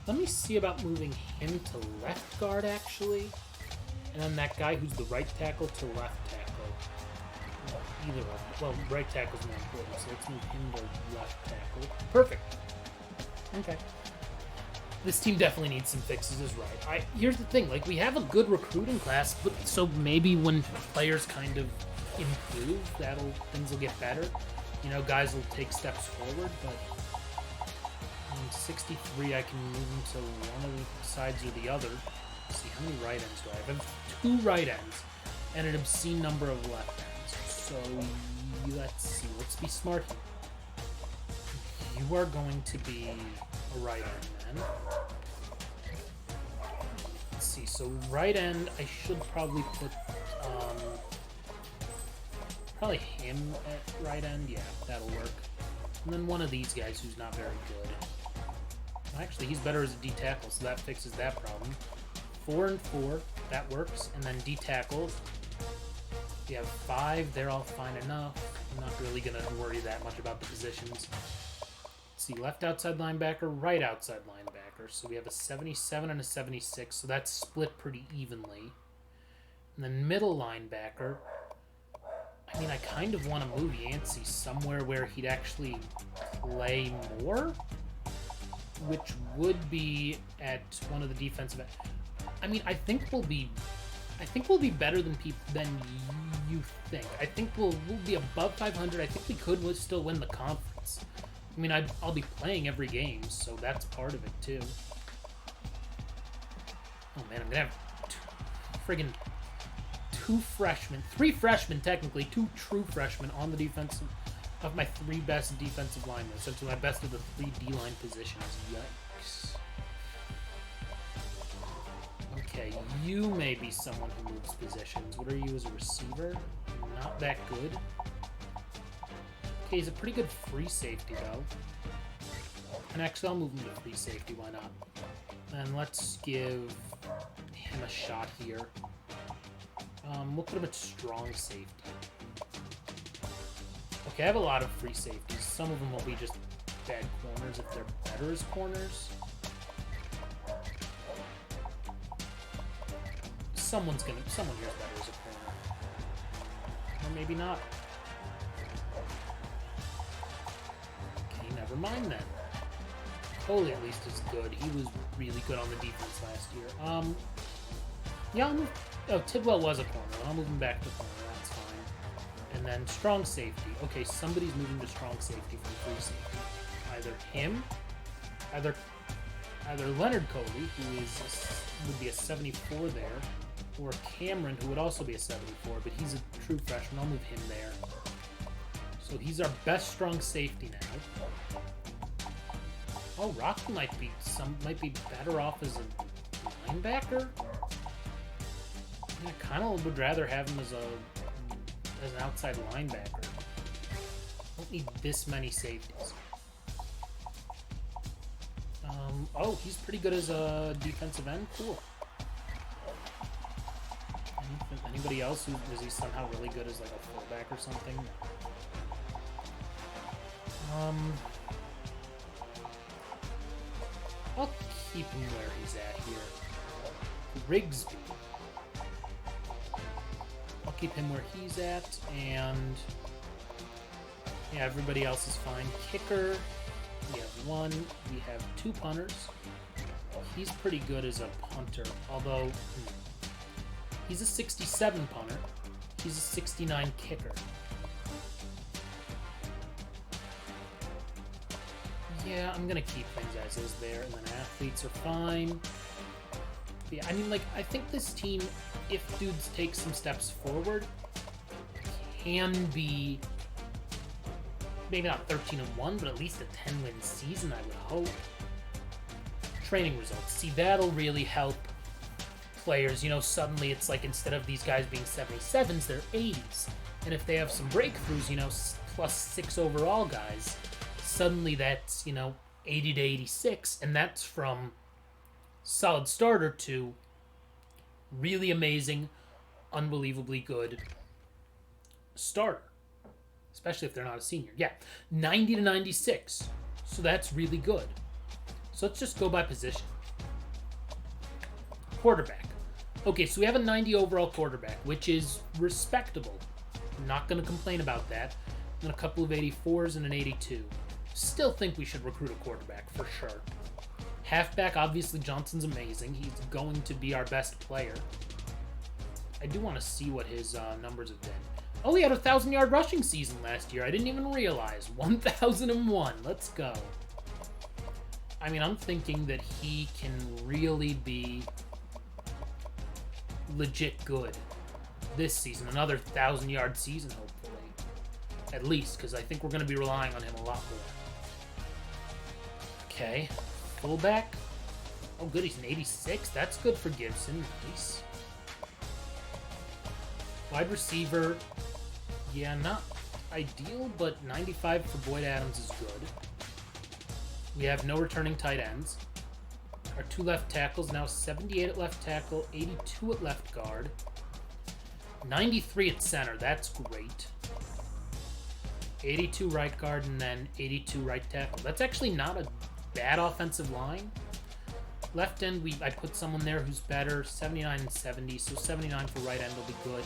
Let me see about moving him to left guard, actually. And then that guy who's the right tackle to left tackle. Well, either of them. Well, right tackle's more important, so let's move him to left tackle. Perfect. Okay. This team definitely needs some fixes, is right. Here's the thing, like, we have a good recruiting class, but so maybe when players kind of improve, things will get better. You know, guys will take steps forward, but 63, I can move him to one of the sides or the other. Let's see, how many right ends do I have? I have 2 right ends and an obscene number of left ends. So, let's see. Let's be smart here. You are going to be a right end then. Let's see. So, right end, I should probably put probably him at right end. Yeah, that'll work. And then one of these guys who's not very good. Actually, he's better as a D-tackle, so that fixes that problem. 4 and 4, that works. And then D-tackle, we have 5, they're all fine enough. I'm not really going to worry that much about the positions. Let's see, left outside linebacker, right outside linebacker. So we have a 77 and a 76, so that's split pretty evenly. And then middle linebacker, I mean, I kind of want to move Yancey somewhere where he'd actually play more, which would be at one of the defensive ends. I mean, I think we'll be better than you think. I think we'll be above 500. I think we could still win the conference. I mean, I'll be playing every game, so that's part of it too. Oh man, I'm gonna have 3 freshmen technically, 2 true freshmen on the defensive. Of my 3 best defensive linemen, essentially my best of the 3 D-line positions. Yikes. Okay, you may be someone who moves positions. What are you as a receiver? Not that good. Okay, he's a pretty good free safety, though. And actually, I'll move him to free safety, why not? And let's give him a shot here. We'll put him at strong safety. Okay, I have a lot of free safeties. Some of them will be just bad corners if they're better as corners. Someone here's better as a corner. Or maybe not. Okay, never mind then. Coley at least is good. He was really good on the defense last year. Yeah, I'll move... Oh, Tidwell was a corner. I'll move him back to corner. That's fine. And then strong safety. Okay, somebody's moving to strong safety from free safety. Either him, either Leonard Coley, who would be a 74 there, or Cameron, who would also be a 74, but he's a true freshman. I'll move him there. So he's our best strong safety now. Oh, Rocky might be better off as a linebacker. I kind of would rather have him as an outside linebacker. Don't need this many safeties. Oh, he's pretty good as a defensive end. Cool. Anybody else is he somehow really good as like a fullback or something? I'll keep him where he's at here. Rigsby. I'll keep him where he's at, and yeah, everybody else is fine. Kicker, we have 1. We have 2 punters. He's pretty good as a punter, although he's a 67 punter. He's a 69 kicker. Yeah, I'm gonna keep things as is there, and then athletes are fine. But yeah, I mean, like, I think this team, if dudes take some steps forward, can be maybe not 13-1, but at least a 10-win season, I would hope. training results. See, that'll really help players. You know, suddenly it's like instead of these guys being 77s, they're 80s. And if they have some breakthroughs, you know, +6 overall guys, suddenly that's, you know, 80 to 86. And that's from solid starter to really amazing, unbelievably good starter. Especially if they're not a senior. Yeah, 90 to 96. So that's really good. So let's just go by position. Quarterback. Okay, so we have a 90 overall quarterback, which is respectable. I'm not going to complain about that. And a couple of 84s and an 82. Still think we should recruit a quarterback, for sure. Halfback, obviously Johnson's amazing. He's going to be our best player. I do want to see what his numbers have been. Oh, he had a 1,000-yard rushing season last year. I didn't even realize. 1,001. Let's go. I mean, I'm thinking that he can really be legit good this season. Another 1,000-yard season, hopefully. At least, because I think we're going to be relying on him a lot more. Okay. Fullback. Oh, good. He's an 86. That's good for Gibson. Nice. Wide receiver. Yeah, not ideal, but 95 for Boyd Adams is good. We have no returning tight ends. Our 2 left tackles, now 78 at left tackle, 82 at left guard. 93 at center, that's great. 82 right guard, and then 82 right tackle. That's actually not a bad offensive line. Left end, I put someone there who's better, 79 and 70, so 79 for right end will be good.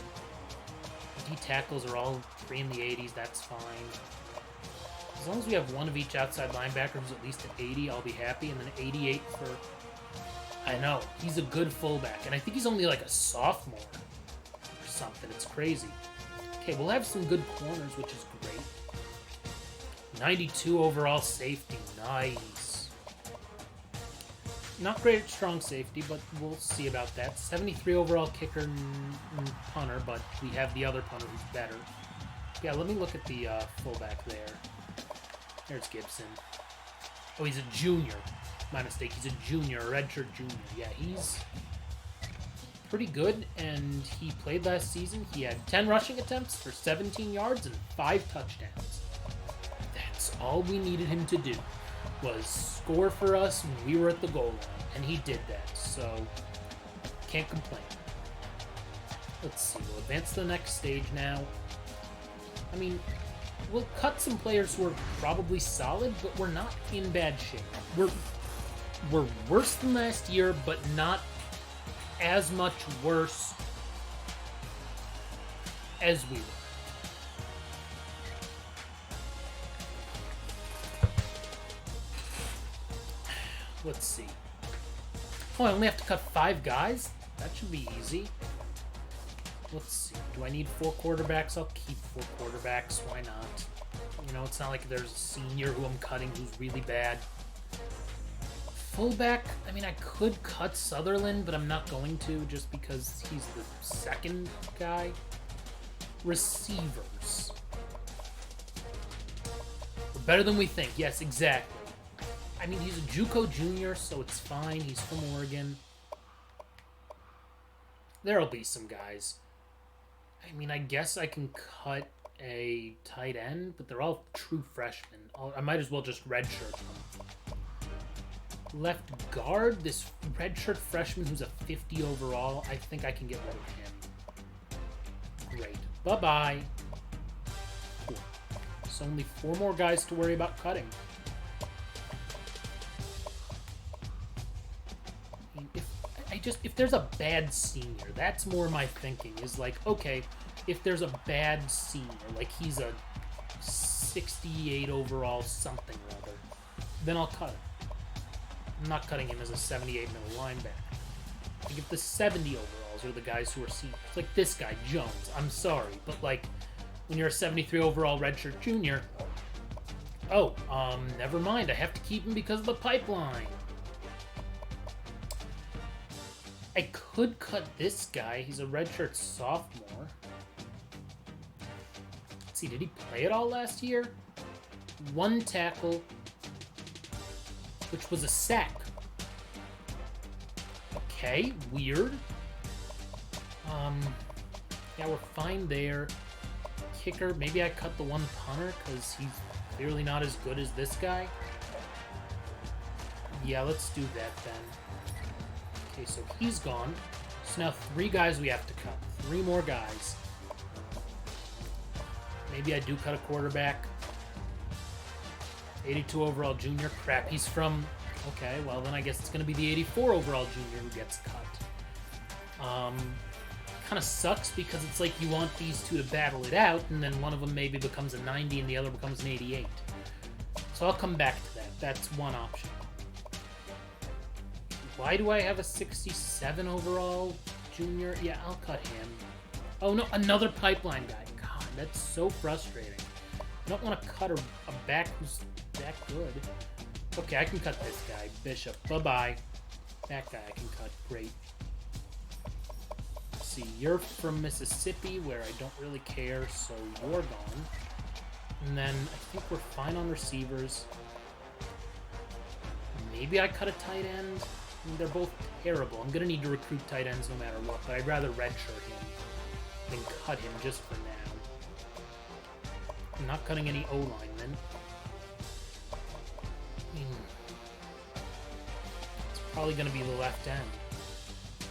D tackles are all 3 in the 80s, that's fine. As long as we have one of each outside linebacker who's at least an 80, I'll be happy. And then 88 for... I know, he's a good fullback. And I think he's only like a sophomore or something. It's crazy. Okay, we'll have some good corners, which is great. 92 overall safety. Nice. Not great at strong safety, but we'll see about that. 73 overall kicker and punter, but we have the other punter who's better. Yeah, let me look at the fullback there. There's Gibson. Oh, he's a junior. My mistake. He's a junior, a redshirt junior. Yeah, he's pretty good, and he played last season. He had 10 rushing attempts for 17 yards and 5 touchdowns. That's all we needed him to do, was score for us when we were at the goal line, and he did that, so can't complain. Let's see. We'll advance to the next stage now. I mean, we'll cut some players who are probably solid, but we're not in bad shape. We're worse than last year, but not as much worse as we were. Let's see. Oh, I only have to cut 5 guys? That should be easy. Let's see. Do I need 4 quarterbacks? I'll keep 4 quarterbacks. Why not? You know, it's not like there's a senior who I'm cutting who's really bad. Fullback, I mean, I could cut Sutherland, but I'm not going to just because he's the second guy. Receivers. We're better than we think. Yes, exactly. I mean, he's a JUCO junior, so it's fine. He's from Oregon. There'll be some guys. I mean, I guess I can cut a tight end, but they're all true freshmen. I might as well just redshirt them. Left guard, this redshirt freshman who's a 50 overall. I think I can get rid of him. Great. Bye-bye. Cool. So only 4 more guys to worry about cutting. If there's a bad senior, that's more my thinking, is like, okay, if there's a bad senior, like he's a 68 overall something or other, then I'll cut him. I'm not cutting him as a 78 middle linebacker. Like if the 70 overalls are the guys who are seniors, like this guy, Jones, I'm sorry, but like when you're a 73 overall redshirt junior, oh, never mind, I have to keep him because of the pipeline. I could cut this guy. He's a redshirt sophomore. Let's see, did he play at all last year? 1 tackle, which was a sack. okay. Weird. Yeah, we're fine there. Kicker, maybe I cut the one punter because he's clearly not as good as this guy. Yeah, let's do that then. Okay, so he's gone. So now 3 guys we have to cut. 3 more guys. Maybe I do cut a quarterback. 82 overall junior. Crap, he's from... Okay, well then I guess it's going to be the 84 overall junior who gets cut. Kind of sucks because it's like you want these two to battle it out, and then one of them maybe becomes a 90 and the other becomes an 88. So I'll come back to that. That's one option. Why do I have a 67 overall junior? Yeah, I'll cut him. Oh no, another pipeline guy. God, that's so frustrating. I don't want to cut a back who's that good. Okay, I can cut this guy. Bishop, bye-bye. That guy I can cut. Great. See, you're from Mississippi, where I don't really care, so you're gone. And then I think we're fine on receivers. Maybe I cut a tight end. I mean, they're both terrible. I'm going to need to recruit tight ends no matter what, but I'd rather redshirt him than cut him just for now. I'm not cutting any O-linemen. It's probably going to be the left end.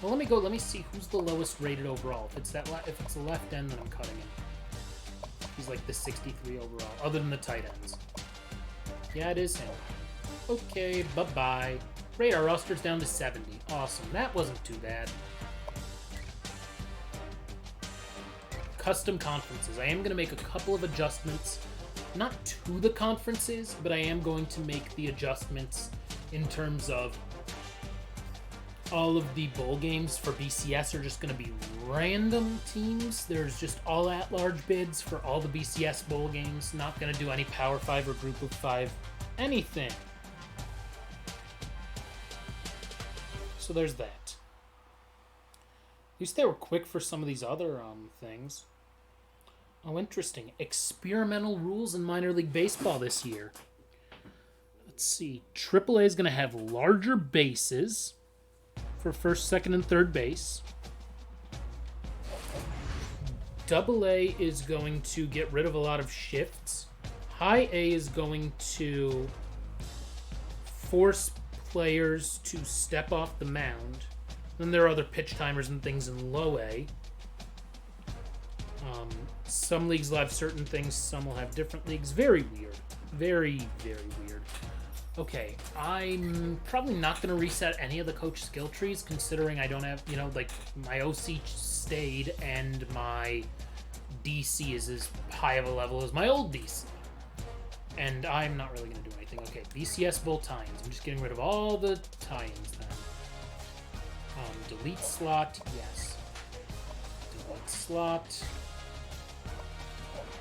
Well, let me see who's the lowest rated overall. If it's the left end, then I'm cutting him. He's like the 63 overall, other than the tight ends. Yeah, it is him. Okay, bye-bye. Great, our roster's down to 70. Awesome, that wasn't too bad. Custom conferences. I am going to make a couple of adjustments. Not to the conferences, but I am going to make the adjustments in terms of all of the bowl games for BCS are just going to be random teams. There's just all at-large bids for all the BCS bowl games. Not going to do any Power 5 or Group of 5 anything. So there's that. At least they were quick for some of these other things. Oh, interesting. Experimental rules in minor league baseball this year. Let's see. AAA is going to have larger bases for first, second, and third base. AA is going to get rid of a lot of shifts. High A is going to force players to step off the mound. Then there are other pitch timers and things in low A. Some leagues will have certain things, some will have different leagues. Very weird. Very, very weird. Okay, I'm probably not going to reset any of the coach skill trees, considering I don't have, like, my OC stayed and my DC is as high of a level as my old DC. And I'm not really going to do anything. Okay, BCS Bowl tie-ins. I'm just getting rid of all the tie-ins then. Delete slot, yes. Delete slot.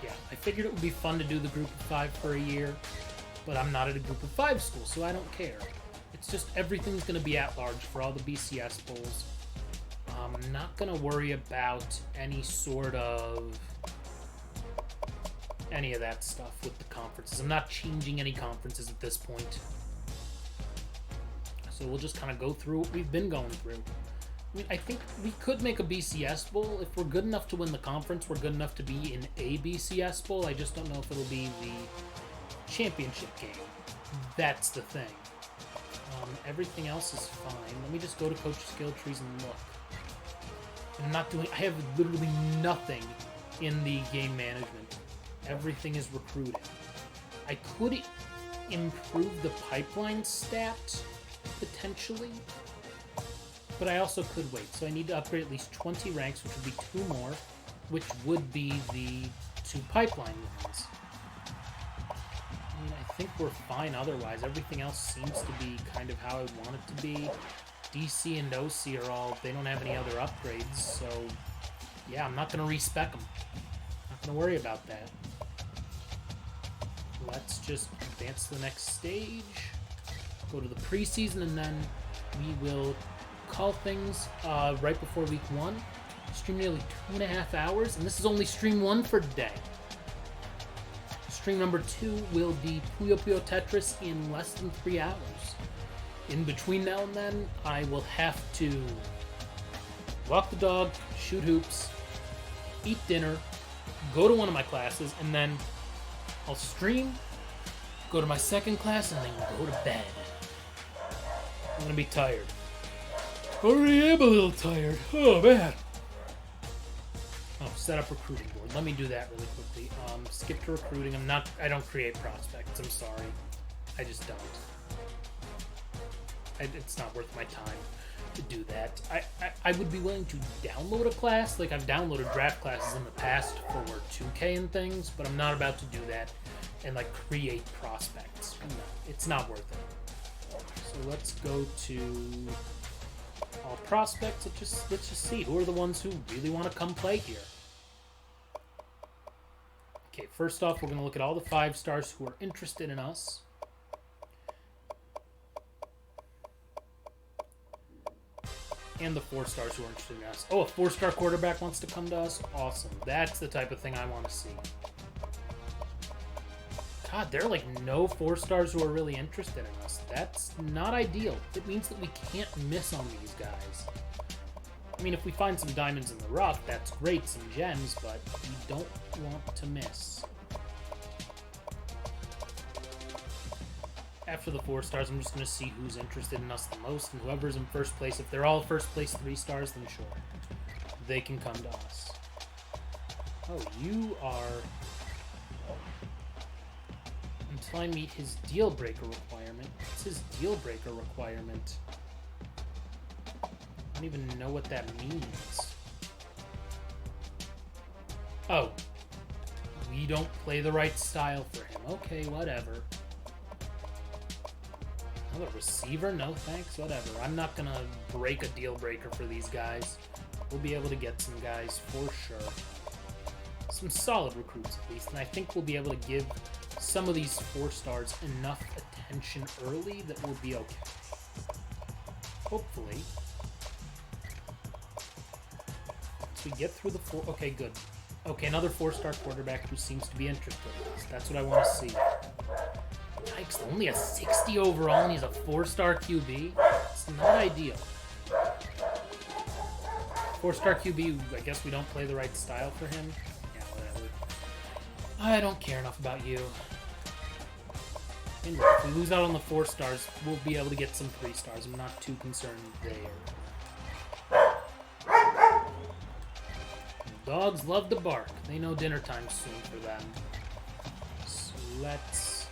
Yeah, I figured it would be fun to do the Group of 5 for a year, but I'm not at a Group of 5 school, so I don't care. It's just everything's going to be at large for all the BCS bowls. I'm not going to worry about any of that stuff with the conferences. I'm not changing any conferences at this point. So we'll just kind of go through what we've been going through. I mean, I think we could make a BCS bowl. If we're good enough to win the conference, we're good enough to be in a BCS bowl. I just don't know if it'll be the championship game. That's the thing. Everything else is fine. Let me just go to coach skill trees and look. I have literally nothing in the game management. Everything is recruiting. I could improve the pipeline stat, potentially, but I also could wait. So I need to upgrade at least 20 ranks, which would be 2 more, which would be the 2 pipeline ones. I mean, I think we're fine otherwise. Everything else seems to be kind of how I want it to be. DC and OC are they don't have any other upgrades, so yeah, I'm not going to respec them. Not going to worry about that. Let's just advance to the next stage, go to the preseason, and then we will call things right before week 1. Stream nearly 2.5 hours, and this is only stream 1 for today. Stream number 2 will be Puyo Puyo Tetris in less than 3 hours. In between now and then, I will have to walk the dog, shoot hoops, eat dinner, go to one of my classes, and then I'll stream, go to my second class, and then go to bed. I'm gonna be tired. Already am a little tired. Oh, man. Oh, set up recruiting board. Let me do that really quickly. Skip to recruiting. I don't create prospects. I'm sorry. I just don't. It's not worth my time to do that. I would be willing to download a class. Like, I've downloaded draft classes in the past for 2K and things, but I'm not about to do that and, like, create prospects. No, it's not worth it. So let's go to all prospects. Let's just see who are the ones who really want to come play here. Okay, first off, we're going to look at all the 5 stars who are interested in us. And the 4 stars who are interested in us. Oh, a 4-star quarterback wants to come to us? Awesome. That's the type of thing I want to see. God, there are like no 4 stars who are really interested in us. That's not ideal. It means that we can't miss on these guys. I mean, if we find some diamonds in the rough, that's great, some gems, but we don't want to miss. After the 4 stars, I'm just going to see who's interested in us the most, and whoever's in first place, if they're all first place 3 stars, then sure, they can come to us. Oh, you are... Until I meet his deal breaker requirement. What's his deal breaker requirement? I don't even know what that means. Oh. We don't play the right style for him. Okay, whatever. Another receiver? No thanks, whatever. I'm not gonna break a deal breaker for these guys. We'll be able to get some guys for sure. Some solid recruits at least, and I think we'll be able to give some of these 4 stars enough attention early that we'll be okay. Hopefully. Once we get through the 4... Okay, good. Okay, another 4-star quarterback who seems to be interested in us. That's what I want to see. Yikes, only a 60 overall and he's a 4-star QB? It's not ideal. 4-star QB, I guess we don't play the right style for him. Yeah, whatever. I don't care enough about you. And if we lose out on the 4 stars, we'll be able to get some 3 stars. I'm not too concerned there. Dogs love to bark. They know dinner time's soon for them. So let's...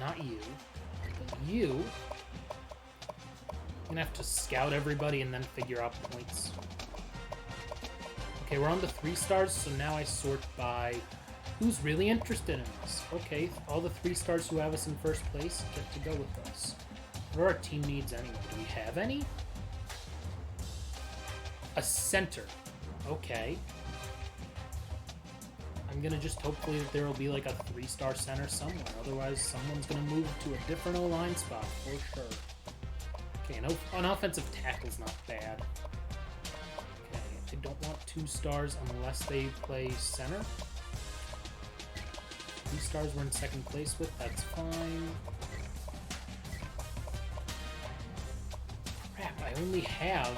Not you. But you... I'm gonna have to scout everybody and then figure out points. Okay, we're on to 3 stars, so now I sort by who's really interested in us. Okay, all the 3 stars who have us in first place get to go with us. What are our team needs anyway? Do we have any? A center. Okay. I'm gonna just hopefully that there will be like a 3-star center somewhere. Otherwise, someone's gonna move to a different O-line spot for sure. Okay, an offensive tackle's not bad. Okay, I don't want 2 stars unless they play center. 3 stars we're in second place with, that's fine. Crap, I only have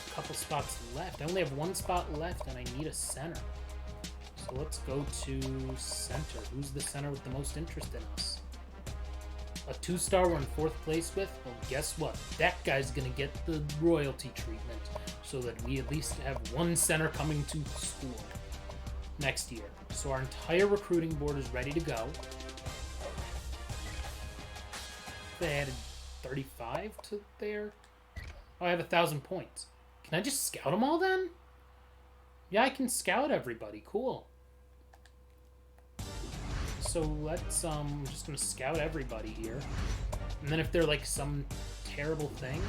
a couple spots left. I only have 1 spot left and I need a center. So let's go to center. Who's the center with the most interest in us? A 2-star we're in 4th place with? Well, guess what? That guy's gonna get the royalty treatment so that we at least have 1 center coming to school next year. So our entire recruiting board is ready to go. They added 35 to there. Oh, I have 1,000 points. Can I just scout them all then? Yeah, I can scout everybody. Cool. So let's, I'm just gonna scout everybody here. And then if they're like some terrible thing,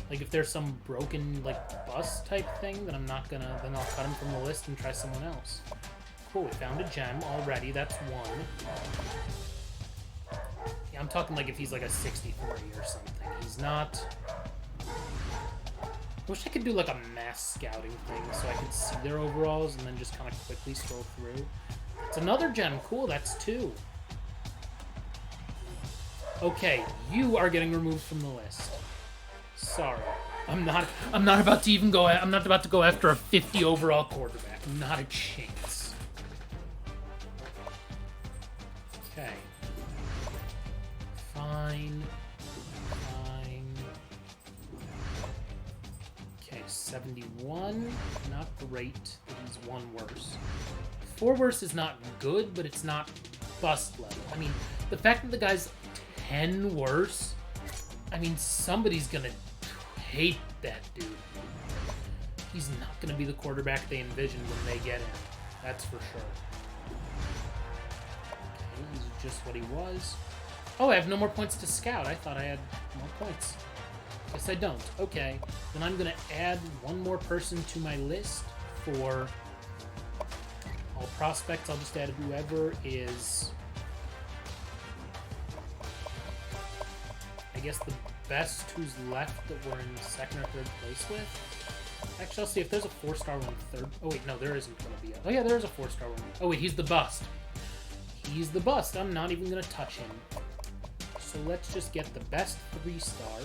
like if there's some broken, like, bus type thing, then I'm not gonna, then I'll cut him from the list and try someone else. Cool, we found a gem already, that's 1. Yeah, I'm talking like if he's like a 63 or something. He's not... I wish I could do like a mass scouting thing so I could see their overalls and then just kind of quickly scroll through. It's another gem, cool, that's 2. Okay, you are getting removed from the list. Sorry. I'm not about to even go I'm not about to go after a 50 overall quarterback. Not a chance. Okay. Fine. Okay, 71. Not great, but he's one worse. 4 worse is not good, but it's not bust level. I mean, the fact that the guy's 10 worse, I mean, somebody's gonna hate that dude. He's not gonna be the quarterback they envisioned when they get him. That's for sure. Okay, he's just what he was. Oh, I have no more points to scout. I thought I had more points. Guess I don't. Okay, then I'm gonna add one more person to my list for all prospects. I'll just add whoever is, I guess, the best who's left that we're in second or third place with. Actually, I'll see if there's a 4-star one third. Oh, wait, no, there isn't going to be a... Oh, yeah, there is a 4-star one. Oh, wait, he's the bust. He's the bust. I'm not even going to touch him. So let's just get the best 3-star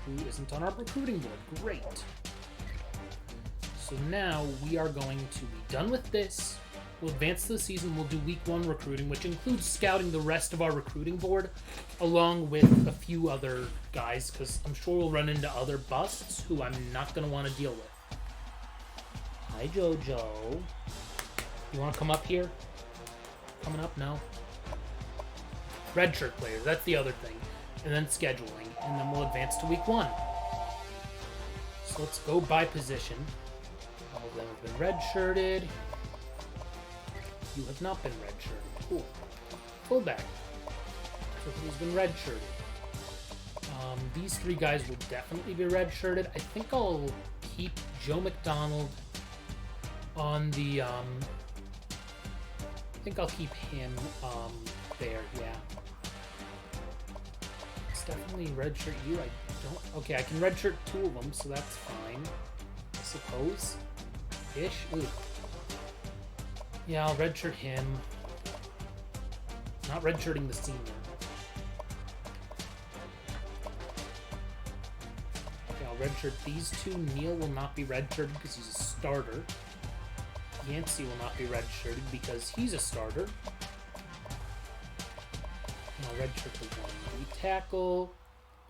who isn't on our recruiting board. Great. So now we are going to be done with this. We'll advance to the season. We'll do week 1 recruiting, which includes scouting the rest of our recruiting board, along with a few other guys, because I'm sure we'll run into other busts who I'm not going to want to deal with. Hi, JoJo. You want to come up here? Coming up? No? Redshirt players. That's the other thing. And then scheduling. And then we'll advance to week 1. So let's go by position. All of them have been redshirted. You have not been redshirted. Cool. Fullback. So he's been redshirted. These 3 guys will definitely be redshirted. I think I'll keep Joe McDonald on the, I think I'll keep him, there, yeah. It's definitely redshirt you. I don't, okay, I can redshirt 2 of them, so that's fine. I suppose. Ish. Ooh. Yeah, I'll redshirt him. Not redshirting the senior. Okay, I'll redshirt these 2. Neil will not be redshirted because he's a starter. Yancey will not be redshirted because he's a starter. And I'll redshirt the 1 D tackle.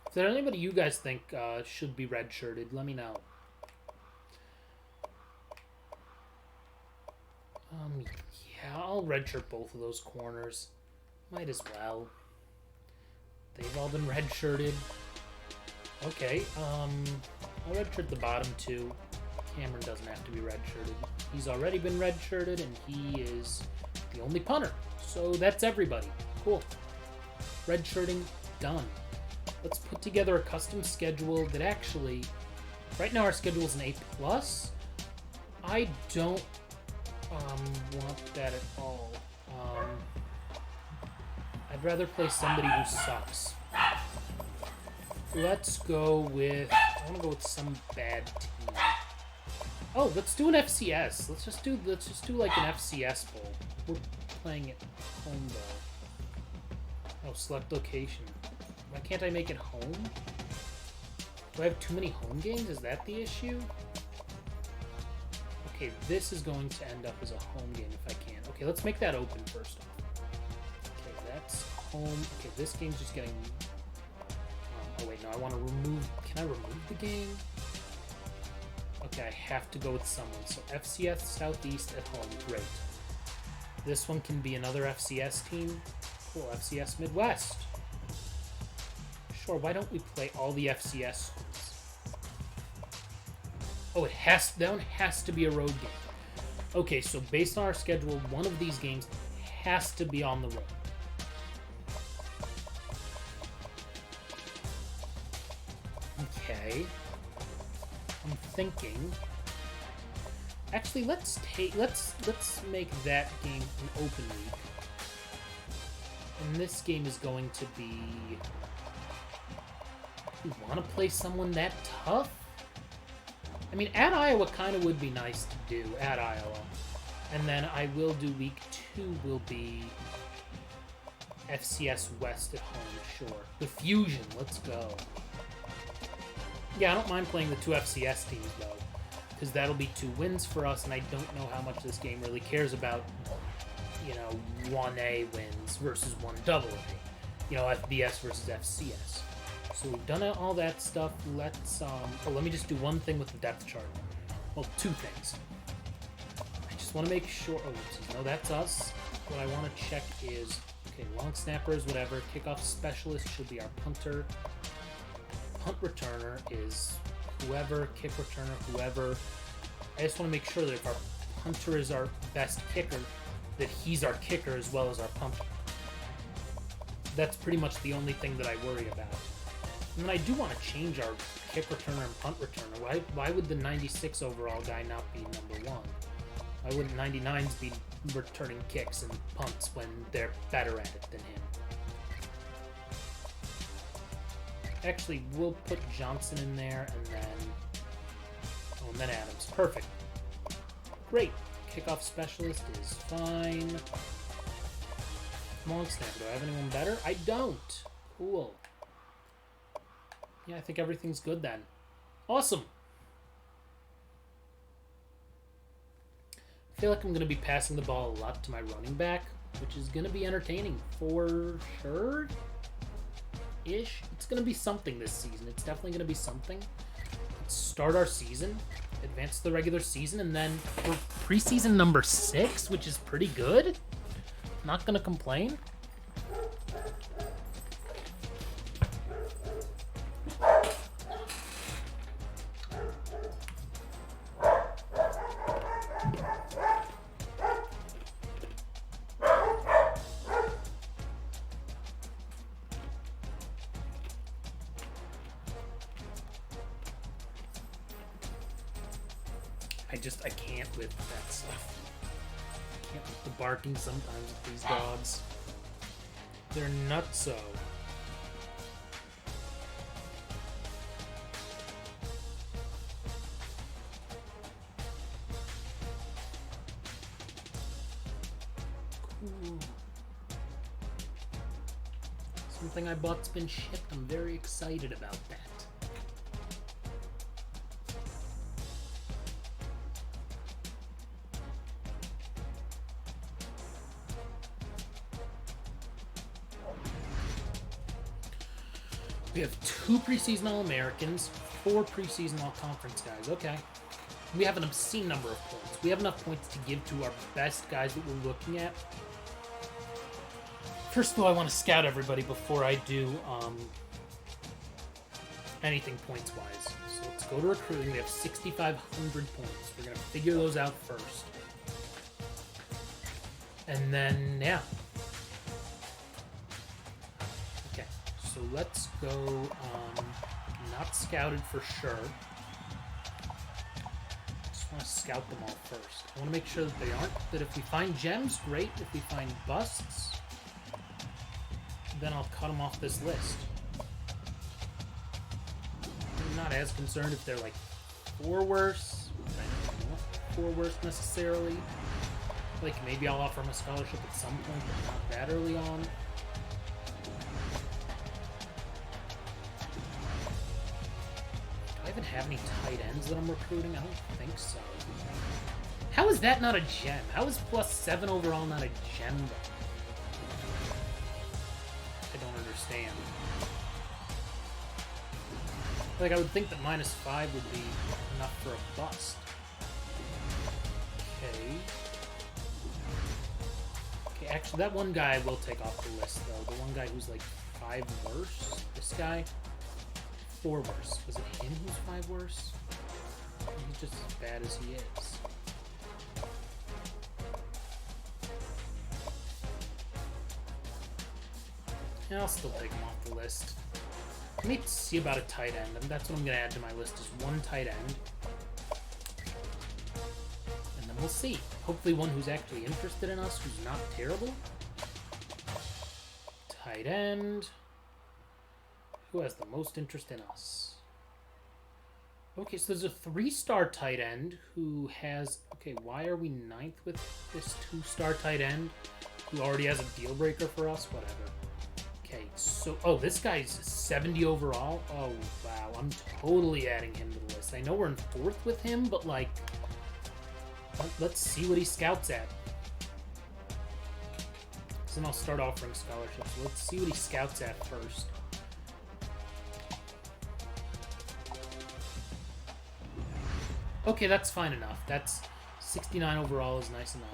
Is there anybody you guys think should be redshirted? Let me know. Yeah, I'll redshirt both of those corners. Might as well. They've all been redshirted. Okay, I'll redshirt the bottom 2. Cameron doesn't have to be redshirted. He's already been redshirted, and he is the only punter. So that's everybody. Cool. Redshirting done. Let's put together a custom schedule that actually... Right now our schedule is an A+. I don't want that at all. I'd rather play somebody who sucks. Let's go with... I want to go with some bad team. Oh, let's do an FCS. Let's just do like an FCS bowl. We're playing it home though. Oh, select location. Why can't I make it home? Do I have too many home games? Is that the issue? Okay, this is going to end up as a home game if I can. Okay, let's make that open first off. Okay, that's home. Okay, this game's just getting... oh, wait, no, I want to remove... Can I remove the game? Okay, I have to go with someone. So FCS Southeast at home. Great. This one can be another FCS team. Cool, FCS Midwest. Sure, why don't we play all the FCS schools? Oh, that one has to be a road game. Okay, so based on our schedule, one of these games has to be on the road. Okay. I'm thinking. Actually, let's make that game an open week. And this game is going to be... You want to play someone that tough? I mean, at Iowa kind of would be nice to do, at Iowa. And then I will do week 2 will be FCS West at home, sure. The Fusion, let's go. Yeah, I don't mind playing the 2 FCS teams, though, because that'll be 2 wins for us, and I don't know how much this game really cares about, you know, 1A wins versus 1 AA. You know, FBS versus FCS. So we've done all that stuff. Let's, let me just do one thing with the depth chart. Well, 2 things. I just want to make sure, no, that's us. What I want to check is, okay, long snappers, whatever. Kickoff specialist should be our punter. Punt returner is whoever, kick returner, whoever. I just want to make sure that if our punter is our best kicker, that he's our kicker as well as our punter. That's pretty much the only thing that I worry about. And then I do want to change our kick returner and punt returner. Why would the 96 overall guy not be number 1? Why wouldn't 99s be returning kicks and punts when they're better at it than him? Actually, we'll put Johnson in there and then Adams. Perfect. Great. Kickoff specialist is fine. Long snap. Do I have anyone better? I don't. Cool. Yeah, I think everything's good then. Awesome. I feel like I'm going to be passing the ball a lot to my running back, which is going to be entertaining for sure. Ish. It's going to be something this season. It's definitely going to be something. Let's start our season, advance to the regular season, and then for preseason number 6, which is pretty good. Not going to complain. I can't with that stuff. I can't with the barking sometimes with these dogs. They're nutso. Cool. Something I bought's been shipped. I'm very excited about that. We have 2 preseason All-Americans, 4 preseason All-Conference guys. Okay. We have an obscene number of points. We have enough points to give to our best guys that we're looking at. First, though, I want to scout everybody before I do anything points-wise. So let's go to recruiting. We have 6,500 points. We're going to figure those out first. And then, yeah. So let's go, not scouted for sure. Just want to scout them all first. I want to make sure that they aren't, that if we find gems, great. If we find busts, then I'll cut them off this list. I'm not as concerned if they're like 4 worse. I don't know 4 worse necessarily. Like maybe I'll offer them a scholarship at some point, but not that early on. Do I even have any tight ends that I'm recruiting? I don't think so. How is that not a gem? How is +7 overall not a gem though? I don't understand. Like, I would think that -5 would be enough for a bust. Okay. Okay, actually, that one guy I will take off the list, though. The one guy who's, like, 5 worse. This guy. 4 worse. Was it him who's 5 worse? He's just as bad as he is. Yeah, I'll still take him off the list. I need to see about a tight end, and that's what I'm going to add to my list, is 1 tight end. And then we'll see. Hopefully one who's actually interested in us, who's not terrible. Tight end. Who has the most interest in us? Okay, so there's a 3-star tight end who has... Okay, why are we 9th with this 2-star tight end who already has a deal breaker for us. Whatever. Okay, so... Oh, this guy's 70 overall? Oh, wow. I'm totally adding him to the list. I know we're in 4th with him, but, like... Let's see what he scouts at. So then I'll start offering scholarships. Let's see what he scouts at first. Okay, that's fine enough. That's 69 overall is nice enough.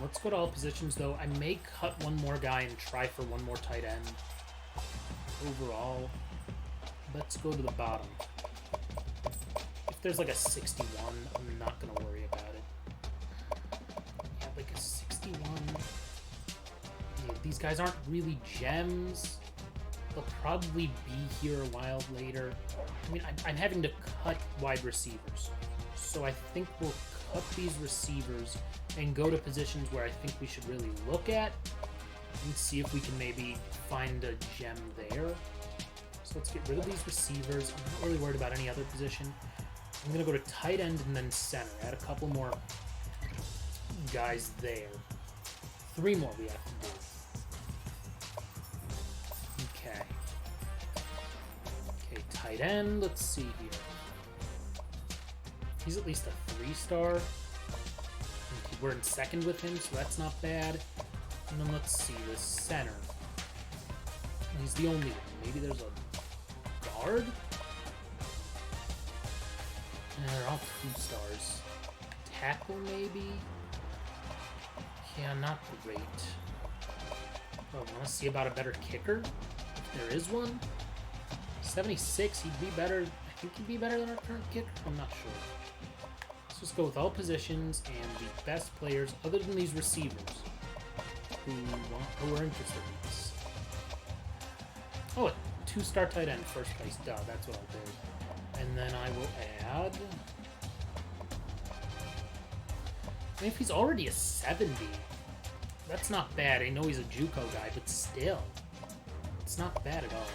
Let's go to all positions, though. I may cut one more guy and try for one more tight end. Overall, let's go to the bottom. If there's like a 61, I'm not going to worry about it. Yeah, like a 61. Yeah, these guys aren't really gems. They'll probably be here a while later. I mean, I'm having to cut wide receivers. So I think we'll cut these receivers and go to positions where I think we should really look at and see if we can maybe find a gem there. So let's get rid of these receivers. I'm not really worried about any other position. I'm going to go to tight end and then center. Add a couple more guys there. 3 more we have to do. Okay. Okay, tight end. Let's see here. He's at least a 3-star. We're in 2nd with him, so that's not bad. And then let's see, the center. He's the only one. Maybe there's a guard? They're all 2-stars. Tackle, maybe? Yeah, not great. Oh, I want to see about a better kicker? If there is one? 76, he'd be better. I think he'd be better than our current kicker? I'm not sure. Let's just go with all positions and the best players other than these receivers who are interested in this. Oh, a 2-star tight end, first place. Duh, that's what I'll do. And then I will add... I mean, if he's already a 70, that's not bad. I know he's a JUCO guy, but still. It's not bad at all.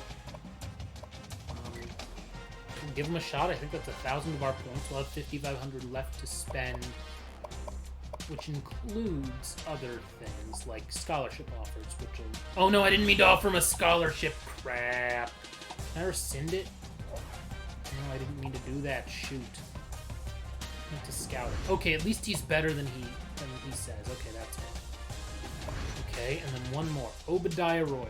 We'll give him a shot. I think that's 1,000 of our points. We'll have 5,500 left to spend, which includes other things like scholarship offers, which will... Oh no, I didn't mean to offer him a scholarship. Crap. Can I rescind it? No, I didn't mean to do that. Shoot. I need to scout it. Okay, at least he's better than he says. Okay, that's fine. Okay, and then one more. Obadiah Royal.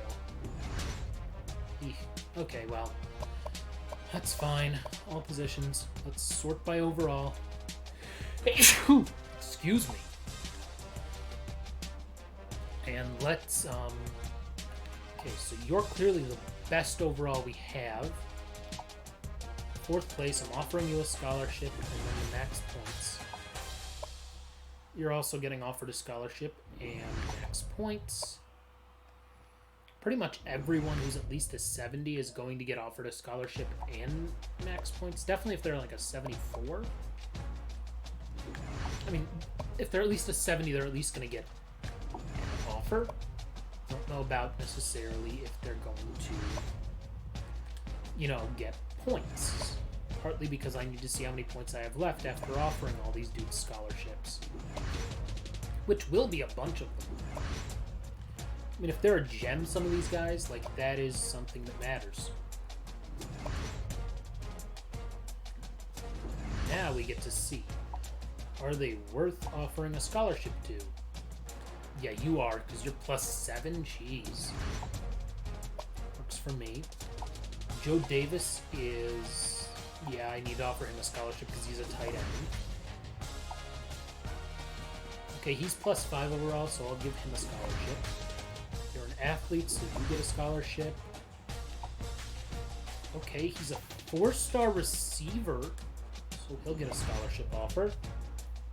Eek. Okay, well... That's fine. All positions. Let's sort by overall. Excuse me. And let's, okay, so you're clearly the best overall we have. 4th place, I'm offering you a scholarship and then the max points. You're also getting offered a scholarship and max points. Pretty much everyone who's at least a 70 is going to get offered a scholarship and max points. Definitely if they're like a 74. I mean, if they're at least a 70, they're at least going to get an offer. Don't know about necessarily if they're going to, you know, get points. Partly because I need to see how many points I have left after offering all these dudes scholarships. Which will be a bunch of them. I mean, if they're a gem, some of these guys, like, that is something that matters. Now we get to see. Are they worth offering a scholarship to? Yeah, you are, because you're +7. Jeez. Works for me. Joe Davis is... Yeah, I need to offer him a scholarship because he's a tight end. Okay, he's +5 overall, so I'll give him a scholarship. You're an athlete, so you get a scholarship. Okay, he's a 4-star receiver, so he'll get a scholarship offer.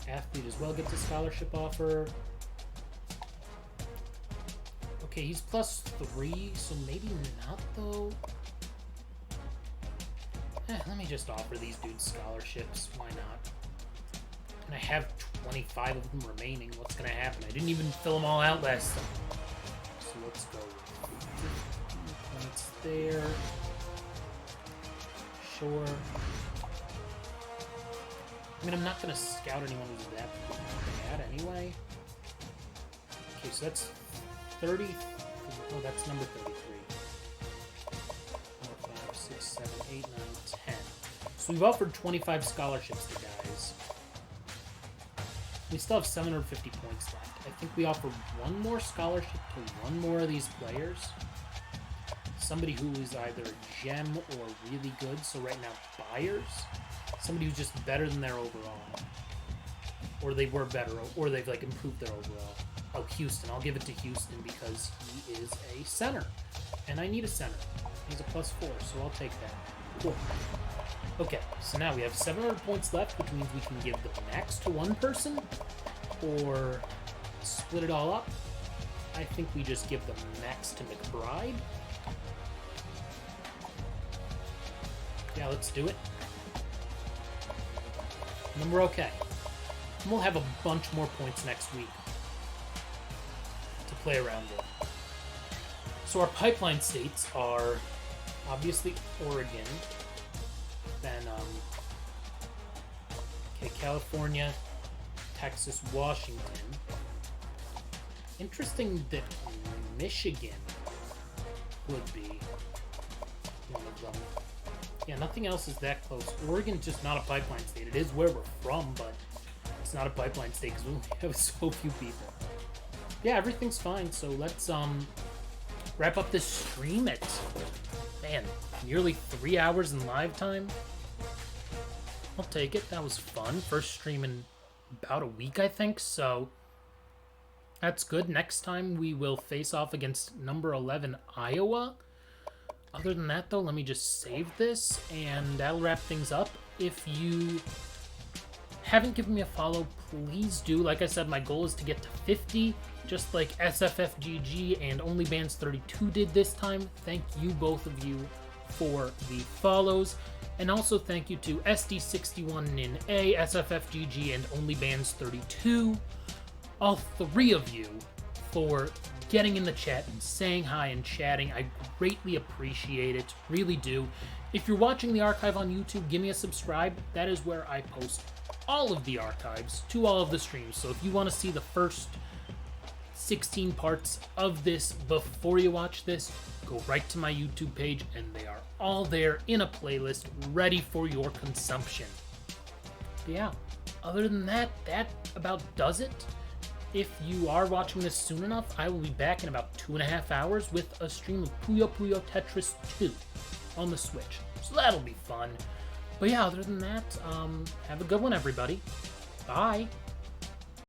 Athlete as well gets a scholarship offer. Okay, he's +3, so maybe not, though. Let me just offer these dudes scholarships. Why not? And I have 25 of them remaining. What's going to happen? I didn't even fill them all out last time. So let's go with 50 points there. Sure. I mean, I'm not going to scout anyone who's that bad anyway. Okay, so that's 30. Oh, that's number 33. 4, 5, 6, 7, 8, 9, 10. So we've offered 25 scholarships to guys. We still have 750 points left. I think we offer one more scholarship to one more of these players. Somebody who is either a gem or really good. So right now, buyers. Somebody who's just better than their overall. Or they were better, or they've like improved their overall. Oh, Houston. I'll give it to Houston because he is a center. And I need a center. He's a +4, so I'll take that. Cool. Okay, so now we have 700 points left, which means we can give the max to one person, or split it all up. I think we just give the max to McBride. Yeah, let's do it. And then we're okay. And we'll have a bunch more points next week to play around with. So our pipeline states are obviously Oregon, then California, Texas, Washington. Interesting that Michigan would be one of them. Yeah, nothing else is that close. Oregon's just not a pipeline state. It is where we're from, but it's not a pipeline state because we only have so few people. Yeah, everything's fine. So let's wrap up this stream at, man, nearly 3 hours in live time. I'll take it. That was fun. First stream in about a week, I think. So that's good. Next time we will face off against number 11 Iowa. Other than that, though, let me just save this, and that'll wrap things up. If you haven't given me a follow, please do. Like I said, my goal is to get to 50, just like SFFGG and OnlyBans32 did this time. Thank you, both of you, for the follows. And also thank you to SD61NinA, SFFGG, and OnlyBans32, all three of you, for getting in the chat and saying hi and chatting. I greatly appreciate it, really do. If you're watching the archive on YouTube, give me a subscribe. That is where I post all of the archives to all of the streams. So if you want to see the first 16 parts of this before you watch this, go right to my YouTube page, and they are all there in a playlist ready for your consumption. But yeah, other than that, that about does it. If you are watching this soon enough, I will be back in about 2.5 hours with a stream of Puyo Puyo Tetris 2 on the Switch. So that'll be fun. But yeah, other than that, have a good one, everybody. Bye.